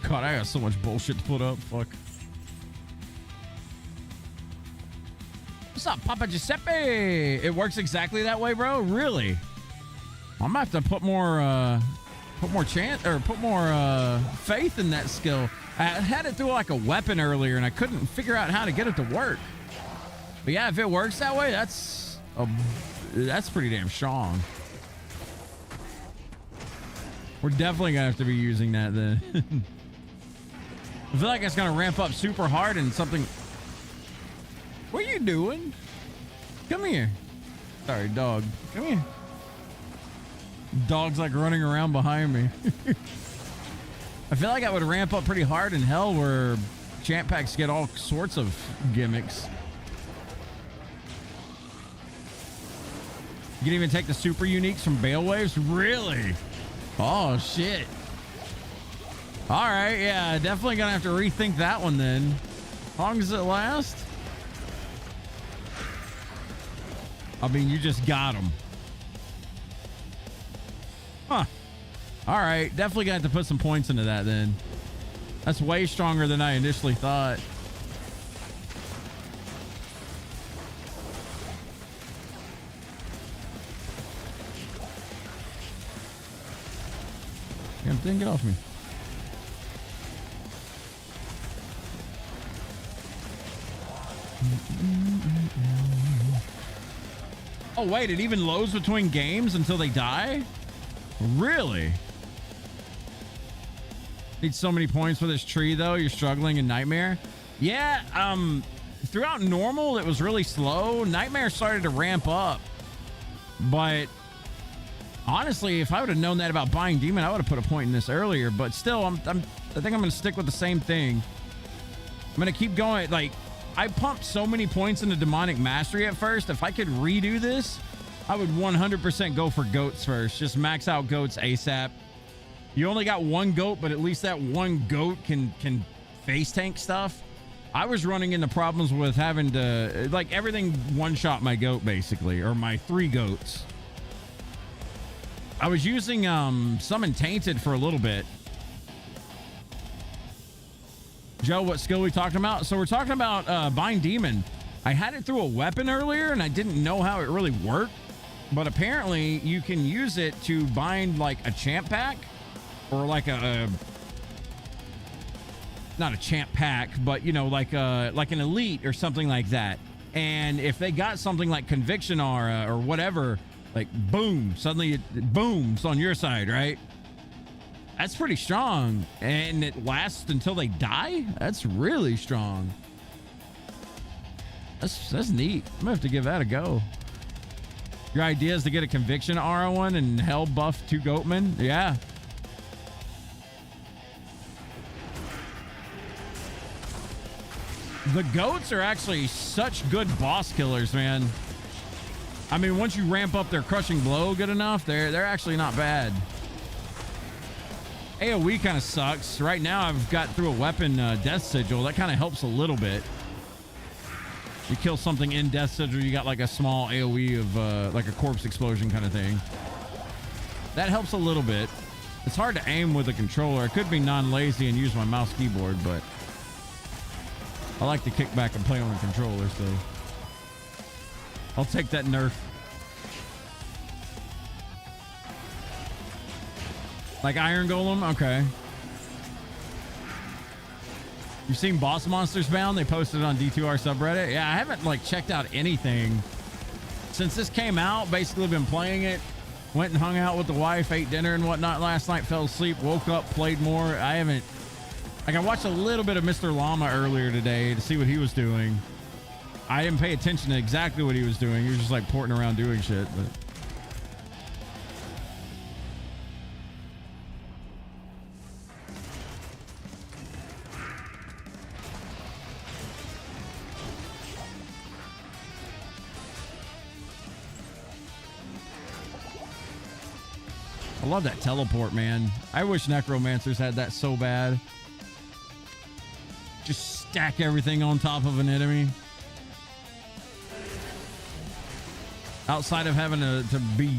God, I got so much bullshit to put up. Fuck. What's up, Papa Giuseppe? It works exactly that way, bro? Really? I'm gonna have to put more faith in that skill. I had it through like a weapon earlier, and I couldn't figure out how to get it to work. But yeah, if it works that way, that's pretty damn strong. We're definitely gonna have to be using that then. I feel like it's gonna ramp up super hard and something. What are you doing? Come here. Sorry, dog. Come here. Dog's like running around behind me. I feel like I would ramp up pretty hard in hell, where champ packs get all sorts of gimmicks. You can even take the super uniques from Bale Waves? Really? Oh, shit. All right, yeah, definitely gonna have to rethink that one then. How long does it last? I mean, you just got him. Huh. All right, definitely gonna have to put some points into that then. That's way stronger than I initially thought. Damn thing, get off me. Oh wait, it even loads between games until they die? Really? Need so many points for this tree though. You're struggling in Nightmare. Yeah, throughout normal it was really slow. Nightmare started to ramp up, but honestly, if I would have known that about buying demon, I would have put a point in this earlier. But still, I think I'm gonna stick with the same thing. I'm gonna keep going. Like, I pumped so many points into demonic mastery at first. If I could redo this, I would 100% go for goats first. Just max out goats ASAP. You only got one goat, but at least that one goat can face tank stuff. I was running into problems with having to, like, everything one-shot my goat, basically, or my 3 goats. I was using Summon Tainted for a little bit. Joe, what skill we talking about? So we're talking about Bind Demon. I had it through a weapon earlier, and I didn't know how it really worked. But apparently, you can use it to bind, like, a champ pack. Or like not a champ pack, but, you know, like an elite or something like that. And if they got something like Conviction or whatever, like, boom, suddenly it booms on your side, right? That's pretty strong. And it lasts until they die? That's really strong. That's neat. I'm gonna have to give that a go. Your idea is to get a Conviction R one and hell buff 2 Goatmen? Yeah. The goats are actually such good boss killers, man. I mean, once you ramp up their crushing blow good enough, they're actually not bad. AoE kind of sucks. Right now, I've got through a weapon Death Sigil. That kind of helps a little bit. You kill something in Death Sigil, you got like a small AoE of like a corpse explosion kind of thing. That helps a little bit. It's hard to aim with a controller. I could be non-lazy and use my mouse keyboard, but I like to kick back and play on a controller, so I'll take that nerf. Like Iron Golem? Okay. You've seen Boss Monsters Bound? They posted it on D2R subreddit. Yeah, I haven't like checked out anything since this came out. Basically been playing it. Went and hung out with the wife, ate dinner and whatnot last night, fell asleep, woke up, played more. I haven't, like I watched a little bit of Mr. Llama earlier today to see what he was doing. I didn't pay attention to exactly what he was doing. He was just like porting around doing shit. But I love that teleport, man. I wish Necromancers had that so bad. Just stack everything on top of an enemy. Outside of having to be,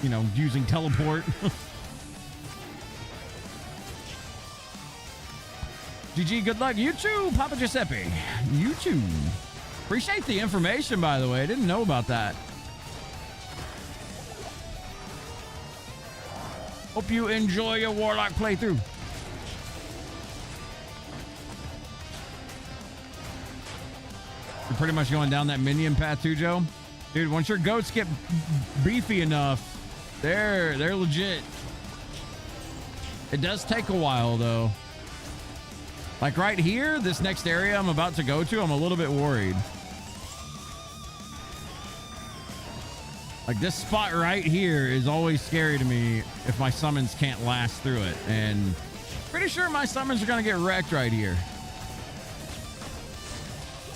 you know, using teleport. GG, good luck. You too, Papa Giuseppe. You too. Appreciate the information, by the way. I didn't know about that. Hope you enjoy your Warlock playthrough. You're pretty much going down that minion path too, Joe. Dude, once your goats get beefy enough, they're legit. It does take a while though. Like right here, this next area I'm about to go to, I'm a little bit worried. Like this spot right here is always scary to me if my summons can't last through it. And pretty sure my summons are going to get wrecked right here.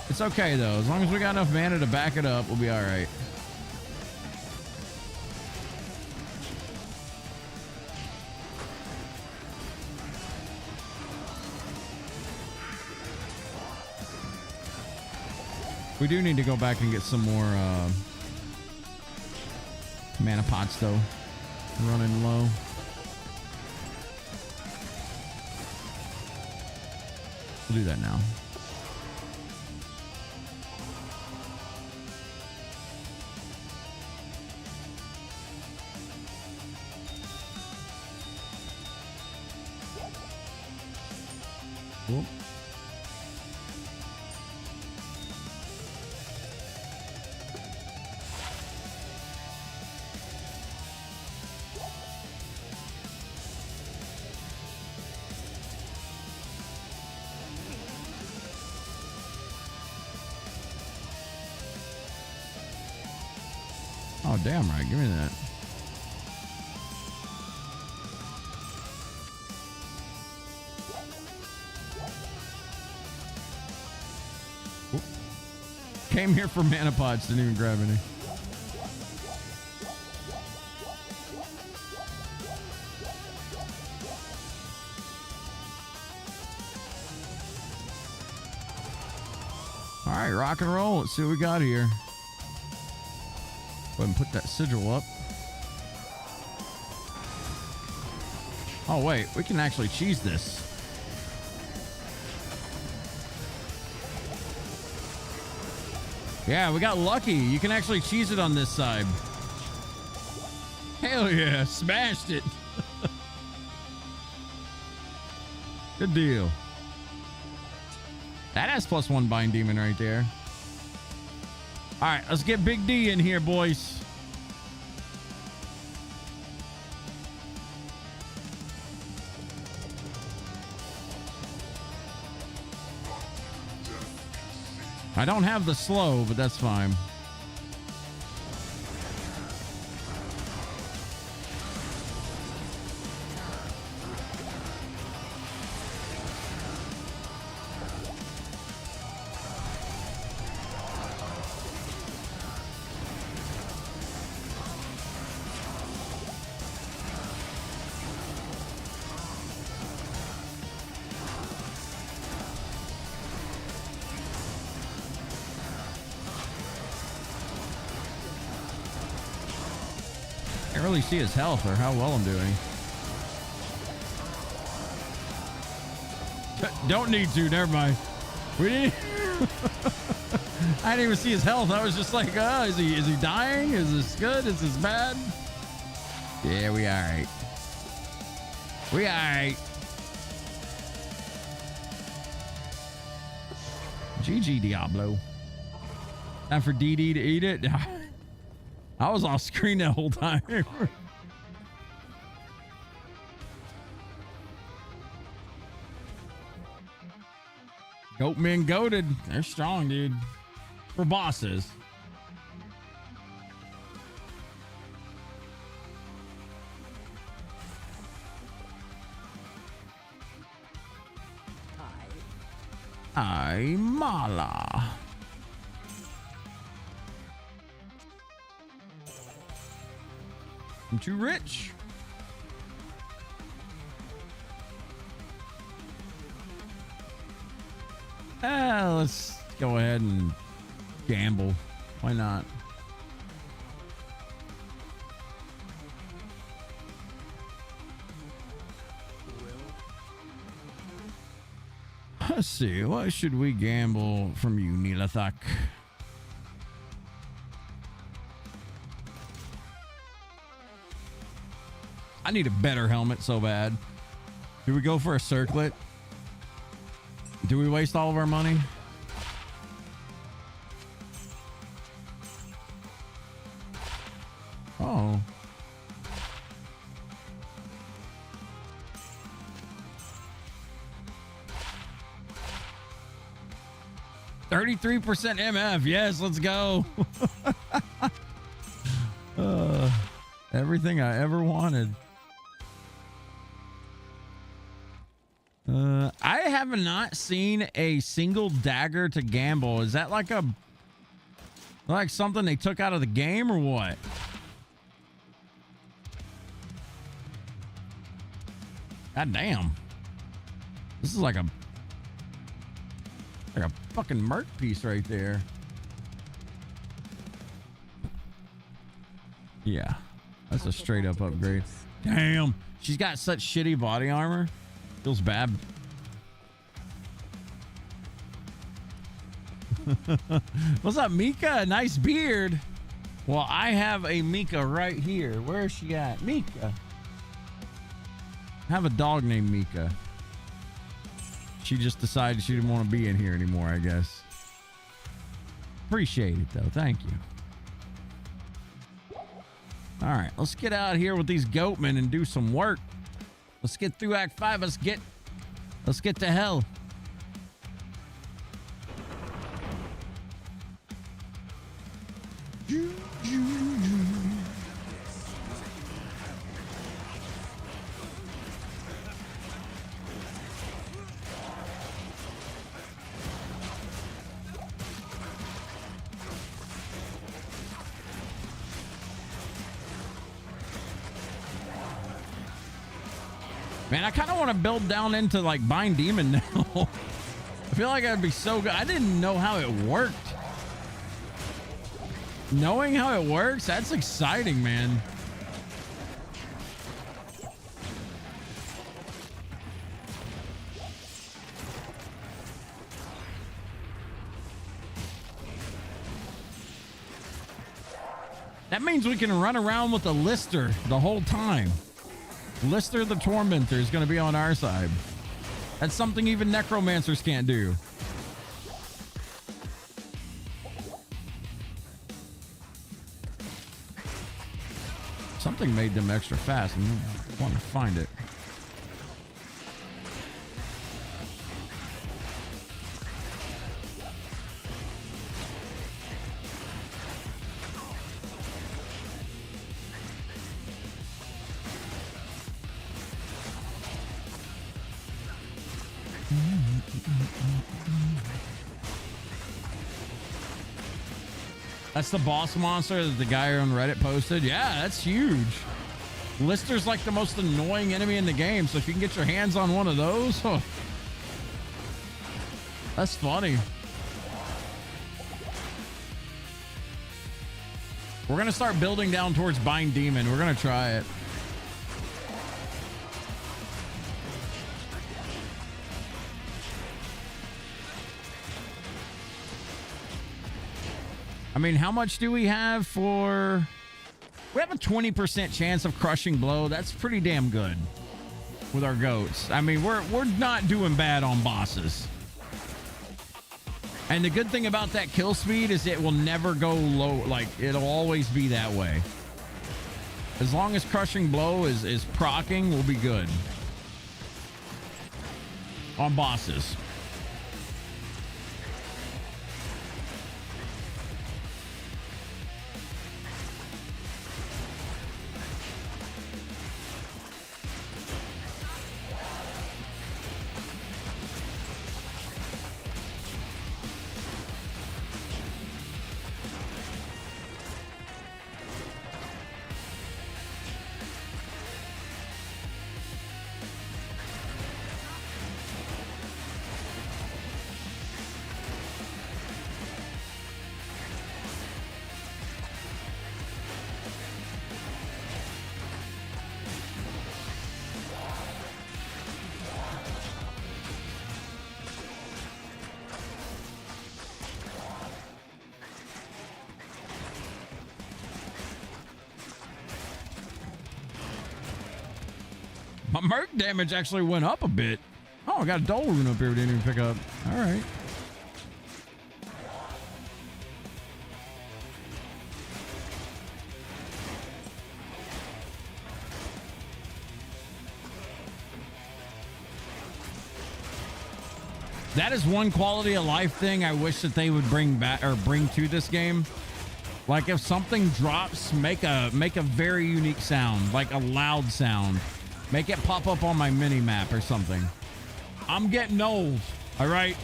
It's okay though. As long as we got enough mana to back it up, we'll be all right. We do need to go back and get some more mana pots though. Running low. We'll do that now. Cool. Oh, damn right. Give me that. Oop. Came here for mana pots, didn't even grab any. All right, rock and roll. Let's see what we got here. Go ahead and put that sigil up. Oh, wait. We can actually cheese this. Yeah, we got lucky. You can actually cheese it on this side. Hell yeah. Smashed it. Good deal. That has +1 bind demon right there. All right, let's get Big D in here, boys. I don't have the slow, but that's fine. Can't really see his health or how well I'm doing. Don't need to. Never mind. We didn't. I didn't even see his health. I was just like, is he dying? Is this good? Is this bad? Yeah, we all right. We all right. GG Diablo. Time for DD to eat it. I was off screen that whole time. Goatmen goated. They're strong, dude. For bosses. Hi, Mala. I'm too rich. Let's go ahead and gamble. Why not? Let's see. What should we gamble from you, Nilathak? I need a better helmet so bad. Do we go for a circlet? Do we waste all of our money? Oh. $33% MF. Yes, let's go. Everything I ever wanted. I have not seen a single dagger to gamble. Is that like something they took out of the game or what? God damn. This is like a fucking merc piece right there. Yeah. That's a straight up upgrade. Damn. She's got such shitty body armor. Feels bad. What's up, Mika? Nice beard. Well, I have a Mika right here. Where is she at? Mika. I have a dog named Mika. She just decided she didn't want to be in here anymore, I guess. Appreciate it, though. Thank you. All right, let's get out here with these goatmen and do some work. Let's get through Act 5. Let's get to hell. Man, I kind of want to build down into like Bind Demon now. I feel like I'd be so good. I didn't know how it worked. Knowing how it works, that's exciting, man. That means we can run around with a Lister the whole time. Lister the Tormentor is going to be on our side. That's something even Necromancers can't do. Something made them extra fast. I want to find it. That's the boss monster that the guy on Reddit posted. Yeah, that's huge. Lister's like the most annoying enemy in the game, so if you can get your hands on one of those, oh, that's funny. We're gonna start building down towards Bind Demon. We're gonna try it. I mean, how much do we have for... We have a 20% chance of crushing blow. That's pretty damn good with our goats. I mean, we're not doing bad on bosses. And the good thing about that kill speed is it will never go low. Like, it'll always be that way. As long as crushing blow is proccing, we'll be good on bosses. My merc damage actually went up a bit. Oh, I got a dull rune up here we didn't even pick up. All right. That is one quality of life thing I wish that they would bring back or bring to this game. Like if something drops, make a very unique sound, like a loud sound. Make it pop up on my mini map or something. I'm getting old, all right?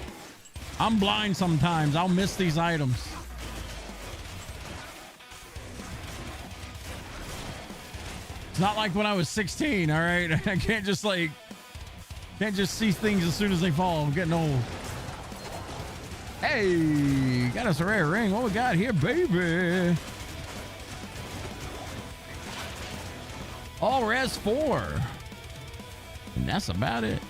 I'm blind sometimes. I'll miss these items. It's not like when I was 16, all right? I can't just see things as soon as they fall. I'm getting old. Hey, got us a rare ring. What we got here, baby? All res 4. And that's about it.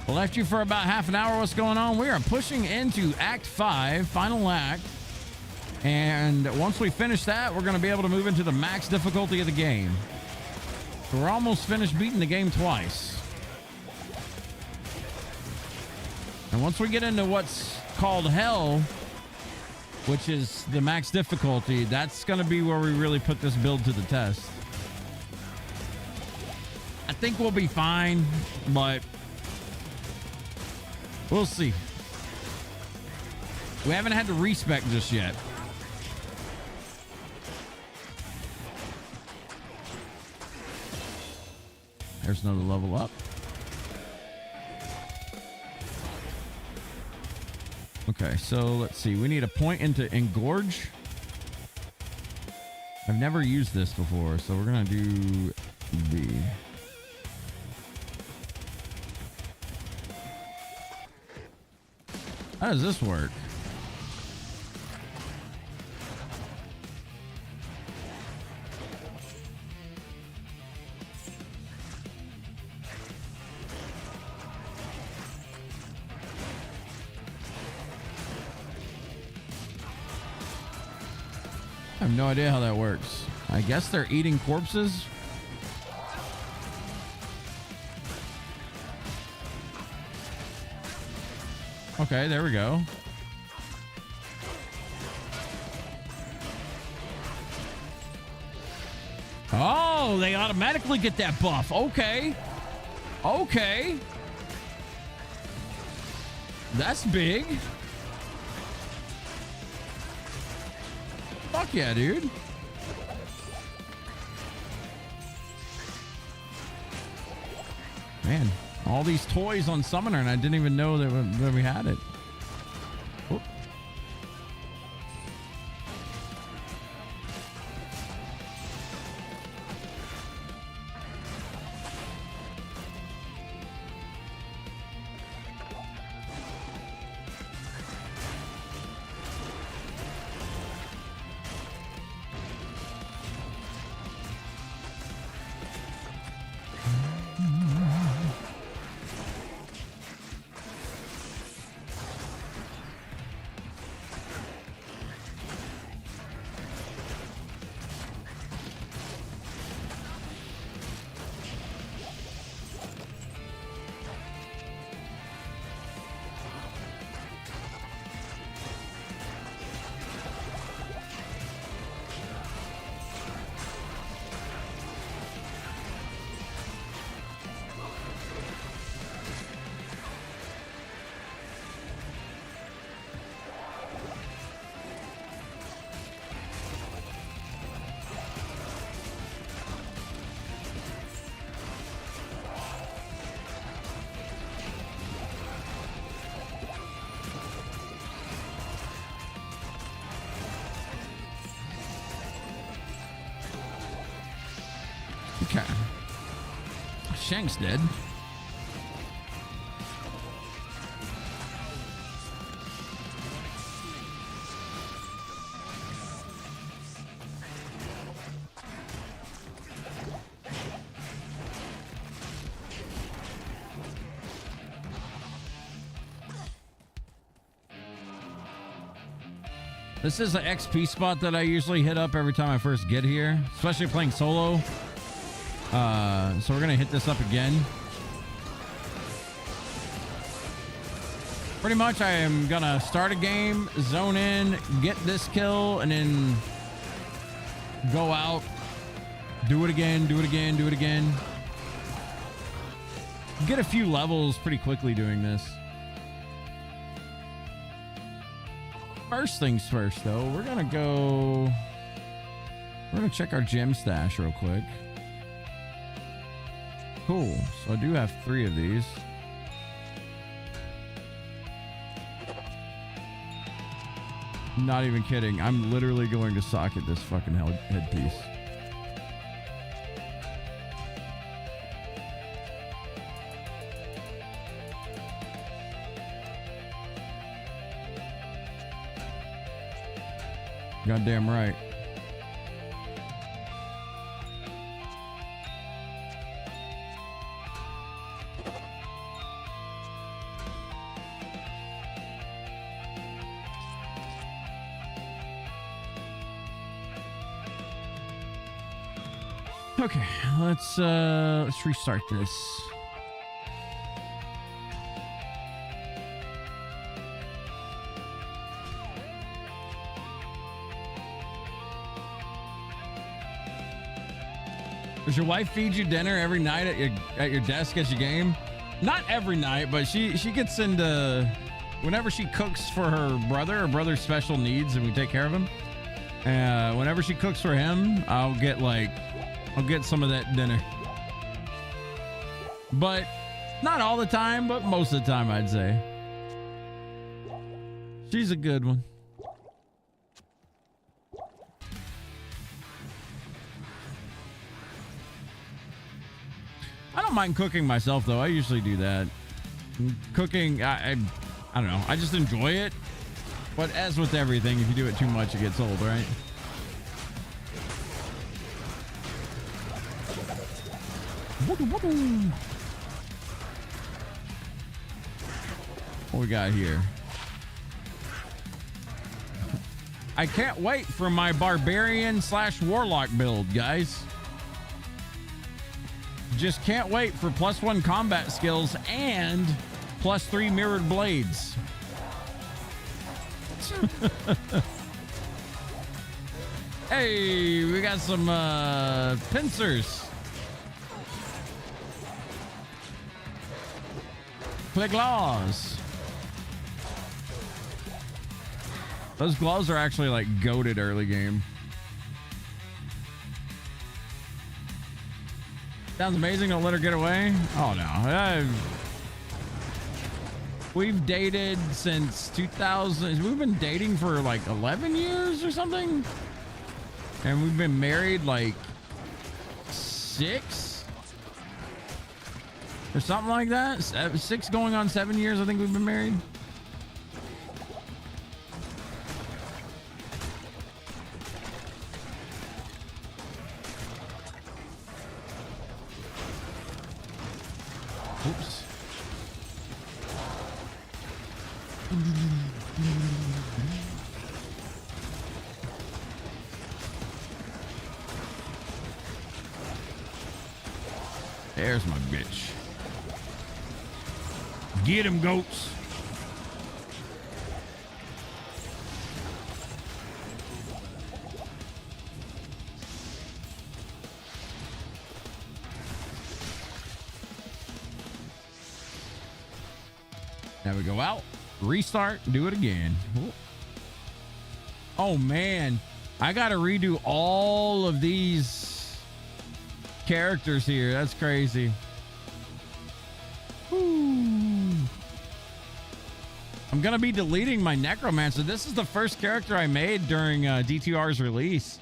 Left you for about half an hour. What's going on? We are pushing into Act 5, final act. And once we finish that, we're going to be able to move into the max difficulty of the game. So we're almost finished beating the game twice. And once we get into what's called Hell, which is the max difficulty, that's going to be where we really put this build to the test. I think we'll be fine, but we'll see. We haven't had to respec just yet. There's another level up. Okay, so let's see. We need a point into Engorge. I've never used this before, so we're going to do B. How does this work? I have no idea how that works. I guess they're eating corpses. Okay, there we go. Oh, they automatically get that buff. Okay. Okay. That's big. Fuck yeah, dude. Man, all these toys on Summoner, and I didn't even know that we had it. Oop. Okay. Shank's dead. This is an XP spot that I usually hit up every time I first get here, especially playing solo. So we're gonna hit this up again. Pretty much I am gonna start a game, zone in, get this kill, and then go out, do it again, do it again, do it again. Get a few levels pretty quickly doing this. First things first, though, we're gonna check our gem stash real quick. Cool. So I do have 3 of these. Not even kidding. I'm literally going to socket this fucking headpiece. Goddamn right. Okay, let's restart this. Does your wife feed you dinner every night at your desk as you game? Not every night, but she gets into whenever she cooks for her brother's special needs, and we take care of him. Whenever she cooks for him, I'll get some of that dinner. But not all the time, but most of the time, I'd say. She's a good one. I don't mind cooking myself, though. I usually do that. Cooking, I don't know. I just enjoy it. But as with everything, if you do it too much, it gets old, right? What we got here? I can't wait for my barbarian / warlock build, guys. Just can't wait for +1 combat skills and +3 mirrored blades. Hey, we got some pincers. Play gloves. Those gloves are actually like goated early game. Sounds amazing. Don't let her get away. Oh no. We've dated since 2000. We've been dating for like 11 years or something. And we've been married like 6 or something like that. 6 going on 7 years. I think we've been married. Oops. There's my bitch. Get him, goats. Now we go out, restart, do it again. Oh man, I gotta redo all of these characters here. That's crazy. Woo. I'm gonna be deleting my Necromancer. This is the first character I made during D2R's release.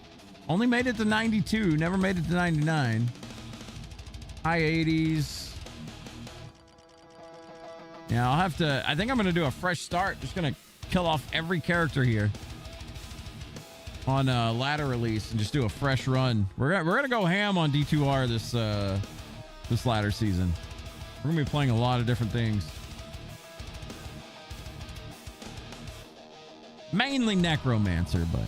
Only made it to 92, never made it to 99. High 80s. Yeah, I'll have to, I think I'm gonna do a fresh start. Just gonna kill off every character here on ladder release and just do a fresh run. We're gonna go ham on D2R this ladder season. We're gonna be playing a lot of different things. Mainly Necromancer, but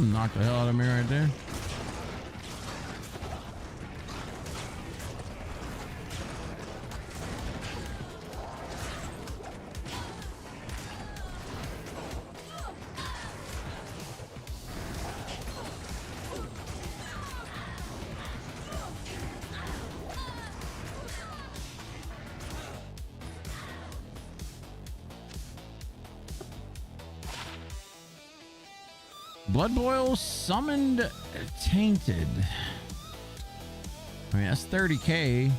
knock the hell out of me right there. Blood Boil summoned tainted. I mean, that's 30k.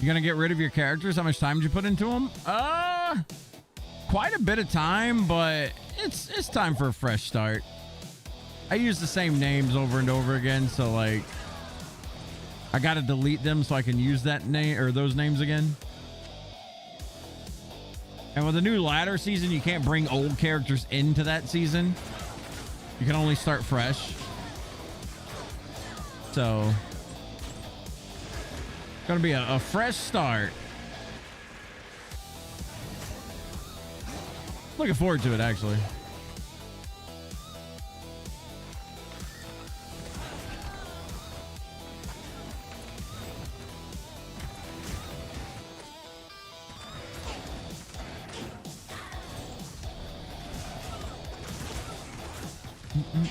You gonna get rid of your characters? How much time did you put into them? Quite a bit of time, but it's time for a fresh start. I use the same names over and over again, so like I gotta delete them so I can use that name or those names again. And with a new ladder season, you can't bring old characters into that season. You can only start fresh. So, it's gonna be a fresh start. Looking forward to it, actually. Ooh,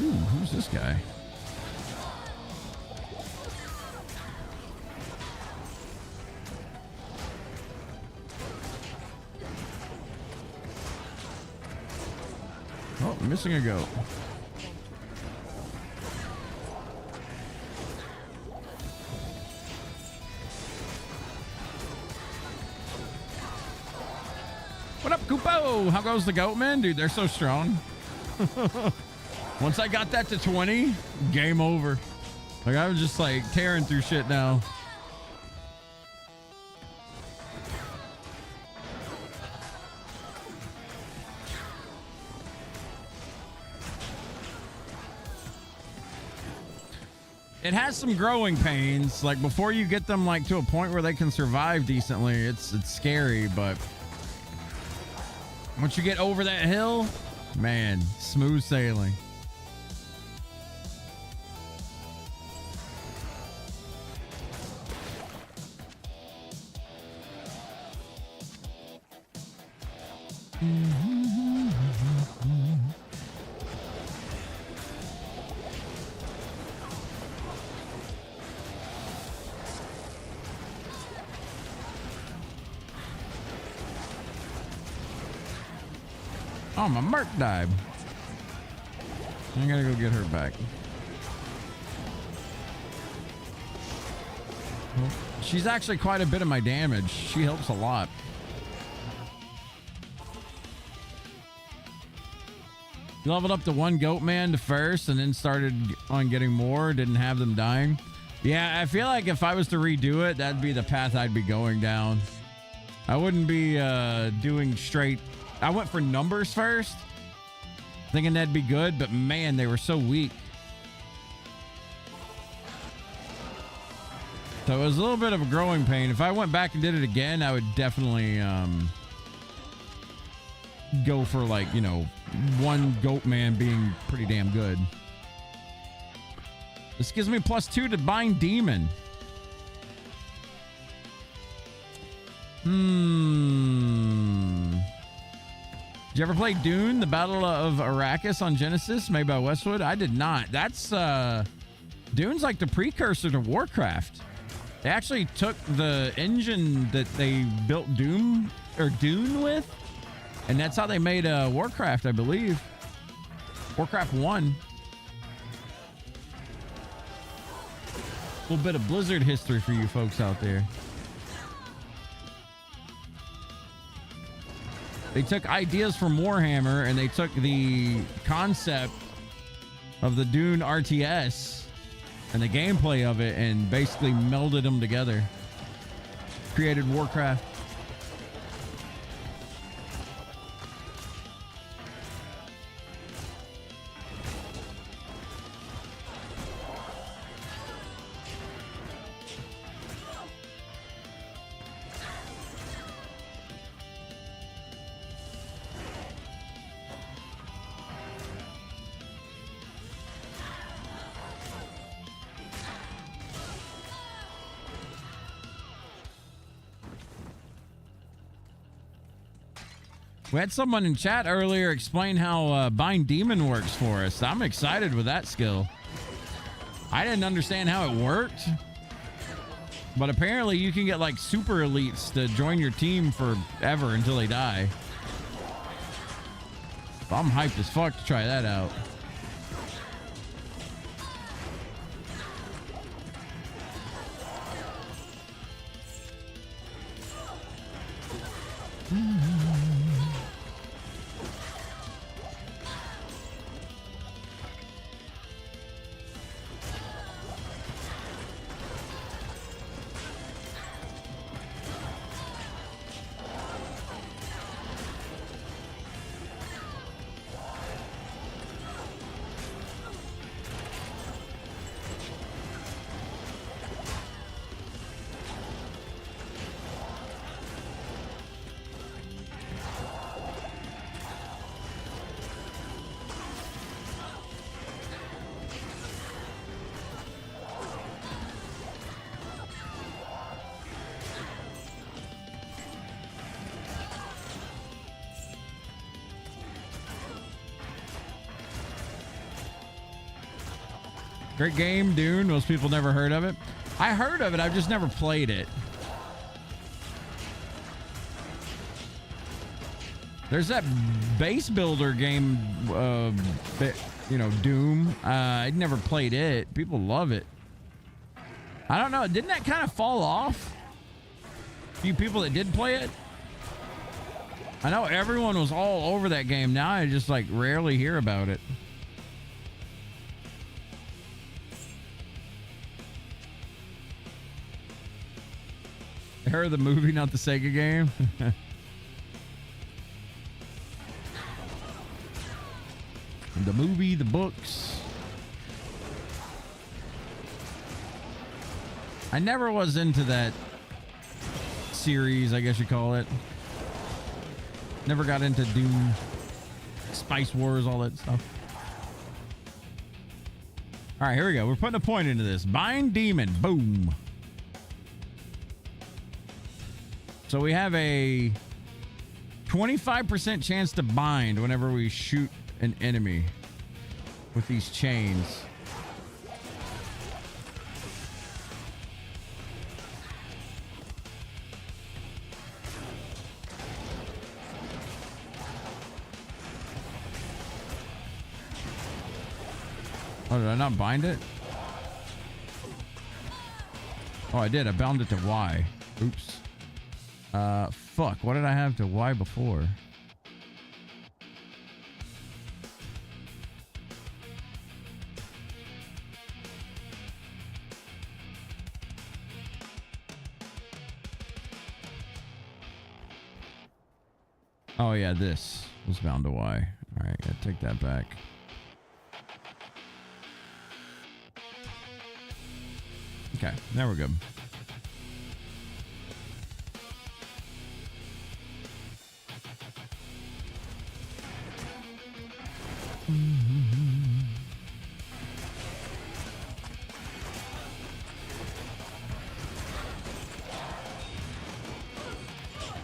who's this guy? Oh, missing a goat. What up, Koopo? How goes the goat, man? Dude, they're so strong. Once I got that to 20, game over. Like, I was just like tearing through shit now. It has some growing pains. Like, before you get them like to a point where they can survive decently, it's scary, but once you get over that hill, man, smooth sailing. Oh, my Merc died. I gotta go get her back. She's actually quite a bit of my damage. She helps a lot. You leveled up to one goat man to first and then started on getting more, didn't have them dying. Yeah, I feel like if I was to redo it, that'd be the path I'd be going down. I wouldn't be doing straight. I went for numbers first, thinking that'd be good, but man, they were so weak. So it was a little bit of a growing pain. If I went back and did it again, I would definitely go for, like, you know, one goat man being pretty damn good. This gives me +2 to bind demon. Did you ever play Dune, the Battle of Arrakis on Genesis, made by Westwood? I did not. That's Dune's like the precursor to Warcraft. They actually took the engine that they built Dune with, and that's how they made Warcraft, I believe. Warcraft 1. A little bit of Blizzard history for you folks out there. They took ideas from Warhammer and they took the concept of the Dune RTS and the gameplay of it and basically melded them together. Created Warcraft. We had someone in chat earlier explain how Bind Demon works for us. I'm excited with that skill. I didn't understand how it worked, but apparently you can get like super elites to join your team forever until they die. I'm hyped as fuck to try that out. Great game, Dune. Most people never heard of it. I heard of it. I've just never played it. There's that base builder game, you know, Doom. I never played it. People love it. I don't know. Didn't that kind of fall off? A few people that did play it. I know everyone was all over that game. Now I just like rarely hear about it. I heard the movie, not the Sega game. The movie, the books. I never was into that series, I guess you call it. Never got into Doom, Spice Wars, all that stuff. All right, here we go. We're putting a point into this. Bind Demon. Boom. So we have a 25% chance to bind whenever we shoot an enemy with these chains. Oh, did I not bind it? Oh, I did. I bound it to Y. Oops. Fuck. What did I have to Y before? Oh, yeah, this was bound to Y. All right, gotta take that back. Okay, now we're good.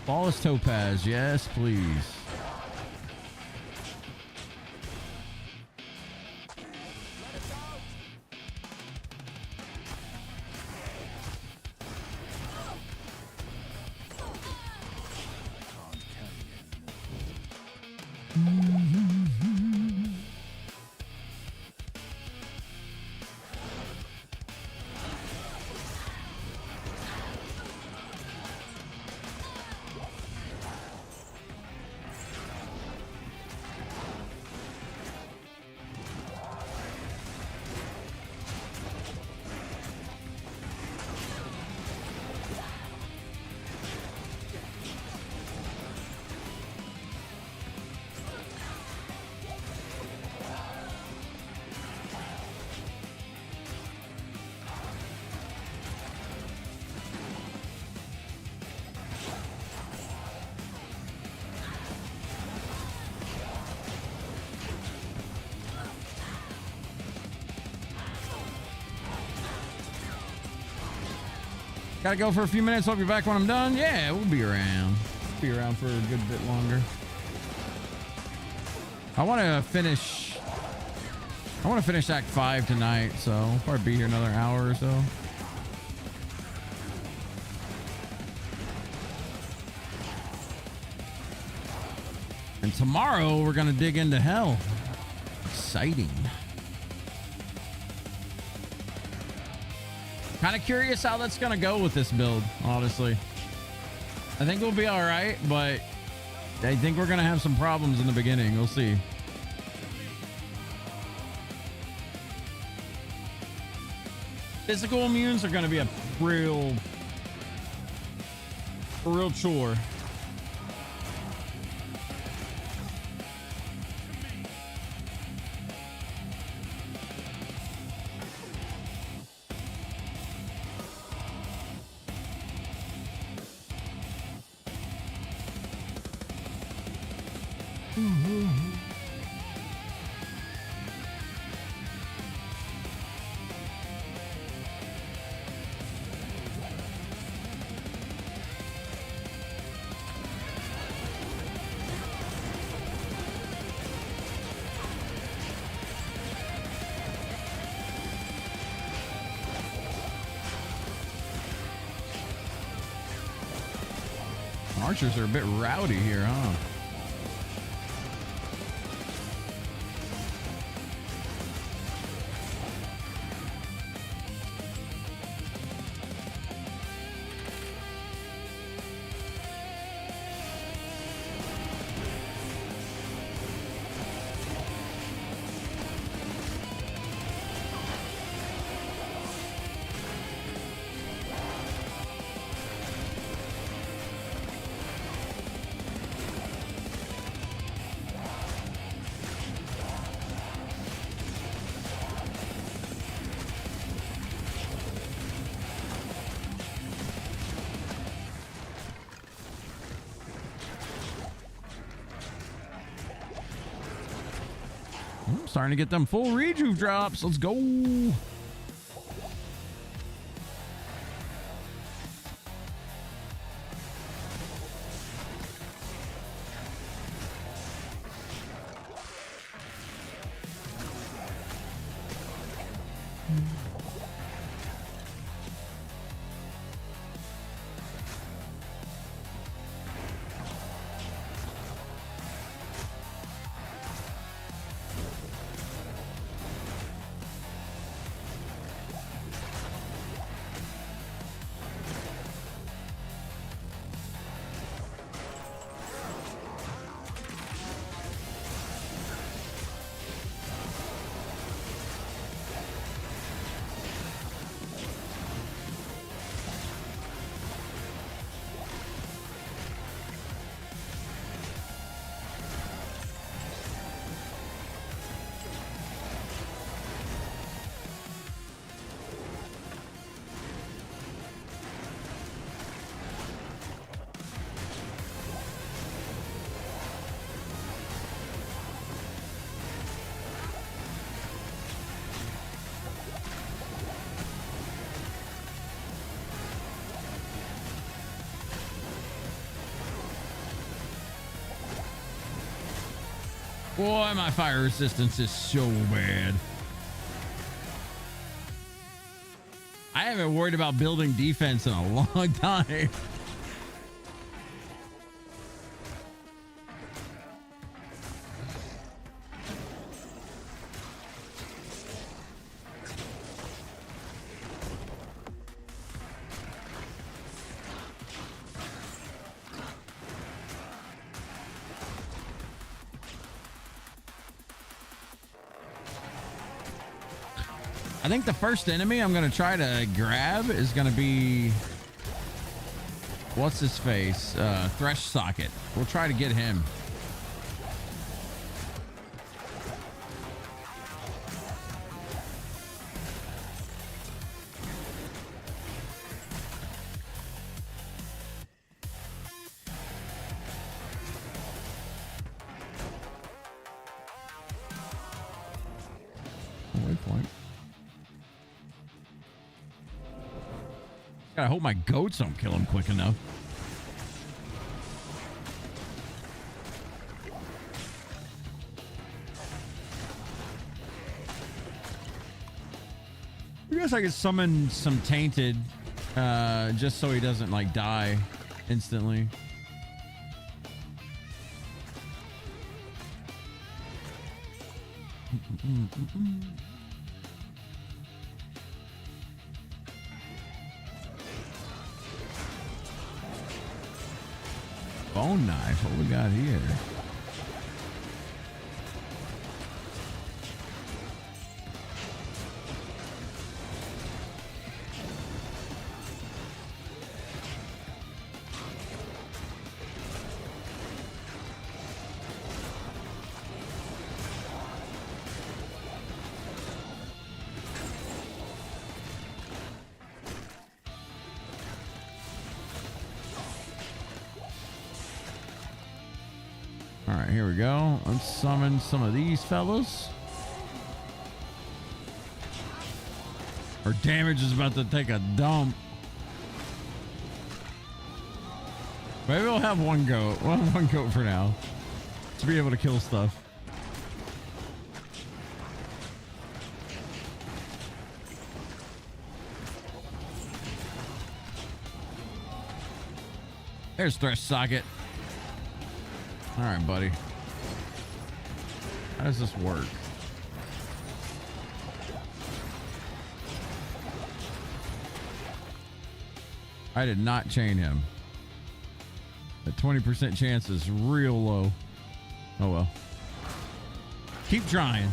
Flawless Topaz, yes, please. Gotta go for a few minutes. Hope you're back when I'm done. Yeah, we'll be around. Be around for a good bit longer. I want to finish Act 5 tonight, so I'll probably be here another hour or so. And tomorrow we're gonna dig into hell. Exciting. Kind of curious how that's gonna go with this build, honestly. I think we'll be all right, but I think we're gonna have some problems in the beginning. We'll see. Physical immunes are gonna be a real chore. Archers are a bit rowdy here, huh? Starting to get them full rejuve drops. Let's go. Boy, my fire resistance is so bad. I haven't worried about building defense in a long time. I think the first enemy I'm going to try to grab is going to be... What's his face? Thresh Socket. We'll try to get him. Waypoint. I hope my goats don't kill him quick enough. I guess I could summon some tainted just so he doesn't like die instantly. Bone knife, what we got here? All right, here we go. Let's summon some of these fellas. Our damage is about to take a dump. Maybe we'll have one goat. We'll have one goat for now to be able to kill stuff. There's thrust socket. All right, buddy. How does this work? I did not chain him. The 20% chance is real low. Oh well. Keep trying.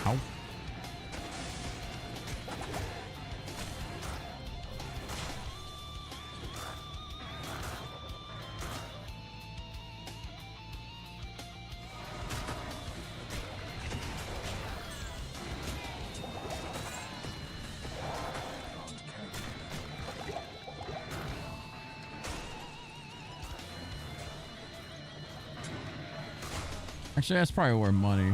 Ow. Actually, that's probably worth money.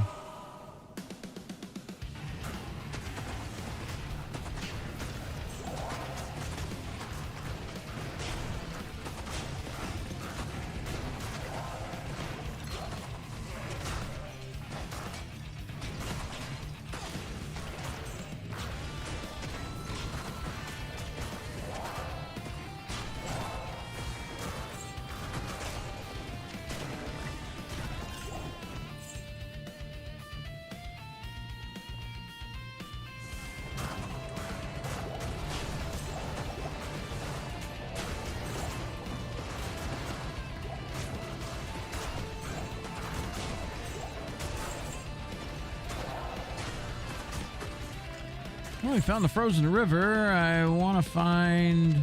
Well, we found the frozen river. I want to find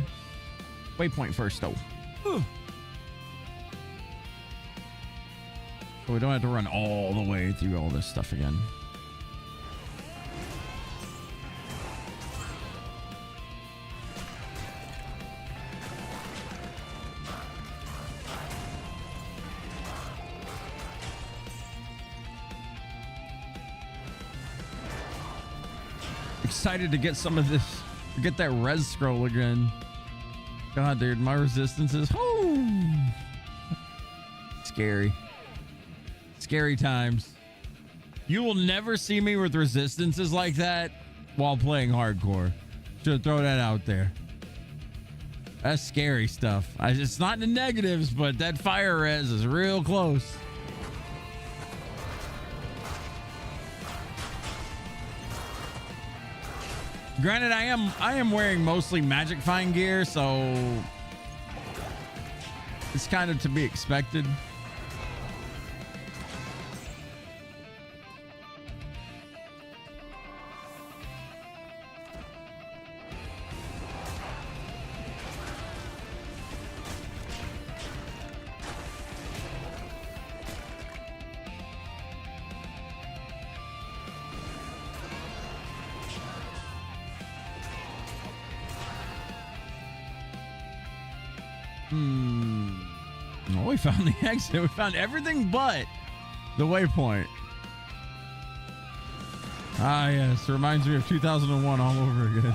waypoint first, though. Ugh. So we don't have to run all the way through all this stuff again. Excited to get some of this, get that res scroll again. God, dude, my resistance is scary. Scary times. You will never see me with resistances like that while playing hardcore. Should throw that out there. That's scary stuff. It's not the negatives, but that fire res is real close. Granted, I am wearing mostly magic fine gear, so it's kind of to be expected. Well, we found the exit. We found everything but the waypoint. Ah, yes. Reminds me of 2001 all over again.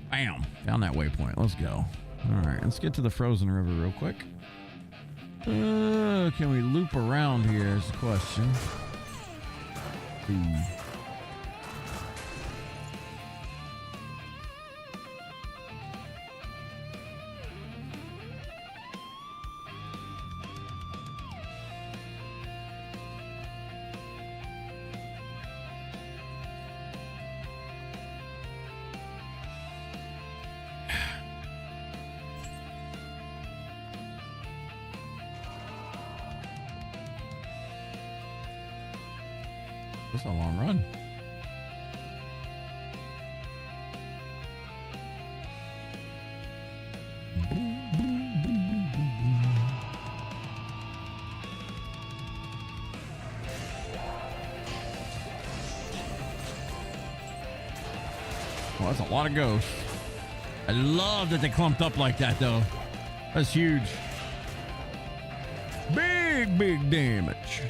Bam. Found that waypoint. Let's go. All right. Let's get to the frozen river real quick. Can we loop around here is the question. That's a long run. Well, that's a lot of ghosts. I love that they clumped up like that, though. That's huge. Big damage.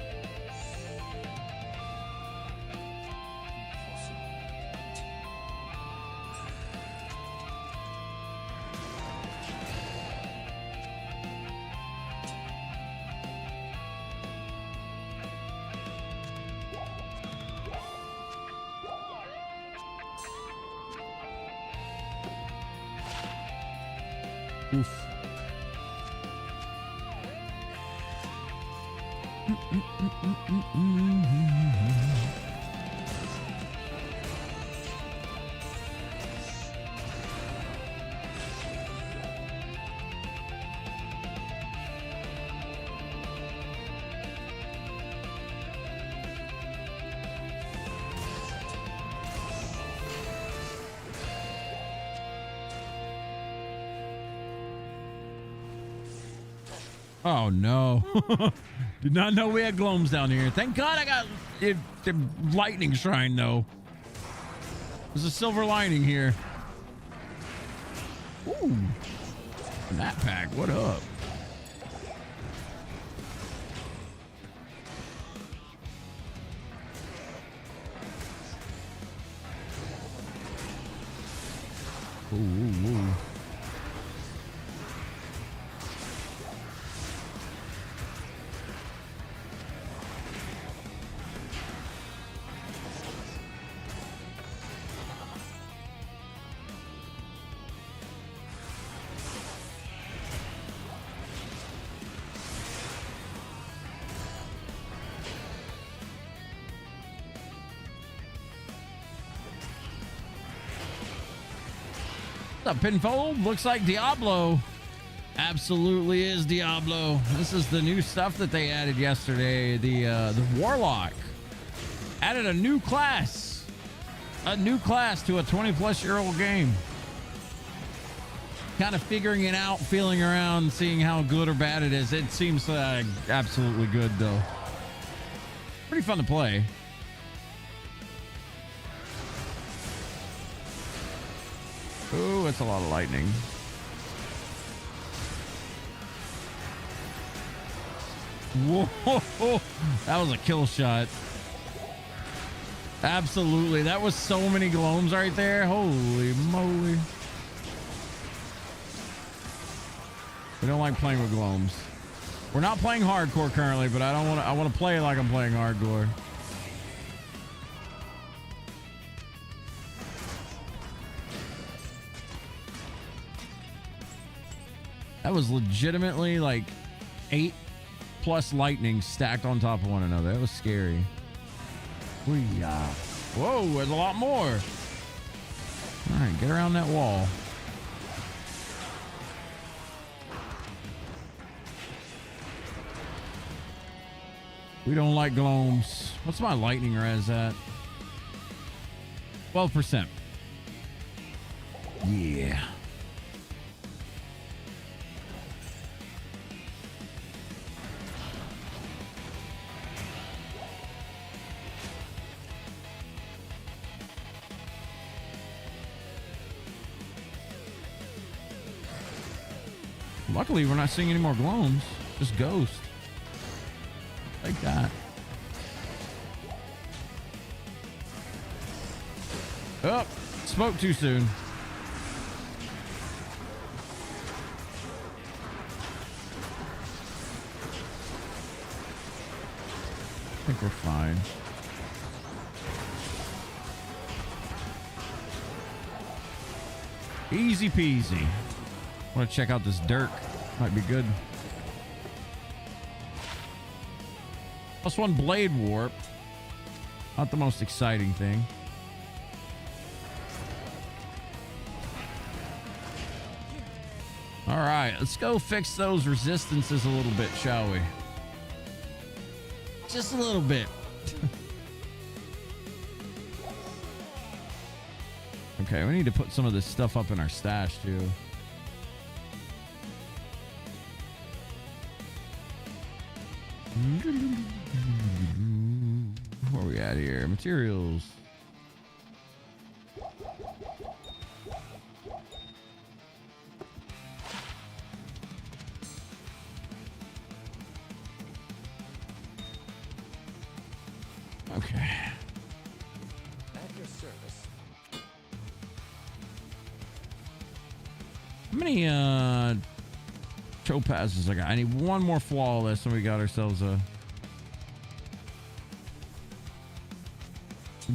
Oof. Oh no. Did not know we had gloams down here. Thank God I got it, the lightning shrine though. There's a silver lining here. Ooh. That pack, what up? Ooh, ooh, ooh. What's up, Pinfold? Looks like Diablo. Absolutely is Diablo. This is the new stuff that they added yesterday. The Warlock added a new class to a 20-plus-year-old game. Kind of figuring it out, feeling around, seeing how good or bad it is. It seems absolutely good, though. Pretty fun to play. Ooh, it's a lot of lightning. Whoa, that was a kill shot. Absolutely. That was so many gloams right there. Holy moly. We don't like playing with gloams. We're not playing hardcore currently, but I want to play like I'm playing hardcore. That was legitimately like 8+ lightning stacked on top of one another. That was scary. Whoa, there's a lot more. All right, get around that wall. We don't like gloams. What's my lightning res at? 12%. Yeah. Luckily, we're not seeing any more gloams. Just ghosts. Like that. Oh, spoke too soon. I think we're fine. Easy peasy. Want to check out this Dirk. Might be good. +1 blade warp. Not the most exciting thing. All right, let's go fix those resistances a little bit, shall we? Just a little bit. Okay, we need to put some of this stuff up in our stash too. Where are we at here? Materials. Okay. At your service. How many topazes I got? I need one more flawless and we got ourselves a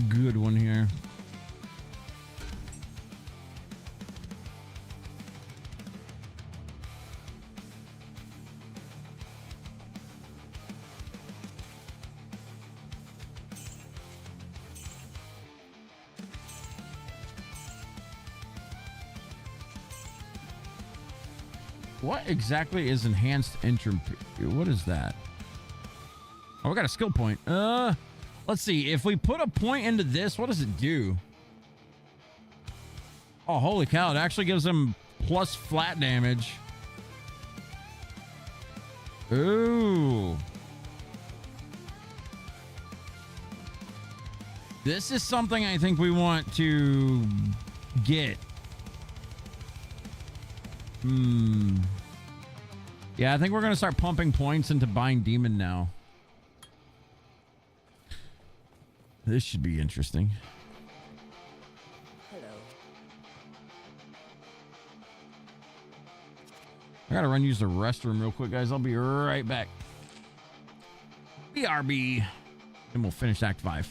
good one here. What exactly is enhanced entropy? What is that? Oh, we got a skill point. Let's see. If we put a point into this, what does it do? Oh, holy cow. It actually gives them plus flat damage. Ooh. This is something I think we want to get. Yeah, I think we're going to start pumping points into buying demon now. This should be interesting. Hello. I got to run use the restroom real quick, guys. I'll be right back. BRB. And we'll finish Act 5.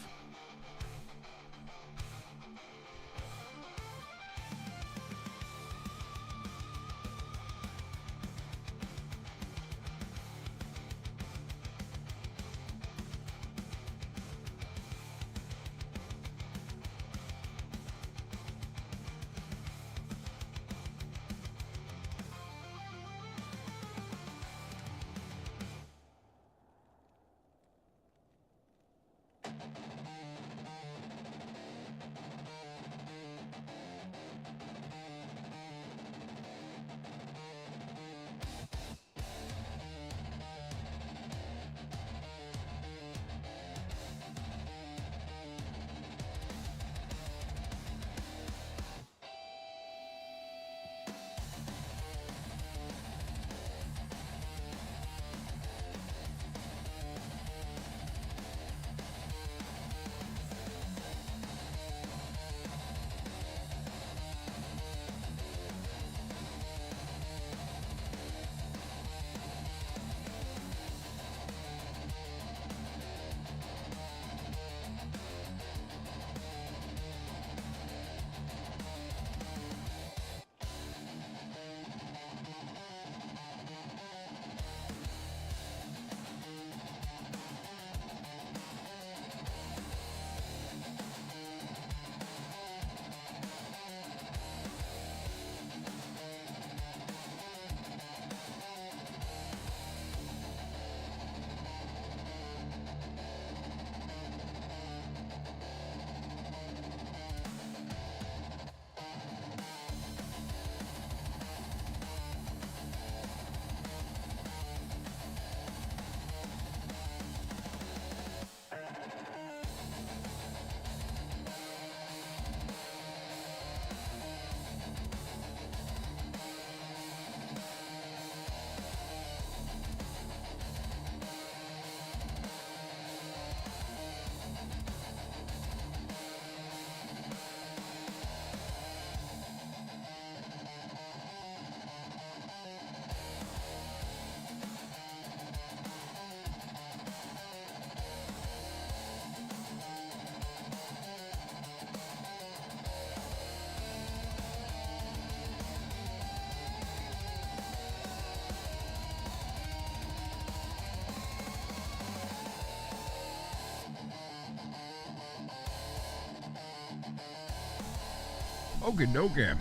Okay, okay.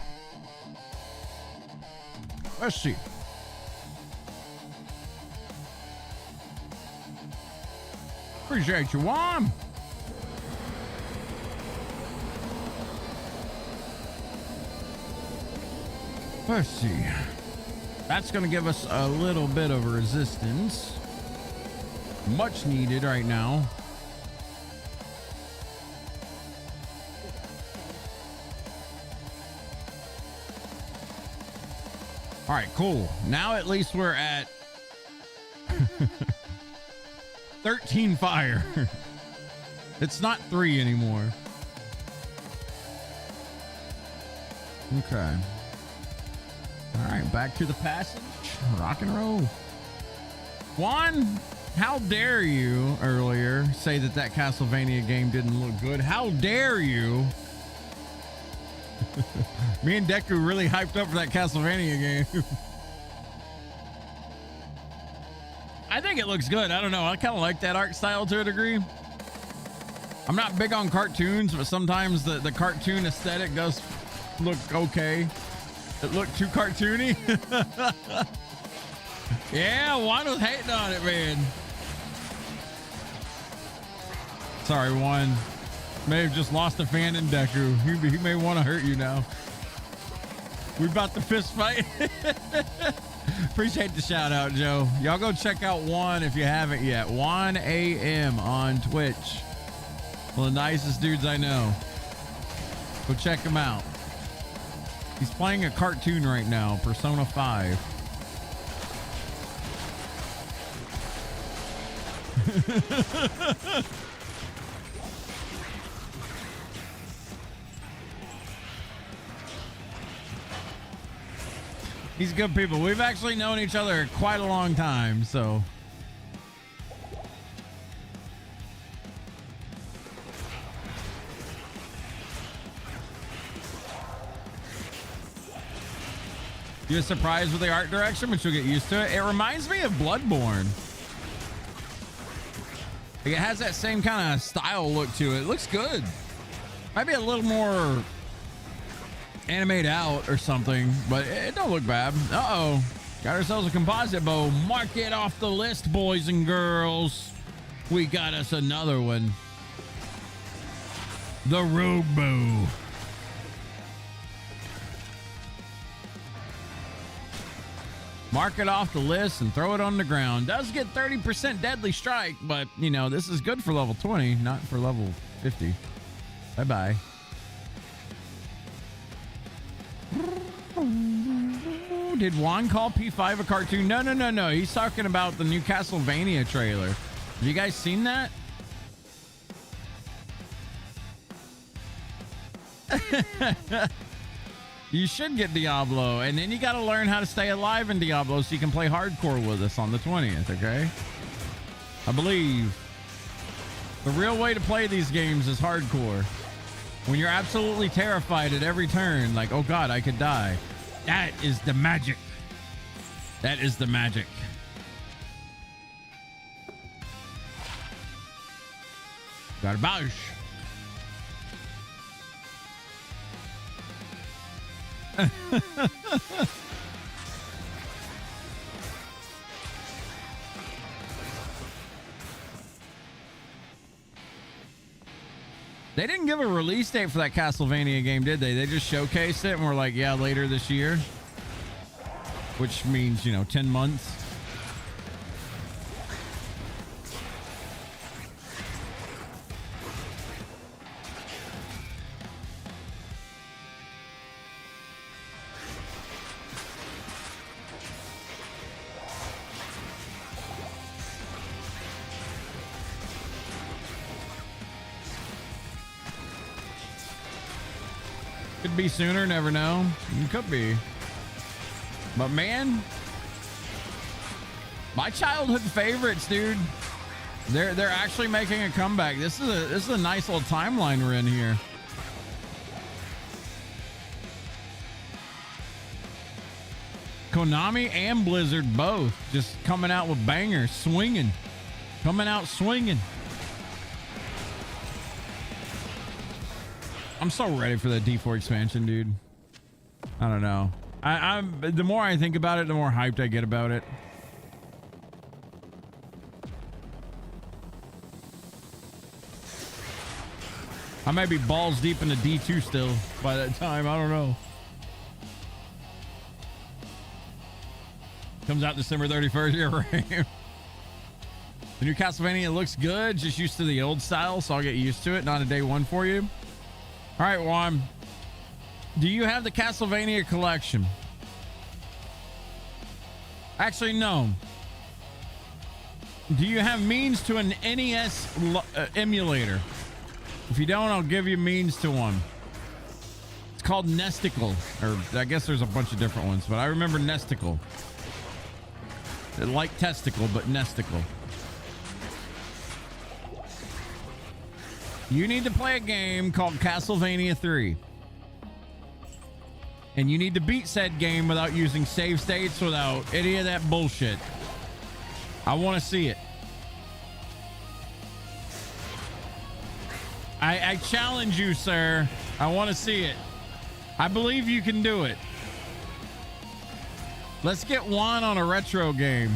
Let's see. Appreciate you, Juan. Let's see. That's going to give us a little bit of resistance. Much needed right now. All right, cool. Now at least we're at 13 fire. It's not 3 anymore. Okay. All right, back to the passage. Rock and roll. Juan, how dare you earlier say that that Castlevania game didn't look good? How dare you? Me and Deku really hyped up for that Castlevania game. I think it looks good. I don't know. I kind of like that art style to a degree. I'm not big on cartoons, but sometimes the cartoon aesthetic does look okay. It looked too cartoony. Yeah, Juan was hating on it, man. Sorry, Juan. May have just lost a fan in Deku. He may want to hurt you now. We about to fist fight. Appreciate the shout out, Joe. Y'all go check out Juan if you haven't yet. Juan AM on Twitch. One of the nicest dudes I know. Go check him out. He's playing a cartoon right now, Persona 5. He's good people. We've actually known each other quite a long time, so. You're surprised with the art direction, but you'll get used to it. It reminds me of Bloodborne. Like it has that same kind of style look to it. It looks good. Might be a little more animate out or something, but it don't look bad. Uh-oh. Got ourselves a composite bow. Mark it off the list, boys and girls. We got us another one. The Rogue Bow. Mark it off the list and throw it on the ground. Does get 30% deadly strike, but, you know, this is good for level 20, not for level 50. Bye-bye. Did Juan call P5 a cartoon? No. He's talking about the new Castlevania trailer. Have you guys seen that? You should get Diablo, and then you got to learn how to stay alive in Diablo so you can play hardcore with us on the 20th, okay? I believe the real way to play these games is hardcore. When you're absolutely terrified at every turn, like, oh God, I could die. That is the magic. That is the magic. Garbage. They didn't give a release date for that Castlevania game, did they? They just showcased it and were like, yeah, later this year. Which means, you know, 10 months. Could be sooner, never know. It could be. But man, my childhood favorites, dude. They're actually making a comeback. This is a nice little timeline we're in here. Konami and Blizzard both just coming out with bangers, swinging, coming out swinging. I'm so ready for that D4 expansion, dude. I don't know. I'm the more I think about it, the more hyped I get about it. I might be balls deep into D2 still by that time. I don't know. Comes out December 31st. You're right. The new Castlevania looks good. Just used to the old style, so I'll get used to it. Not a day one for you. All right, Juan. Do you have the Castlevania collection? Actually, no. Do you have means to an NES emulator? If you don't, I'll give you means to one. It's called Nesticle. Or I guess there's a bunch of different ones, but I remember Nesticle. Like testicle, but Nesticle. You need to play a game called Castlevania 3. And you need to beat said game without using save states, without any of that bullshit. I want to see it. I challenge you, sir. I want to see it. I believe you can do it. Let's get Juan on a retro game.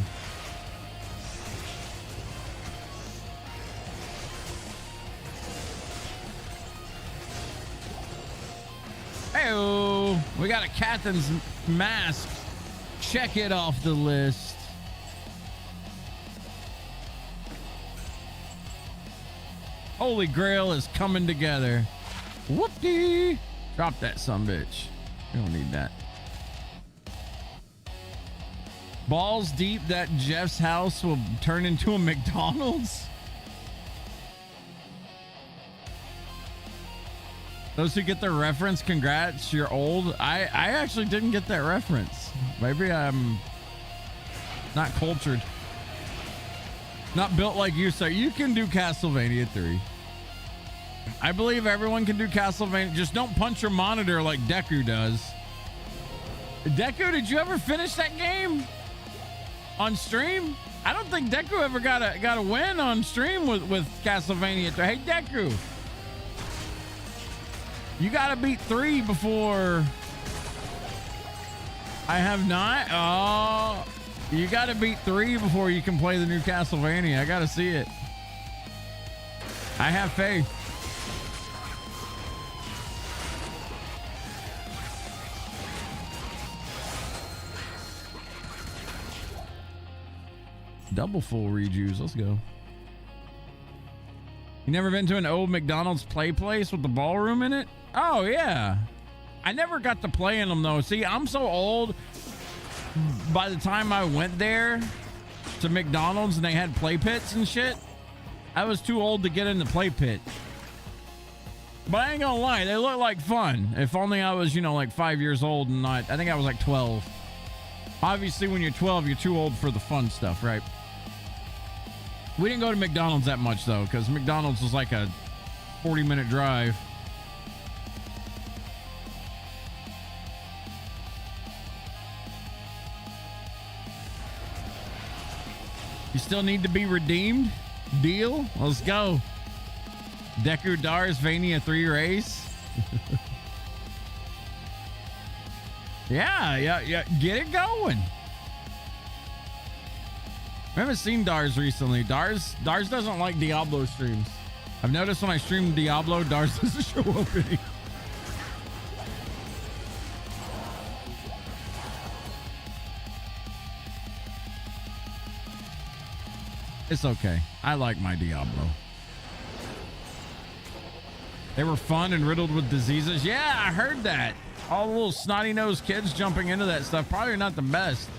Hey-oh, we got a Cathan's mask. Check it off the list. Holy Grail is coming together. Whoop-dee. Drop that sumbitch. We don't need that. Balls deep that Jeff's house will turn into a McDonald's. Those who get the reference, congrats, you're old. I actually didn't get that reference. Maybe I'm not cultured. Not built like you, sir. You can do Castlevania 3. I believe everyone can do Castlevania. Just don't punch your monitor like Deku does. Deku, did you ever finish that game on stream? I don't think Deku ever got a win on stream with Castlevania 3. Hey, Deku. You gotta beat 3 before. I have not. Oh, you gotta beat 3 before you can play the new Castlevania. I gotta see it. I have faith. Double full rejuice. Let's go. You never been to an old McDonald's play place with the ballroom in it? Oh, yeah. I never got to play in them, though. See, I'm so old. By the time I went there to McDonald's and they had play pits and shit, I was too old to get in the play pit. But I ain't gonna lie, they look like fun. If only I was, like 5 years old and not, I think I was like 12. Obviously, when you're 12, you're too old for the fun stuff, right? We didn't go to McDonald's that much, though, because McDonald's was like a 40-minute drive. You still need to be redeemed? Deal? Let's go. Deku Dar's Vania 3 race. Yeah. Get it going. I haven't seen Dars recently. Dars doesn't like Diablo streams. I've noticed when I stream Diablo, Dars doesn't show up any. It's okay. I like my Diablo. They were fun and riddled with diseases. Yeah, I heard that. All the little snotty-nosed kids jumping into that stuff. Probably not the best.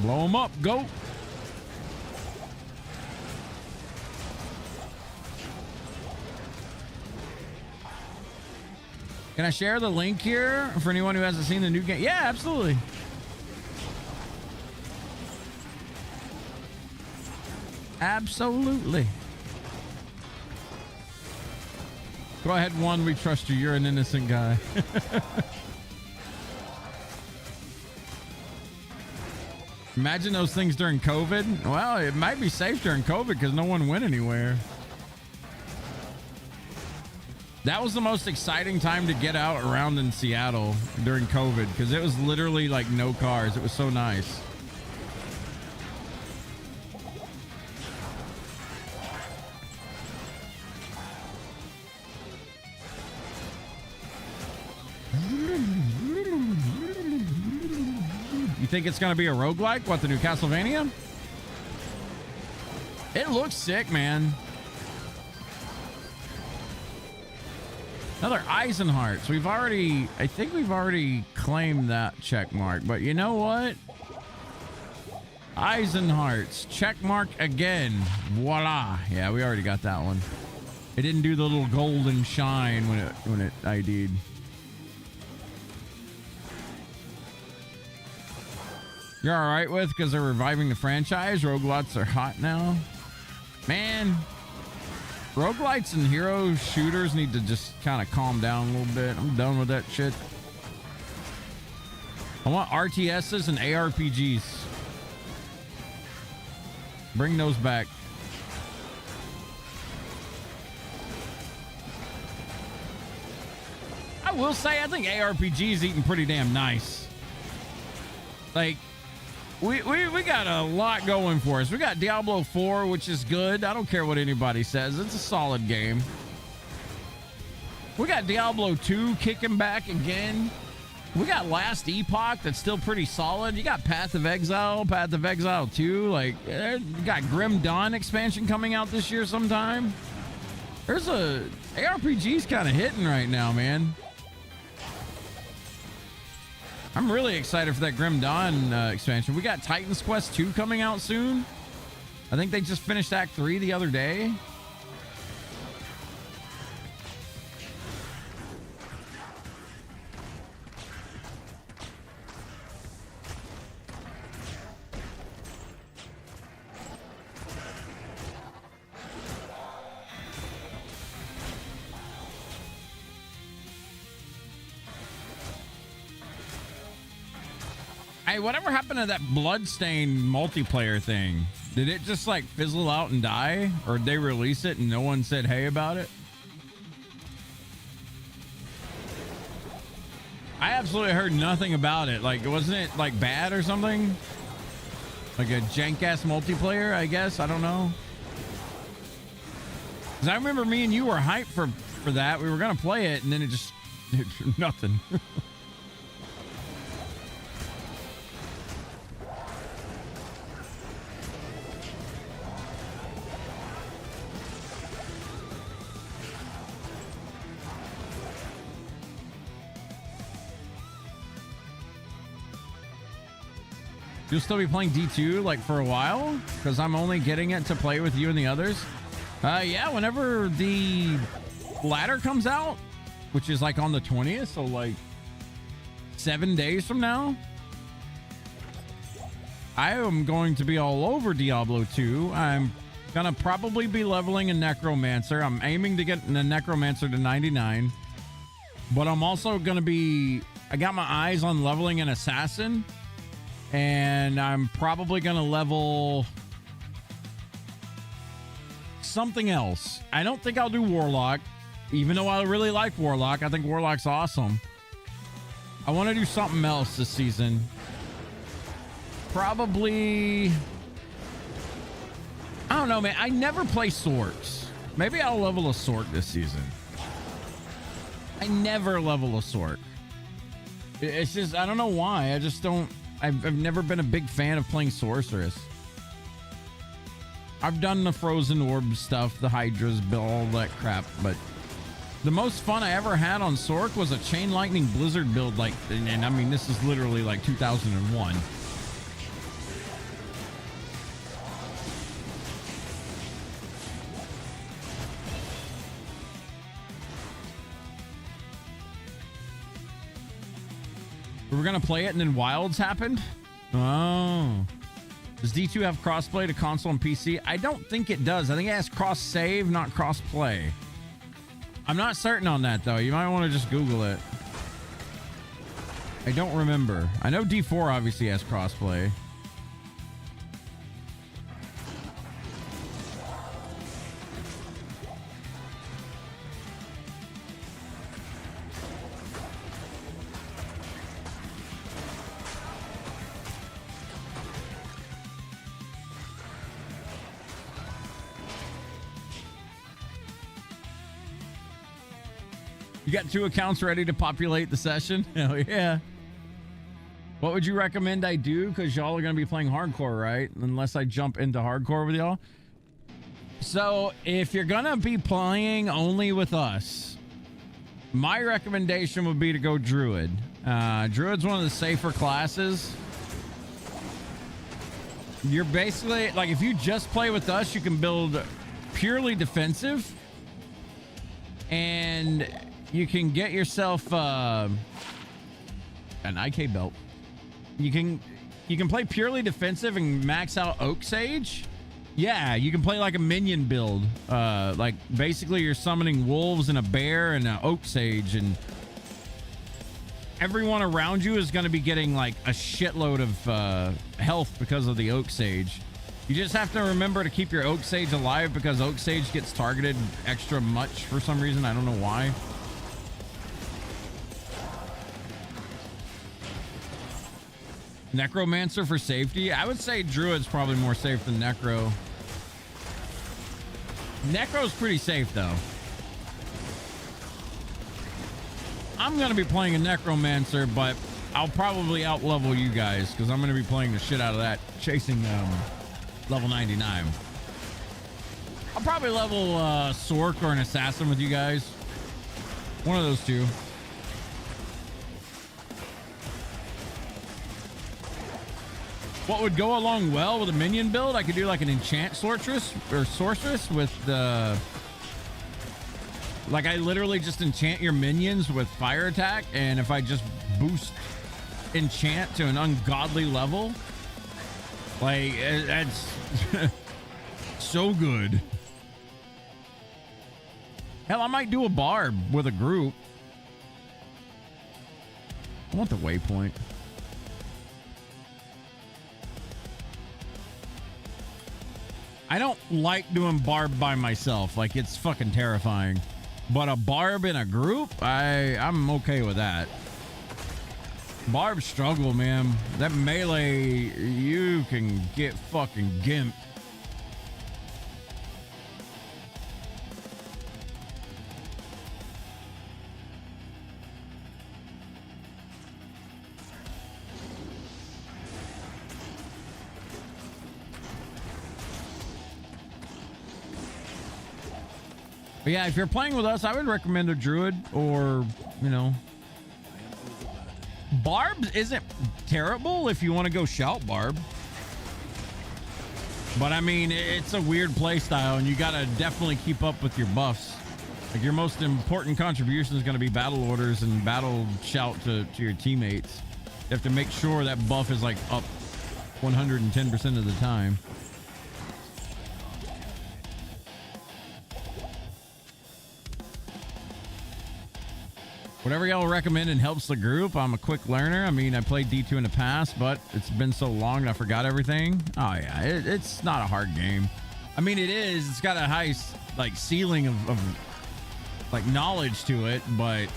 Blow them up. Go. Can I share the link here for anyone who hasn't seen the new game? Yeah, absolutely. Absolutely. Go ahead, Juan. We trust you. You're an innocent guy. Imagine those things during COVID. Well, it might be safe during COVID because no one went anywhere. That was the most exciting time to get out around in Seattle during COVID because it was literally like no cars. It was so nice. think it's going to be a roguelike? What, the new Castlevania? It looks sick, man. Another Eisenhearts. I think we've already claimed that check mark, but you know what? Eisenhearts, check mark again. Voila. Yeah, we already got that one. It didn't do the little golden shine when it ID'd. You're all right with because they're reviving the franchise? Roguelites are hot now. Man, roguelites and hero shooters need to just kind of calm down a little bit. I'm done with that shit. I want RTSs and ARPGs. Bring those back. I will say, I think ARPG's eating pretty damn nice. Like, we got a lot going for us. We got Diablo 4, which is good. I don't care what anybody says. It's a solid game. We got Diablo 2 kicking back again. We got Last Epoch that's still pretty solid. You got Path of Exile 2. Like, you got Grim Dawn expansion coming out this year sometime. There's ARPG's kind of hitting right now, man. I'm really excited for that Grim Dawn expansion. We got Titan's Quest 2 coming out soon. I think they just finished Act 3 the other day. Hey, whatever happened to that Bloodstained multiplayer thing? Did it just like fizzle out and die? Or did they release it and no one said hey about it? I absolutely heard nothing about it. Like, wasn't it like bad or something? Like a jank-ass multiplayer, I guess? I don't know. Because I remember me and you were hyped for that. We were going to play it and then it just... nothing. You'll still be playing D2 like for a while? Because I'm only getting it to play with you and the others. Yeah, whenever the ladder comes out, which is like on the 20th, so like 7 days from now, I am going to be all over Diablo 2. I'm gonna probably be leveling a Necromancer. I'm aiming to get the Necromancer to 99, but I'm also gonna be, I got my eyes on leveling an Assassin. And I'm probably going to level something else. I don't think I'll do Warlock, even though I really like Warlock. I think Warlock's awesome. I want to do something else this season. Probably... I don't know, man. I never play swords. Maybe I'll level a sword this season. I never level a sword. It's just, I don't know why. I just don't... I've never been a big fan of playing Sorceress. I've done the Frozen Orb stuff, the Hydras, all that crap, but the most fun I ever had on Sorc was a Chain Lightning Blizzard build, like, and I mean, this is literally like 2001. We were gonna play it and then Wilds happened. Oh, does D2 have crossplay to console and PC? I don't think it does. I think it has cross save, not cross play. I'm not certain on that though. You might want to just Google it. I don't remember. I know D4 obviously has crossplay. You got 2 accounts ready to populate the session? Hell yeah. What would you recommend I do? Because y'all are going to be playing hardcore, right? Unless I jump into hardcore with y'all. So if you're going to be playing only with us, my recommendation would be to go Druid. Druid's one of the safer classes. You're basically, like, if you just play with us, you can build purely defensive. And you can get yourself an IK belt. You can play purely defensive and max out Oak Sage. Yeah, you can play like a minion build. Like basically you're summoning wolves and a bear and an Oak Sage, and everyone around you is going to be getting like a shitload of health because of the Oak Sage. You just have to remember to keep your Oak Sage alive, because Oak Sage gets targeted extra much for some reason. I don't know why. Necromancer for safety. I would say Druid's probably more safe than Necro. Necro's pretty safe though. I'm going to be playing a Necromancer, but I'll probably out-level you guys because I'm going to be playing the shit out of that, chasing level 99. I'll probably level Sork or an Assassin with you guys. One of those two. What would go along well with a minion build? I could do like an enchant sorceress with the... Like I literally just enchant your minions with fire attack, and if I just boost enchant to an ungodly level, like that's so good. Hell, I might do a barb with a group. I want the waypoint. I don't like doing barb by myself. Like, it's fucking terrifying. But a barb in a group, I'm okay with that. Barb struggle, man. That melee, you can get fucking gimped. But yeah, if you're playing with us, I would recommend a Druid, or, you know, Barb isn't terrible if you want to go shout Barb. But I mean, it's a weird play style, and you got to definitely keep up with your buffs. Like, your most important contribution is going to be battle orders and battle shout to your teammates. You have to make sure that buff is like up 110% of the time. Whatever y'all recommend and helps the group. I'm a quick learner. I mean, I played D2 in the past, but it's been so long I forgot everything. Oh yeah, it's not a hard game. I mean, it is. It's got a high like ceiling of like knowledge to it, but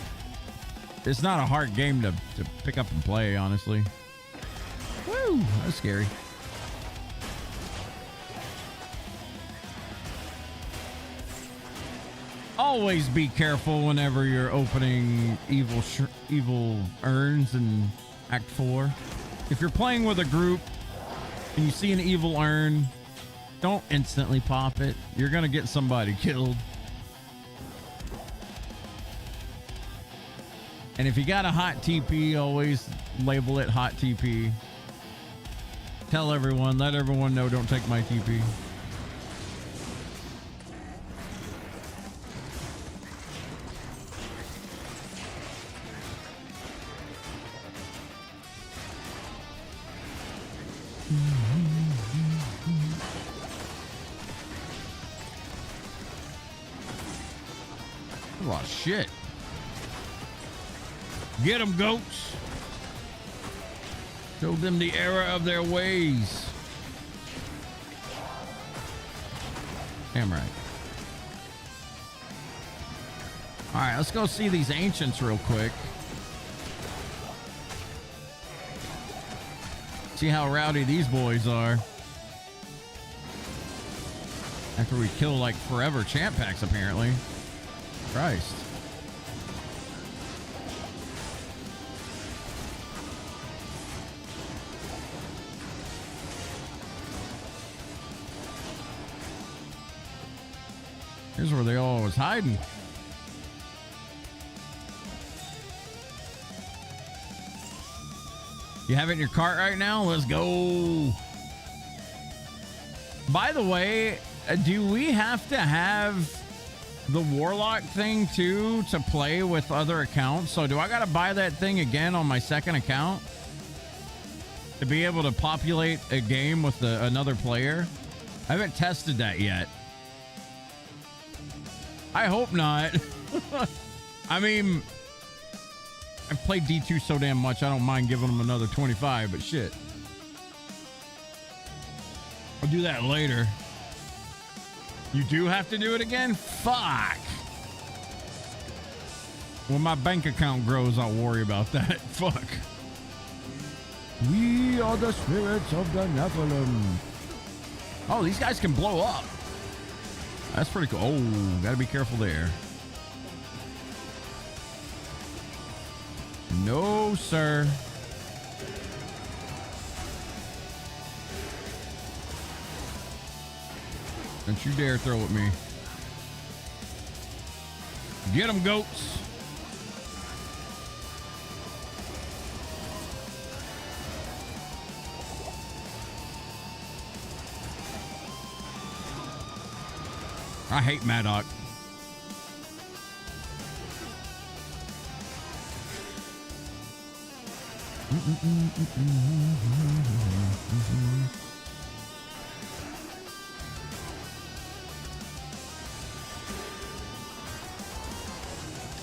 it's not a hard game to pick up and play, honestly. Woo, that's scary. Always be careful whenever you're opening evil urns in Act 4. If you're playing with a group and you see an evil urn, don't instantly pop it. You're gonna get somebody killed. And if you got a hot TP, always label it hot TP. Tell everyone, let everyone know, don't take my TP. Oh shit. Get them, goats. Show them the error of their ways. Damn right. All right, let's go see these ancients real quick. See how rowdy these boys are. After we kill like forever champ packs, apparently. Christ. Here's where they all was hiding. You have it in your cart right now? Let's go. By the way, do we have to have the Warlock thing too to play with other accounts? So do I got to buy that thing again on my second account to be able to populate a game with another player? I haven't tested that yet. I hope not. I mean, I've played D2 so damn much, I don't mind giving them another 25, but shit. I'll do that later. You do have to do it again? Fuck. When my bank account grows, I'll worry about that. Fuck. We are the spirits of the Nephilim. Oh, these guys can blow up. That's pretty cool. Oh, gotta be careful there. No, sir. Don't you dare throw at me. Get them, goats. I hate Maddox.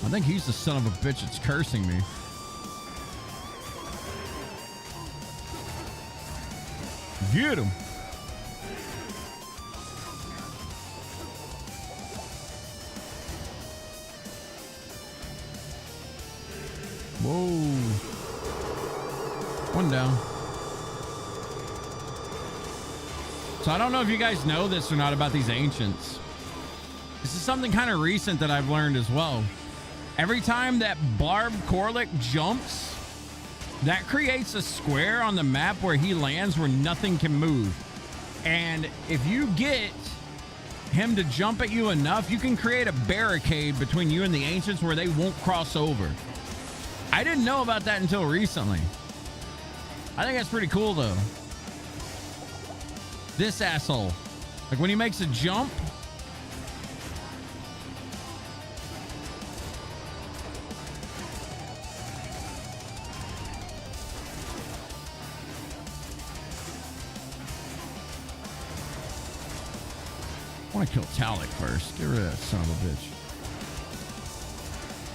I think he's the son of a bitch that's cursing me. Get him. Whoa. One down. So I don't know if you guys know this or not about these ancients. This is something kind of recent that I've learned as well. Every time that Barb Corlick jumps, that creates a square on the map where he lands where nothing can move. And if you get him to jump at you enough, you can create a barricade between you and the ancients where they won't cross over. I didn't know about that until recently. I think that's pretty cool, though. This asshole. Like, when he makes a jump. I want to kill Talik first. Get rid of that son of a bitch.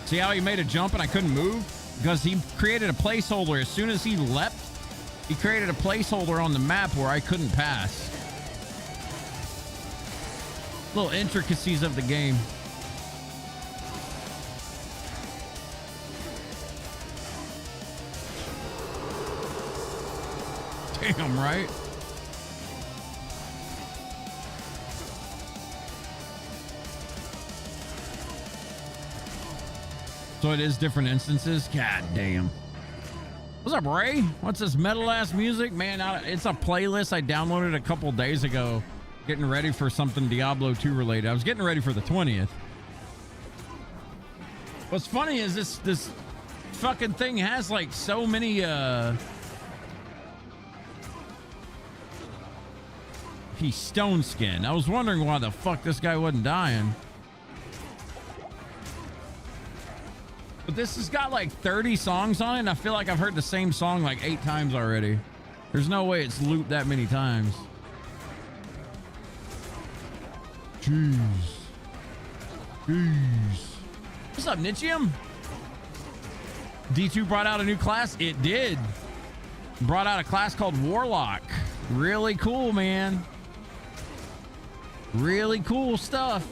See how he made a jump and I couldn't move? Because he created a placeholder. As soon as he leapt, he created a placeholder on the map where I couldn't pass. Little intricacies of the game. Damn right. So it is different instances. God damn. What's up, Ray? What's this metal ass music? Man, it's a playlist I downloaded a couple days ago, getting ready for something Diablo 2 related. I was getting ready for the 20th. What's funny is this fucking thing has like so many he's stone skin. I was wondering why the fuck this guy wasn't dying. But this has got like 30 songs on it, and I feel like I've heard the same song like 8 times already. There's no way it's looped that many times. Jeez. What's up, Nichium? D2 brought out a new class? It did. Brought out a class called Warlock. Really cool, man. Really cool stuff.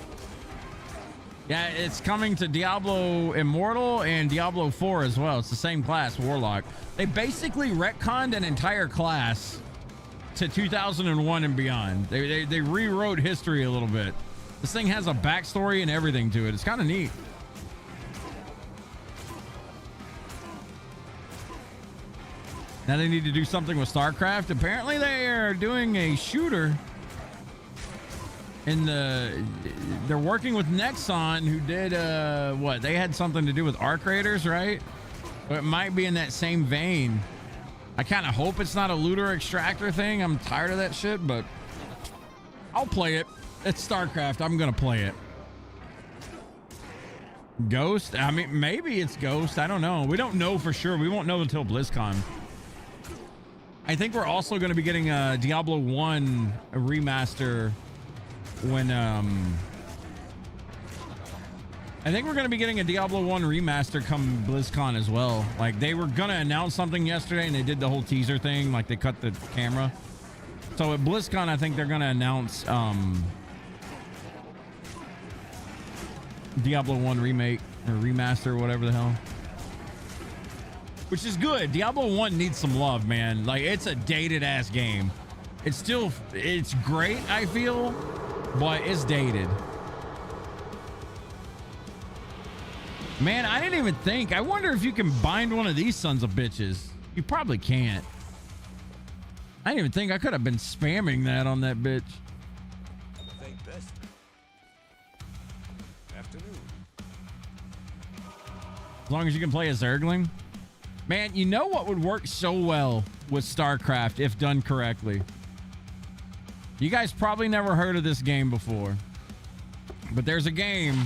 Yeah, it's coming to Diablo Immortal and Diablo 4 as well. It's the same class, Warlock. They basically retconned an entire class to 2001 and beyond. They rewrote history a little bit. This thing has a backstory and everything to it. It's kind of neat. Now they need to do something with StarCraft. Apparently they are doing a shooter. in they're working with Nexon, who did what? They had something to do with Arc Raiders, right? But it might be in that same vein. I kind of hope it's not a looter extractor thing. I'm tired of that shit, but I'll play it. It's StarCraft. I'm gonna play it. Ghost? I mean, maybe it's Ghost. I don't know. We don't know for sure. We won't know until BlizzCon. I think we're also going to be getting a Diablo 1 remaster when I think we're going to be getting a Diablo 1 remaster come BlizzCon as well. Like, they were going to announce something yesterday and they did the whole teaser thing, like they cut the camera. So at BlizzCon, I think they're going to announce Diablo 1 remake or remaster or whatever the hell. Which is good. Diablo 1 needs some love, man. Like, it's a dated ass game. It's great, I feel, but it's dated. Man, I didn't even think. I wonder if you can bind one of these sons of bitches. You probably can't. I didn't even think. I could have been spamming that on that bitch. Think best. Afternoon. As long as you can play a Zergling. Man, you know what would work so well with StarCraft if done correctly? You guys probably never heard of this game before, but there's a game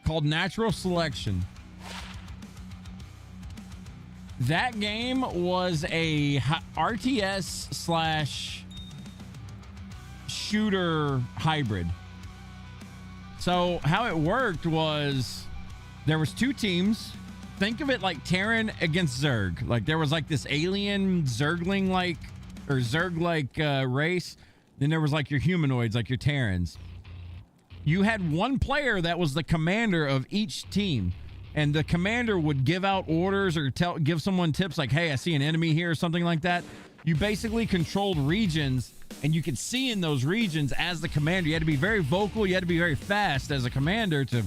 called Natural Selection. That game was a RTS slash shooter hybrid. So how it worked was there was two teams. Think of it like Terran against Zerg. Like there was like this alien Zergling like or Zerg like race. Then there was like your humanoids, like your Terrans. You had one player that was the commander of each team, and the commander would give out orders or give someone tips like, hey, I see an enemy here or something like that. You basically controlled regions, and you could see in those regions as the commander. You had to be very vocal. You had to be very fast as a commander to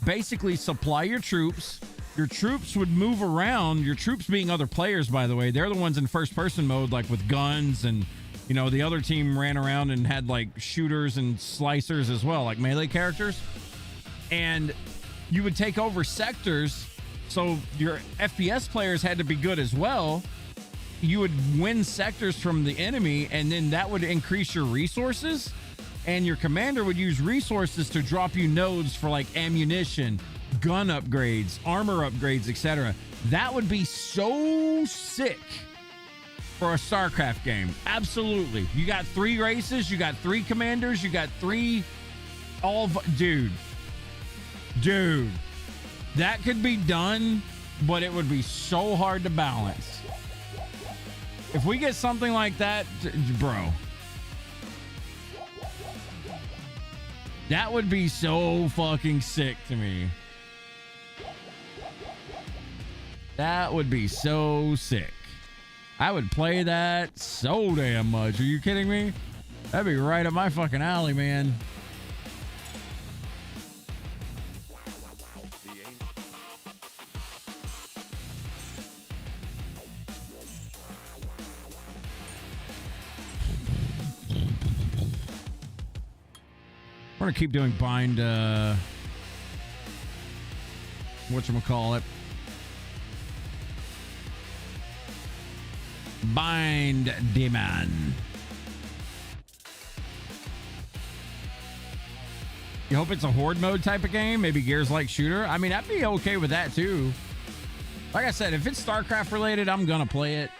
basically supply your troops. Your troops would move around, your troops being other players, by the way. They're the ones in first person mode, like with guns, and you know, the other team ran around and had like shooters and slicers as well, like melee characters. And you would take over sectors, so your FPS players had to be good as well. You would win sectors from the enemy, and then that would increase your resources, and your commander would use resources to drop you nodes for like ammunition, gun upgrades, armor upgrades, etc. That would be so sick for a StarCraft game. Absolutely. You got 3 races, you got 3 commanders, you got 3 dude, that could be done, but it would be so hard to balance. If we get something like that, bro, that would be so fucking sick to me. That would be so sick. I would play that so damn much. Are you kidding me? That'd be right up my fucking alley, man. We're gonna keep doing bind whatchamacallit. Bind Demon. You hope it's a horde mode type of game, maybe Gears-like shooter. I mean, I'd be okay with that too. Like I said, if it's StarCraft related, I'm gonna play it.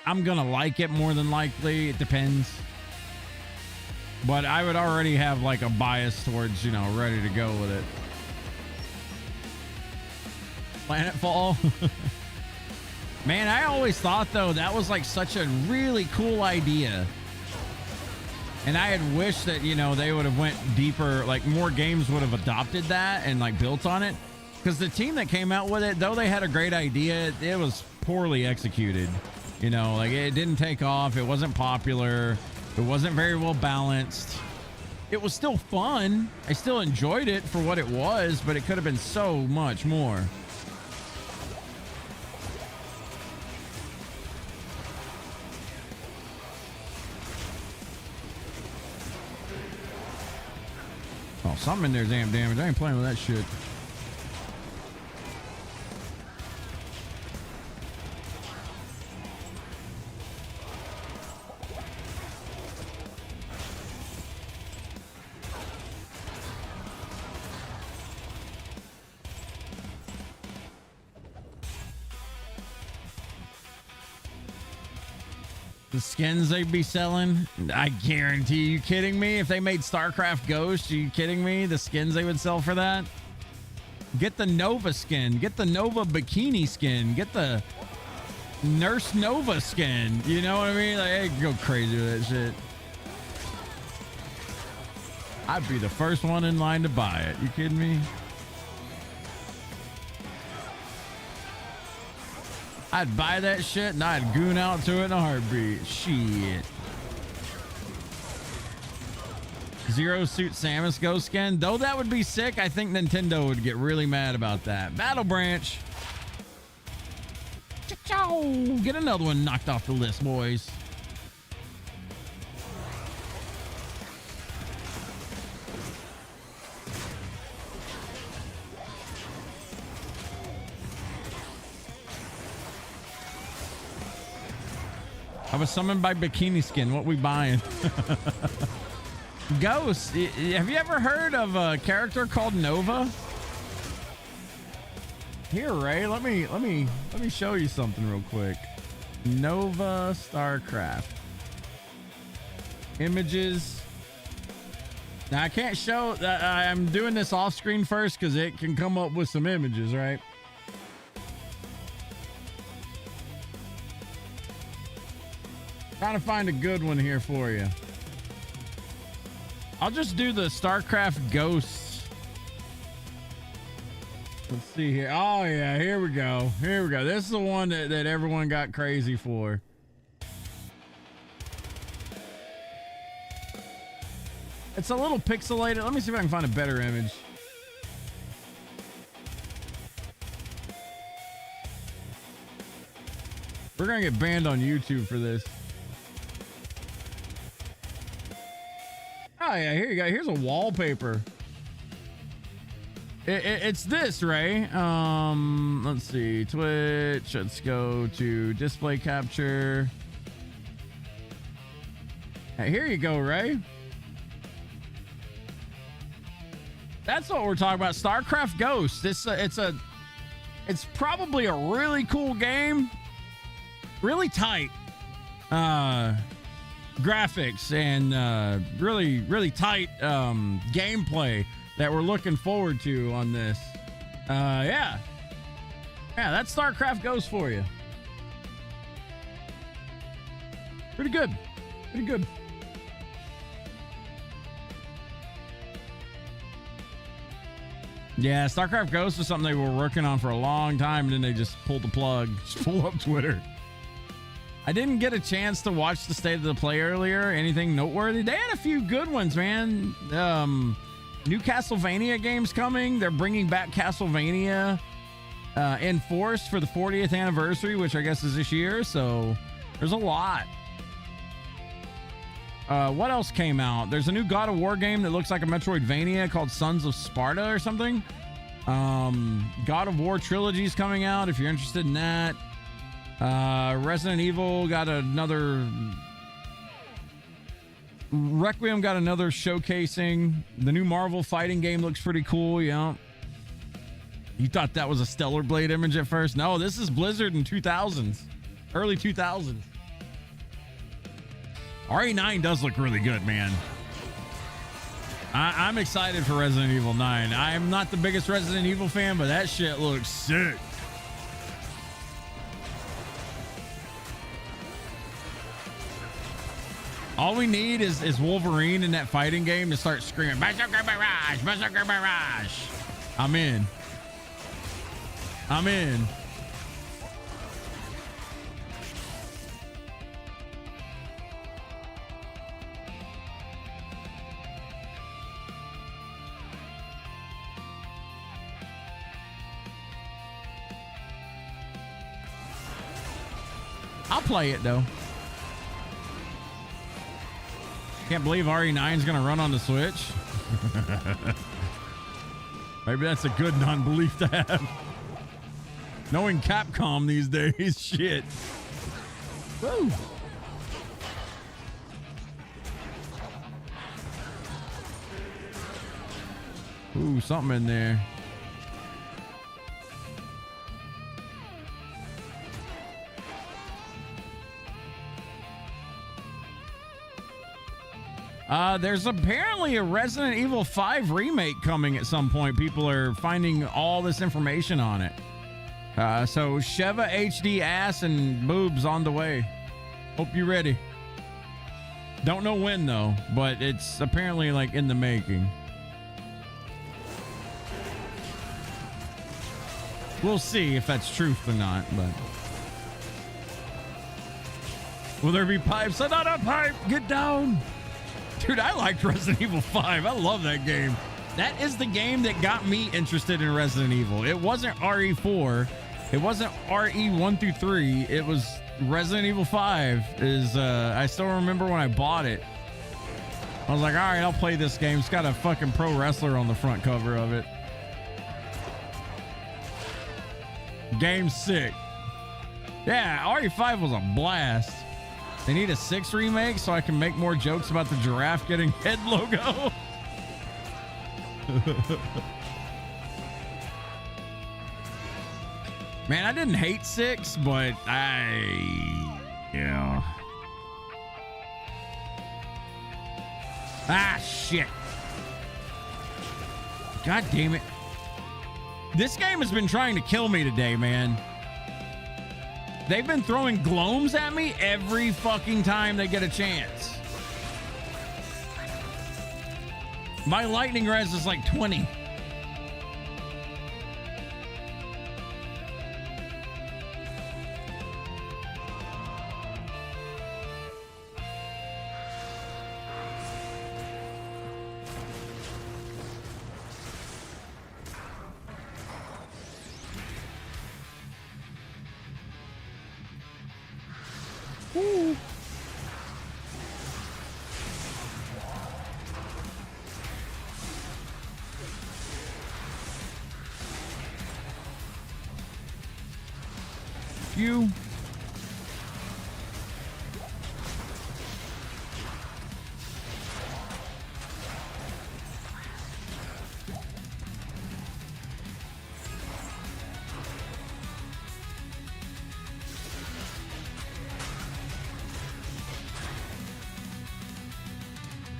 I'm gonna like it more than likely. It depends. But I would already have like a bias towards, you know, ready to go with it. Planetfall. Man, I always thought, though, that was like such a really cool idea. And I had wished that, you know, they would have went deeper, like more games would have adopted that and like built on it. Because the team that came out with it, though they had a great idea, it was poorly executed. You know, like it didn't take off. It wasn't popular. It wasn't very well balanced. It was still fun. I still enjoyed it for what it was, but it could have been so much more. something in there's amp damage. I ain't playing with that shit. The skins they'd be selling, I guarantee. You kidding me? If they made StarCraft Ghost, are you kidding me? The skins they would sell for that? Get the Nova skin. Get the Nova bikini skin. Get the Nurse Nova skin. You know what I mean? Like, hey, go crazy with that shit. I'd be the first one in line to buy it. You kidding me? I'd buy that shit and I'd goon out to it in a heartbeat. Shit. Zero Suit Samus Ghost skin. Though that would be sick, I think Nintendo would get really mad about that. Battle Branch. Cha-chow. Get another one knocked off the list, boys. I was summoned by Bikini Skin. What we buying? Ghost. Have you ever heard of a character called Nova? Here, Ray. Let me show you something real quick. Nova StarCraft. Images. Now I can't show that. I'm doing this off screen first because it can come up with some images, right? Trying to find a good one here for you. I'll just do the StarCraft Ghosts. Let's see here. Oh yeah, here we go. Here we go. This is the one that everyone got crazy for. It's a little pixelated. Let me see if I can find a better image. We're gonna get banned on YouTube for this. Oh yeah, here you go. Here's a wallpaper. It's this, Ray. Let's see. Twitch. Let's go to display capture. Hey, here you go, Ray. That's what we're talking about. StarCraft Ghost. It's probably a really cool game. Really tight. Graphics and really tight gameplay that we're looking forward to on this. Yeah, that's StarCraft Ghost for you. Pretty good. Yeah, StarCraft Ghost was something they were working on for a long time, and then they just pulled the plug. Just pull up Twitter. I didn't get a chance to watch the State of the Play earlier. Anything noteworthy? They had a few good ones, man. New Castlevania games coming. They're bringing back Castlevania Enforced for the 40th anniversary, which I guess is this year. So there's a lot. What else came out? There's a new God of War game that looks like a Metroidvania called Sons of Sparta or something. God of War trilogy is coming out if you're interested in that. Resident Evil got another. Requiem got another showcasing. The new Marvel fighting game looks pretty cool. Yeah. You thought that was a Stellar Blade image at first? No, this is Blizzard in 2000s, early 2000s. RE9 does look really good, man. I'm excited for Resident Evil 9. I'm not the biggest Resident Evil fan, but that shit looks sick. All we need is Wolverine in that fighting game to start screaming, Berserker Barrage, Berserker Barrage. I'm in. I'll play it though. Can't believe RE9 is going to run on the Switch. Maybe that's a good non-belief to have. Knowing Capcom these days, shit. Woo. Ooh, something in there. There's apparently a Resident Evil 5 remake coming at some point. People are finding all this information on it. So Sheva HD ass and boobs on the way. Hope you're ready. Don't know when though, but it's apparently like in the making. We'll see if that's truth or not, but will there be pipes? Another pipe! Get down! Dude, I liked Resident Evil 5. I love that game. That is the game that got me interested in Resident Evil. It wasn't RE4. It wasn't RE1 through 3. It was Resident Evil 5. I still remember when I bought it. I was like, all right, I'll play this game. It's got a fucking pro wrestler on the front cover of it. Game's sick. Yeah, RE5 was a blast. They need a 6 remake so I can make more jokes about the giraffe getting head logo. Man, I didn't hate 6, but yeah. Ah, shit. God damn it. This game has been trying to kill me today, man. They've been throwing gloams at me every fucking time they get a chance. My lightning res is like 20. Ooh. You.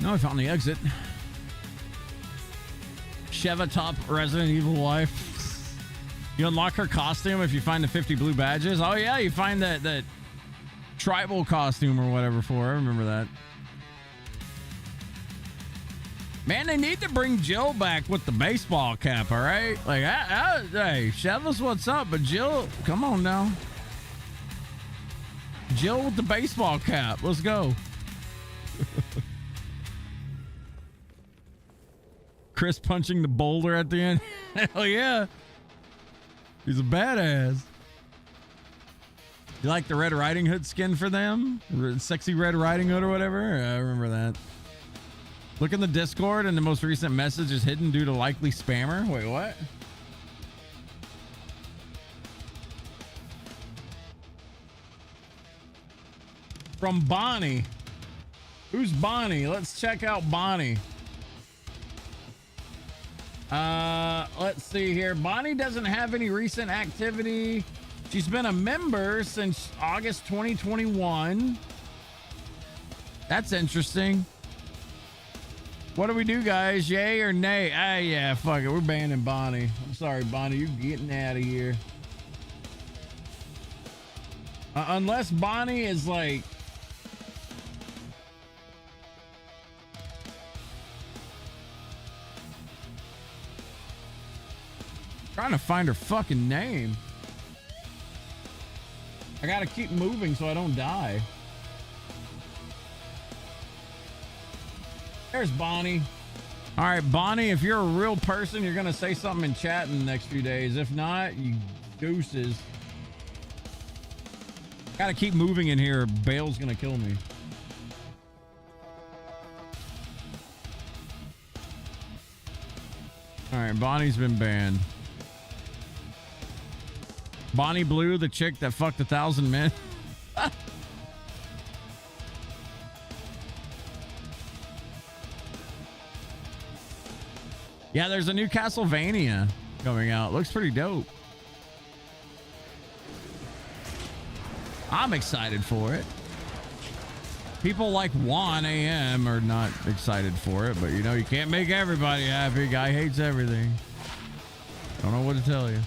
Now I found the exit. Sheva top Resident Evil wife. You unlock her costume if you find the 50 blue badges. Oh yeah, you find that tribal costume or whatever for her. I remember that. Man, they need to bring Jill back with the baseball cap, all right? Like, hey, Sheva's what's up, but Jill, come on now. Jill with the baseball cap. Let's go. Chris punching the boulder at the end. Hell yeah. He's a badass. You like the Red Riding Hood skin for them? Sexy Red Riding Hood or whatever? I remember that. Look in the Discord and the most recent message is hidden due to likely spammer. Wait, what? From Bonnie. Who's Bonnie? Let's check out Bonnie. Let's see here. Bonnie doesn't have any recent activity. She's been a member since August 2021. That's interesting. What do we do, guys? Yay or nay? Ah, yeah, fuck it. We're banning Bonnie. I'm sorry, Bonnie. You're getting out of here. Unless Bonnie is like... trying to find her fucking name. I gotta keep moving so I don't die. There's Bonnie. All right, Bonnie, if you're a real person, you're gonna say something in chat in the next few days. If not, you gooses. Gotta keep moving in here or Bale's gonna kill me. All right, Bonnie's been banned. Bonnie Blue, the chick that fucked 1,000 men. Yeah, there's a new Castlevania coming out. Looks pretty dope. I'm excited for it. People like Juan AM are not excited for it, but you know, you can't make everybody happy. Guy hates everything. Don't know what to tell you.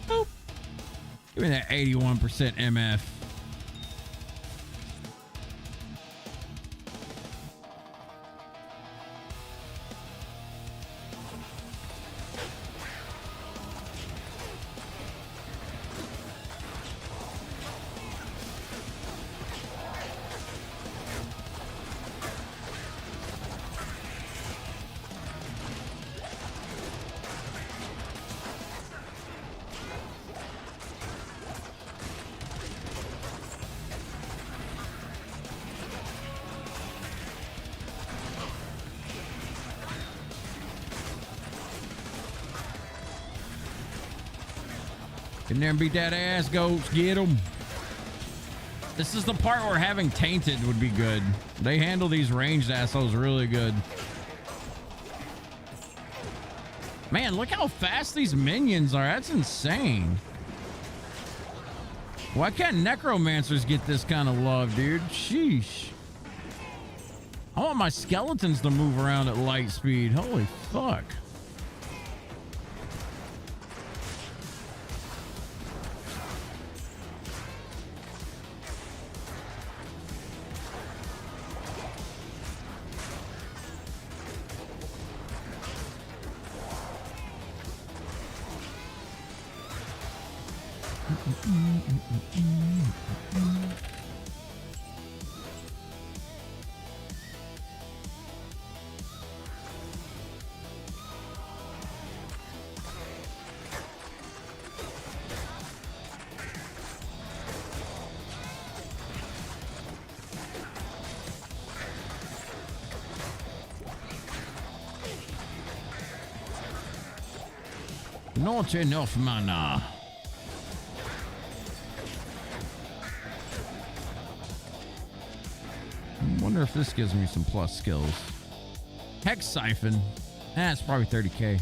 Boop. Give me that 81% MF. Get in there and beat that ass, goats. Get them. This is the part where having Tainted would be good. They handle these ranged assholes really good. Man, look how fast these minions are. That's insane. Why can't necromancers get this kind of love, dude? Sheesh. I want my skeletons to move around at light speed. Holy fuck. Not enough mana. I wonder if this gives me some plus skills. Hex Siphon. It's probably 30k.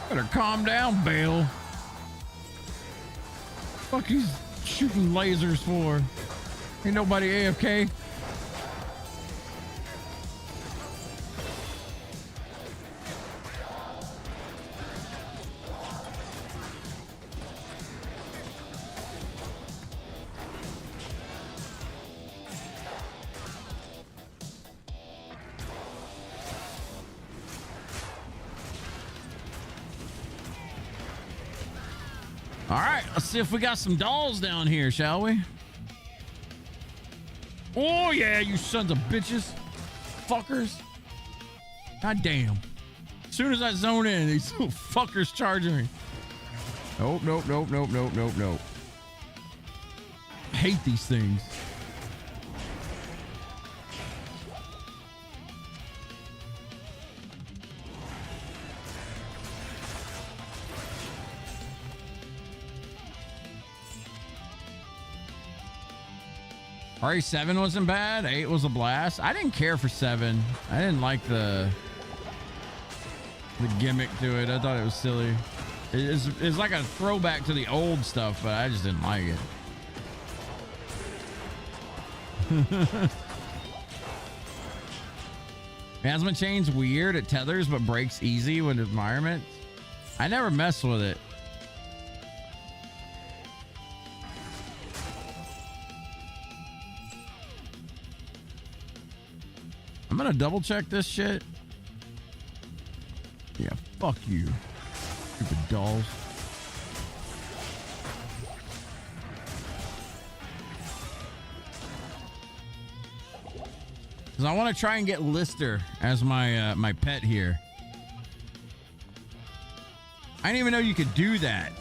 Better calm down, Bale. Fuck, he's shooting lasers for. Ain't nobody AFK. All right, let's see if we got some dolls down here, shall we? Oh, yeah, you sons of bitches. Fuckers. God damn. As soon as I zone in, these little fuckers charging me. Nope, nope, nope, nope, nope, nope, nope. I hate these things. RE7 wasn't bad. 8 was a blast. I didn't care for 7. I didn't like the gimmick to it. I thought it was silly. It's like a throwback to the old stuff, but I just didn't like it. Asthma chain's weird. It tethers but breaks easy when environment. I never messed with it. I'm gonna double check this shit. Yeah, fuck you. Stupid dolls. Cause I want to try and get Lister as my my pet here. I didn't even know you could do that.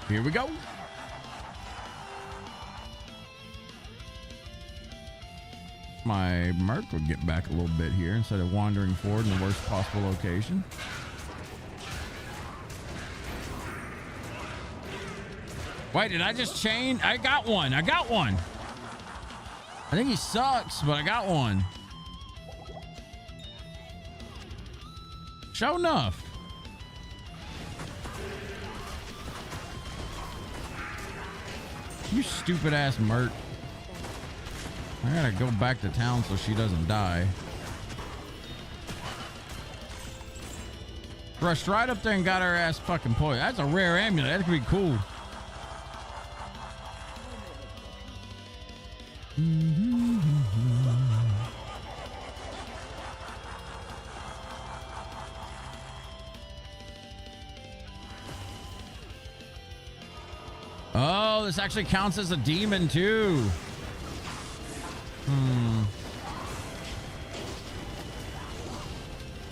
Here we go. My Merc would get back a little bit here instead of wandering forward in the worst possible location. Wait, did I just chain? I got one. I got one. I think he sucks, but I got one. Sure enough. You stupid ass Mert. I gotta go back to town so she doesn't die. Rushed right up there and got her ass fucking poisoned. That's a rare amulet. That could be cool. Oh, this actually counts as a demon too.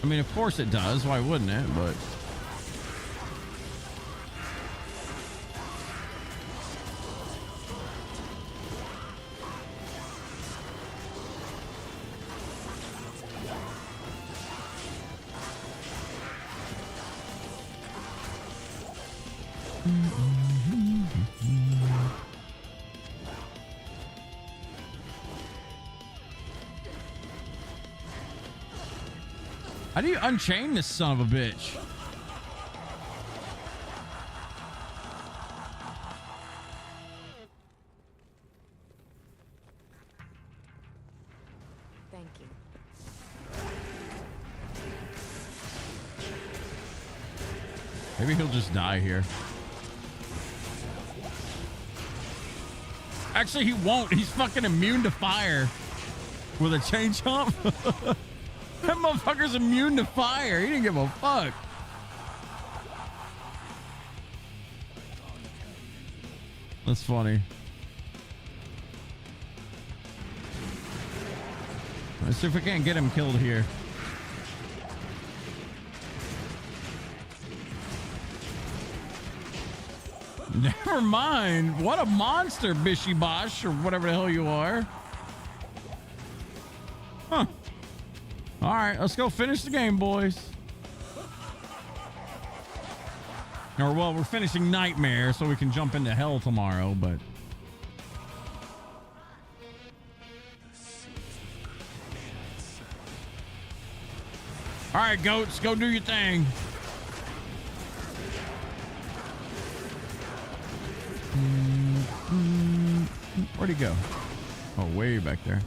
I mean, of course it does. Why wouldn't it? But how do you unchain this son of a bitch? Thank you. Maybe he'll just die here. Actually, he won't. He's fucking immune to fire with a chain chomp. That motherfucker's immune to fire. He didn't give a fuck. That's funny. Let's see if we can't get him killed here. Never mind. What a monster, Bishy Bosh, or whatever the hell you are. Huh. All right, let's go finish the game, boys. Or, well, we're finishing Nightmare, so we can jump into Hell tomorrow, but... All right, goats, go do your thing. Where'd he go? Oh, way back there.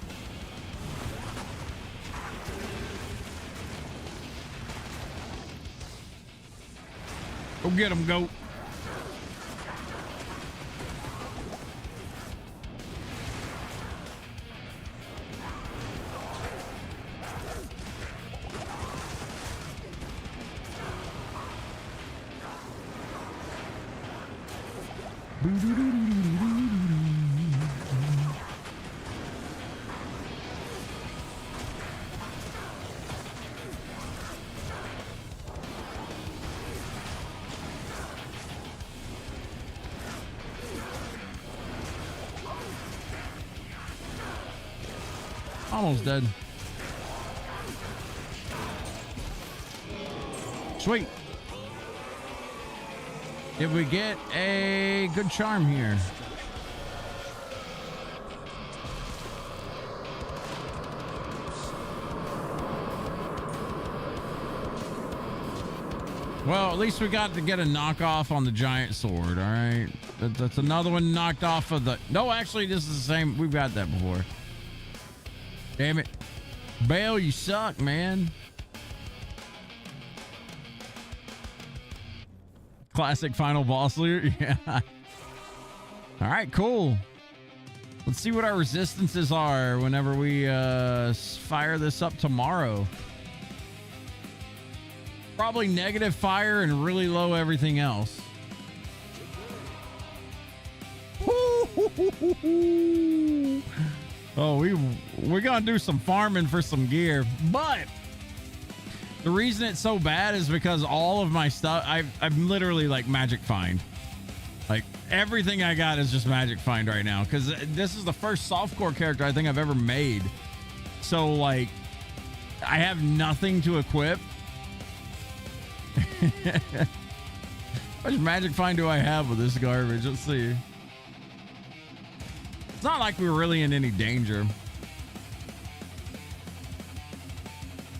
Go get him, goat. Almost dead. Sweet. Did we get a good charm here? Well, at least we got to get a knockoff on the giant sword, all right? That's another one knocked off of the... No, actually, this is the same. We've got that before. Damn it. Bale, you suck, man. Classic final boss leader. Yeah. All right, cool. Let's see what our resistances are whenever we fire this up tomorrow. Probably negative fire and really low everything else. Oh, we're gonna do some farming for some gear, but the reason it's so bad is because all of my stuff, I'm literally like magic find. Like everything I got is just magic find right now because this is the first softcore character I think I've ever made. So like, I have nothing to equip. How much magic find do I have with this garbage? Let's see. It's not like we're really in any danger.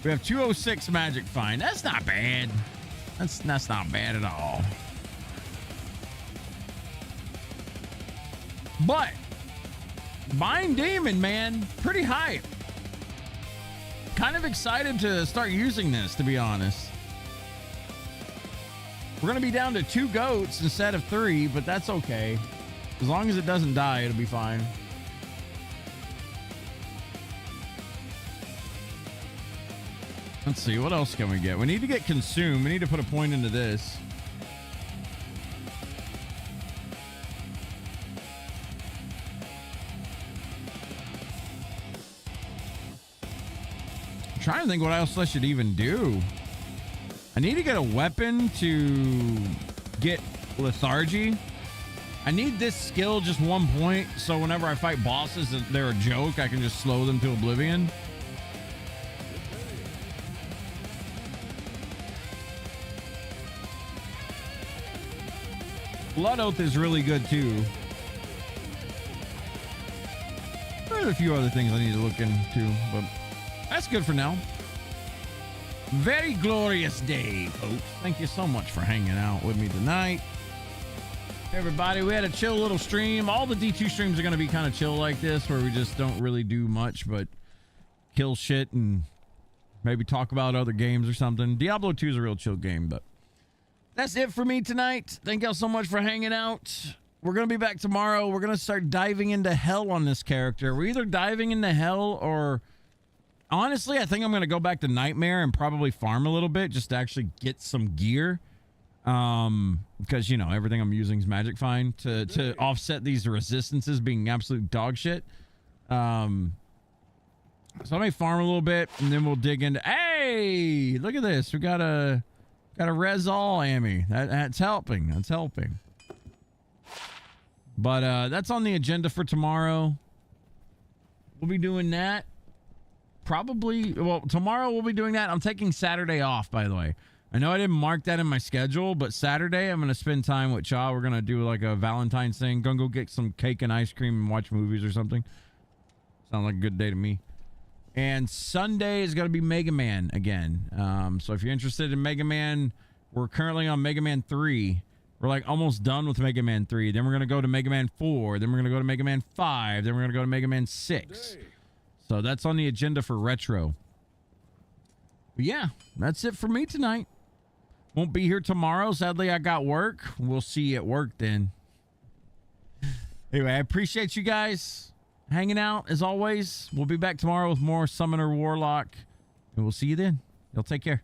We have 206 magic find. That's not bad. That's not bad at all. But Mind Demon, man, pretty hype. Kind of excited to start using this, to be honest. We're going to be down to 2 goats instead of 3, but that's okay. As long as it doesn't die, it'll be fine. Let's see, what else can we get? We need to get consumed. We need to put a point into this. I'm trying to think what else I should even do. I need to get a weapon to get lethargy. I need this skill just 1 point, so whenever I fight bosses, they're a joke. I can just slow them to oblivion. Blood Oath is really good too. There's a few other things I need to look into, but that's good for now. Very glorious day, folks. Thank you so much for hanging out with me tonight. Everybody, we had a chill little stream. All the D2 streams are going to be kind of chill like this, where we just don't really do much but kill shit and maybe talk about other games or something. Diablo 2 is a real chill game, but that's it for me tonight. Thank y'all so much for hanging out. We're going to be back tomorrow. We're going to start diving into hell on this character. We're either diving into hell or... Honestly, I think I'm going to go back to Nightmare and probably farm a little bit just to actually get some gear. Because, you know, everything I'm using is magic find to offset these resistances being absolute dog shit. So I may farm a little bit and then we'll dig into... Hey, look at this. We got a res all Amy. That's helping. That's helping. But that's on the agenda for tomorrow. We'll be doing that. Probably, well, tomorrow we'll be doing that. I'm taking Saturday off, by the way. I know I didn't mark that in my schedule, but Saturday I'm going to spend time with Cha. We're going to do like a Valentine's thing. Gonna go get some cake and ice cream and watch movies or something. Sounds like a good day to me. And Sunday is going to be Mega Man again. So if you're interested in Mega Man, we're currently on Mega Man 3. We're like almost done with Mega Man 3. Then we're going to go to Mega Man 4. Then we're going to go to Mega Man 5. Then we're going to go to Mega Man 6. So that's on the agenda for retro. But yeah, that's it for me tonight. Won't be here tomorrow. Sadly, I got work. We'll see you at work then. Anyway, I appreciate you guys hanging out as always. We'll be back tomorrow with more Summoner Warlock. And we'll see you then. Y'all take care.